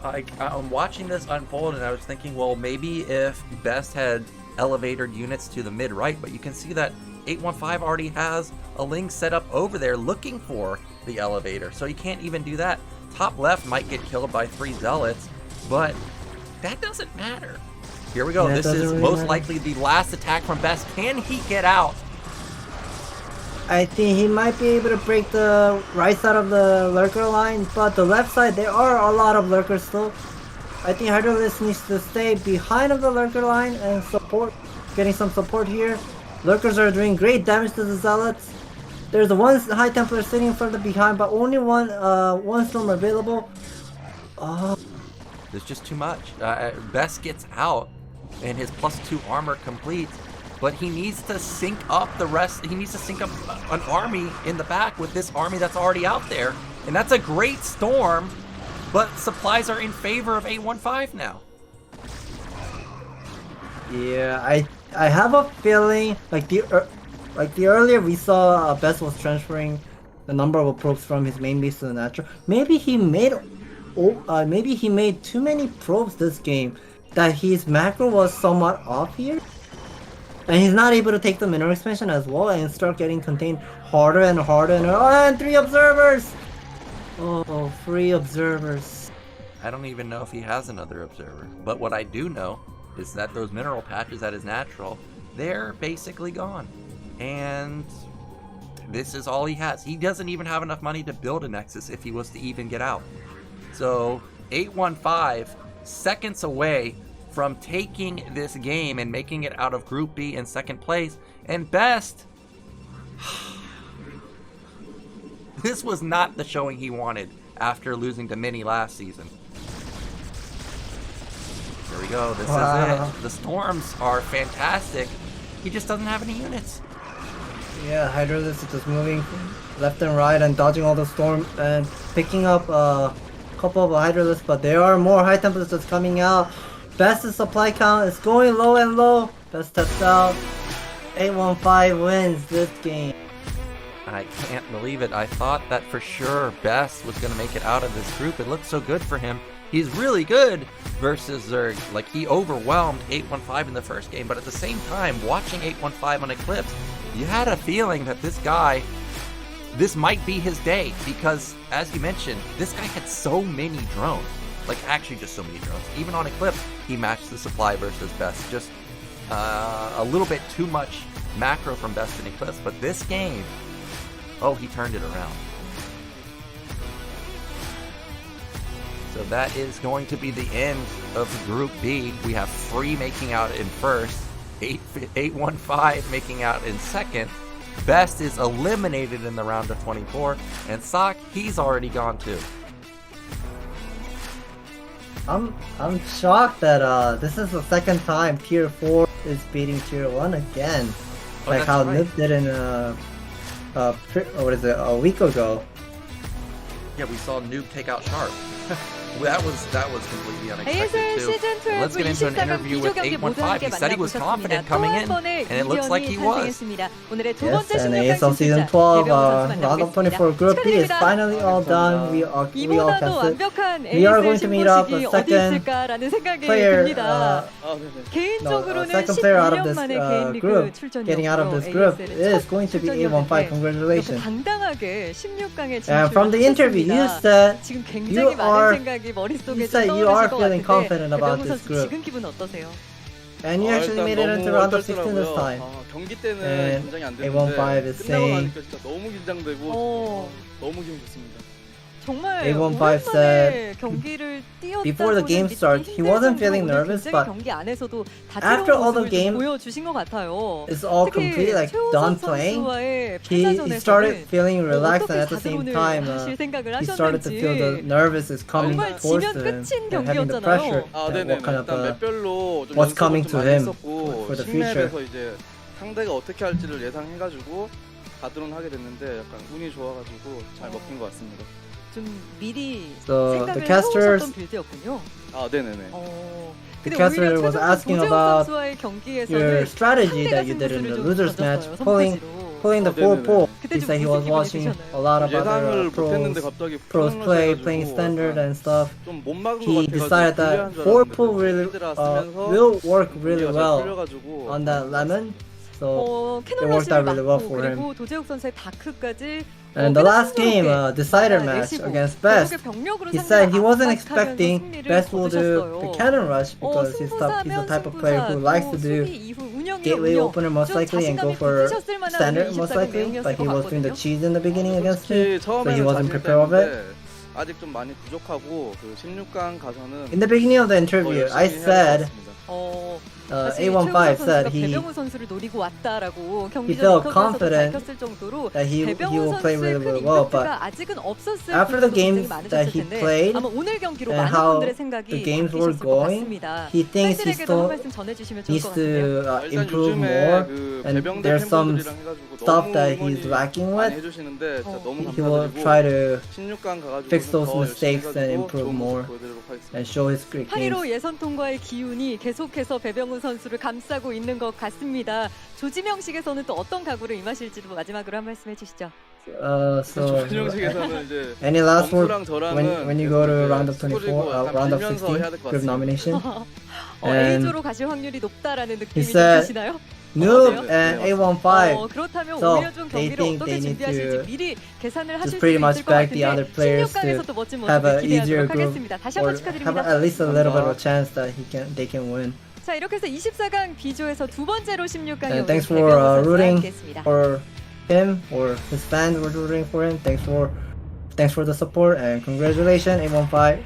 I'm watching this unfold and I was thinking, well, maybe if Best had elevator units to the mid right, but you can see that 815 already has a link set up over there looking for the elevator, so he can't even do that. Top left might get killed by 3 Zealots, but that doesn't matter. Here we go. This is most likely the last attack from Best. Can he get out? I think he might be able to break the right side of the lurker line, but the left side, there are a lot of lurkers still. I think Hydralus needs to stay behind of the lurker line and support, getting some support here. Lurkers are doing great damage to the Zealots. There's one High Templar sitting further behind, but only one storm available. There's just too much. Best gets out, and his +2 armor completes, but he needs to sync up the rest. He needs to sync up an army in the back with this army that's already out there, and that's a great storm. But supplies are in favor of 815 now. Yeah, I have a feeling like the earlier we saw Best was transferring the number of probes from his main base to the natural. Maybe he made too many probes this game, that his macro was somewhat off here, and he's not able to take the mineral expansion as well and start getting contained harder and harder. And 3 observers. Oh, 3 observers. I don't even know if he has another observer, but what I do know is that those mineral patches at his natural, they're basically gone. And this is all he has. He doesn't even have enough money to build a Nexus if he was to even get out. So 815, seconds away from taking this game and making it out of Group B in second place. And Best, this was not the showing he wanted after losing to Mini last season. Here we go, this is it. The storms are fantastic. He just doesn't have any units. Yeah, Hydralus is just moving left and right and dodging all the storm and picking up a couple of Hydralus, but there are more High Templars just coming out. Best's supply count is going low and low. Best steps out. 815 wins this game. I can't believe it. I thought that for sure Best was going to make it out of this group. It looked so good for him. He's really good versus Zerg. Like, he overwhelmed 815 in the first game, but at the same time, watching 815 on Eclipse, you had a feeling that this guy, this might be his day, because, as you mentioned, this guy had so many drones. Like, actually just so many drones. Even on Eclipse, he matched the supply versus Best. Just a little bit too much macro from Best in Eclipse, but this game, oh, he turned it around. So that is going to be the end of Group B. We have Free making out in first, 815 making out in second. Best is eliminated in the round of 24, and Ssak, he's already gone too. I'm shocked that this is the second time Tier 4 is beating Tier 1 again. Oh, Like that's how right. Noob did in a week ago. Yeah, we saw Noob take out Sharp. that was completely unexpected ASL too. Season12 Let's get into an 24 interview with 비조 경기 모두 815. 함께 He said he was 만나보셨습니다. confident 또 coming 한 in, 번의 and it looks like he 이변이 was. 탄생했습니다. 오늘의 두 Yes, 번째 and 16강 ASL Season 12 round of 24 Group B is finally all done. We all 이보다도 tested. 완벽한 We are ASL going to meet up 신고식이 the 어디 second 있을까라는 생각이 player, 듭니다. 아, 네네. 개인적으로는 second player out of 12년 this 만에 개인 리그 group, 출전이었고요. getting out of this group ASL is going to be 출전이었는데 A15. 이렇게 Congratulations. 당당하게 16강에 And from the interview, you 진출하셨습니다. said 지금 굉장히 you 많은 are- 생각이 머릿속에 you said you 떠오르실 are 것 feeling 같은데 confident about 배병우 this 선수 group. 지금 기분 어떠세요? And you actually 일단 made it into 너무 round of 16 this 떨더라고요. time. 경기 때는 And 긴장이 안 A15 됐는데 is 끝나고 saying- 나니까 진짜 너무 긴장되고 너무 기분 좋습니다. 정말 A15 오랜만에 said 경기를 뛰었다고는 before the game 믿기 starts, he 힘들 wasn't 정도로 feeling 오늘 nervous, 굉장히 but 경기 안에서도 after all 다채로운 the 모습을 game 좀 보여주신 것 같아요. It's all 특히 completely like 최우선 done playing. 선수와의 He started 패자전에서는 feeling relaxed, 어떻게 and at the same 4드론을 time, 하실 생각을 he started to feel the 하셨는지 nervous is coming 정말 towards 지면 him 끝인 and having the 경기였잖아요. pressure. 아, that 네네. what kind of 일단 맵별로 좀 what's coming 연습을 to 좀 많이 him 했었고 for the future. 싱맵에서 이제 상대가 어떻게 할지를 예상해가지고 가드론 하게 됐는데 약간 운이 좋아가지고 잘 먹힌 것 같습니다. 좀 미리 So the 생각을 casters- 해오셨던 빌드였군요. 아, 네네네. 근데 caster 오히려 was 최종 asking 도재욱 about 선수와의 your 경기에서는 strategy 상대가 that you did in the 승부수를 좀 losers match, 던졌어요, pulling 선포지로. the full 네네네. pool. 그때 He 좀 said he 무슨 was 기분이 watching 드셨나요? a lot of 예상을 other 못했는데 pros 갑자기 pros play, 해가지고 playing standard 약간 and stuff. 좀 못 막은 것 He 같아가지고 decided that 불리한 줄 4 알았는데 pool really 히드라 쓰면서 will work really 경기가 잘 well 풀려가지고 on that lemon. So 캐논 worked 러시를 out really well 맞고 for him. 그리고 도재욱 선수의 다크까지 and the last game, decider match against Best, he said he wasn't expecting Best will do the cannon rush because he's the type of player who likes to do gateway opener most likely and go for standard most likely, but he was doing the cheese in the beginning against him, so he wasn't prepared of it. 아직 좀 많이 부족하고 그 16강 가서는 In the beginning of the interview, I said A15 said 배병우 선수를 노리고 왔다라고 경기 전 felt 인터뷰에서도 confident 밝혔을 정도로 that he 배병우 will play 선수의 really, 큰 really well, but 임팩트가 아직은 없었을 after the 분들도 games 굉장히 that 많으셨을 he 텐데 played 아마 오늘 경기로 and 많은 how 분들의 생각이 the games were 바뀌셨을 것 going, 같습니다. he thinks he 팬들에게도 한 still 말씀 전해주시면 좋을 needs 것 to 같은데요. 일단 improve 요즘에 more, 그 and 배병대 there's some 팬분들이랑 해가지고 stuff 너무 that 응원이 he's lacking 많이 with. 해주시는데 진짜 너무 He will 감사드리고 try to 16강 가가지고 fix those 더 열심히 mistakes and 해가지고 improve 좋은 more 모습 보여드리도록 하겠습니다. and show his great games. 8.15 예선 통과의 기운이 계속해서 배병우 선수를 감싸고 있는 것 같습니다. 조지명식에서는 또 어떤 각오를 임하실지도 마지막으로 한 말씀 해주시죠. So 조준영식에서는 이제 any last word 범수랑 저랑은 when you go to 계속 round of 이제 24, 스코리고 약간 round of 빌면서 16 해야 될것 group 같습니다. nomination? And A조로 가실 확률이 높다라는 느낌이 좀 said 드시나요? Noob 네, and 네, A15 그렇다면 So, 오히려 좀 they 경기를 think 어떻게 they need 준비하실지 to 미리 계산을 하실 just 수 pretty 있을 much 것 back the 같은데 other players 16강에서도 멋진 have 모습을 an easier 기대하도록 group 하겠습니다. 다시 or 한번 have 축하드립니다. at least a little bit of a chance that they can win. 자 이렇게 해서 24강 B조에서 두 번째로 16강에 And 오른 thanks for 배병우 선수와 rooting 함께했습니다. for him, or his fans were rooting for him. Thanks for the support and congratulations, A15.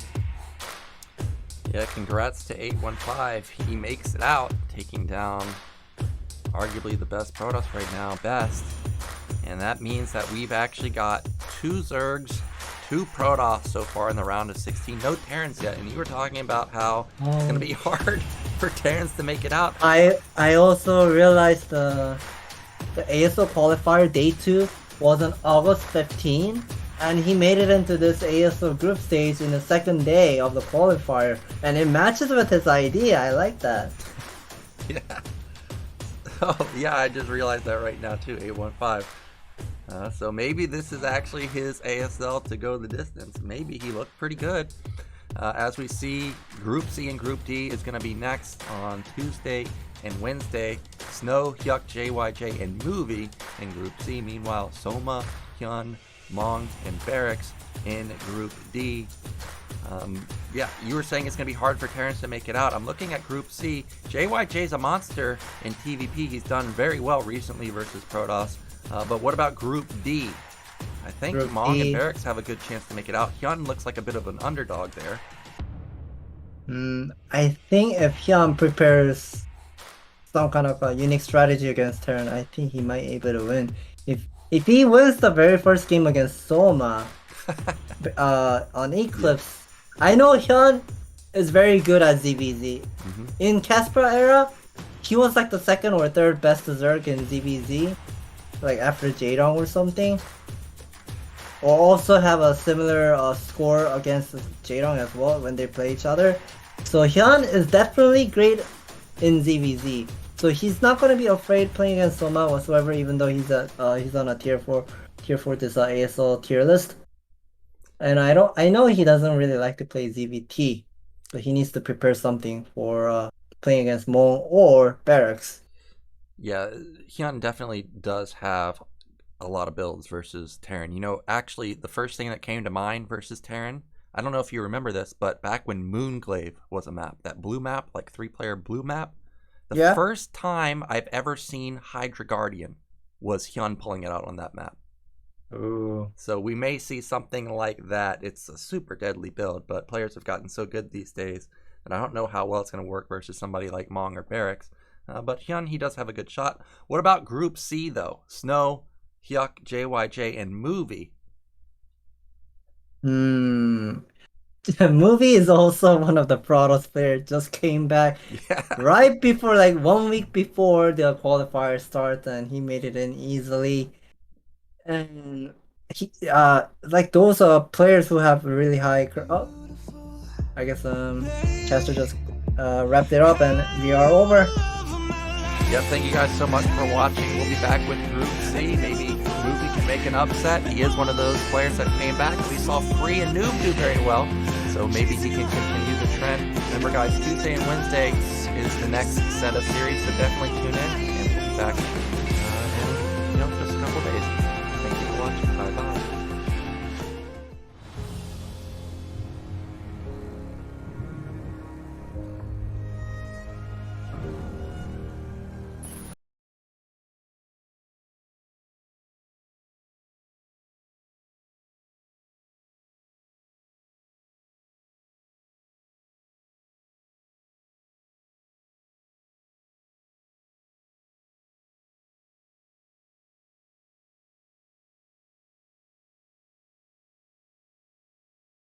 Yeah, congrats to 815. He makes it out, taking down arguably the best Protoss right now, Best. And that means that we've actually got 2 Zergs, 2 Protoss so far in the round of 16. No Terrans yet, and you were talking about how it's going to be hard for Terrans to make it out. I also realized the ASL qualifier day 2 was on August 15, and he made it into this ASL group stage in the second day of the qualifier, and it matches with his idea. I like that. Yeah. Oh, yeah, I just realized that right now too, 815. So maybe this is actually his ASL to go the distance. Maybe he looked pretty good. As we see, Group C and Group D is going to be next on Tuesday and Wednesday. Snow, Hyuk, JYJ, and Movie in Group C. Meanwhile, Soma, Hyun, Mong, and Barracks in Group D. Yeah, you were saying it's going to be hard for Terrence to make it out. I'm looking at Group C. JYJ's a monster in TVP. He's done very well recently versus Protoss. But what about Group D? I think Group Mong D. and Barracks have a good chance to make it out. Hyun looks like a bit of an underdog there. I think if Hyun prepares some kind of a unique strategy against Terran, I think he might be able to win. If he wins the very first game against Soma on Eclipse, I know Hyun is very good at ZVZ. In Casper era, he was like the second or third best Zerg in ZVZ, like after Jaedong or something. Or also have a similar score against Jaedong as well when they play each other. So Hyun is definitely great in ZVZ. So he's not going to be afraid playing against Soma whatsoever, even though he's on a tier 4 this ASL tier list. And I know he doesn't really like to play ZVT, so he needs to prepare something for playing against Mong or Barracks. Yeah, Hyun definitely does have a lot of builds versus Terran. You know, actually, the first thing that came to mind versus Terran, I don't know if you remember this, but back when Moonglaive was a map, that blue map, like 3-player blue map, the first time I've ever seen Hydra Guardian was Hyun pulling it out on that map. Ooh. So we may see something like that. It's a super deadly build, but players have gotten so good these days that I don't know how well it's going to work versus somebody like Mong or Barracks. But Hyun, he does have a good shot. What about Group C, though? Snow, Hyuk, JYJ, and Movie. Movie is also one of the Protoss players. Just came back right before, like 1 week before the qualifier starts, and he made it in easily. And he, like those players who have really high. I guess Chester just wrapped it up, and we are over. Yep, thank you guys so much for watching. We'll be back with Group C. Maybe Movie can make an upset. He is one of those players that came back. We saw Free and Noob do very well, so maybe he can continue the trend. Remember, guys, Tuesday and Wednesday is the next set of series, so definitely tune in, and we'll be back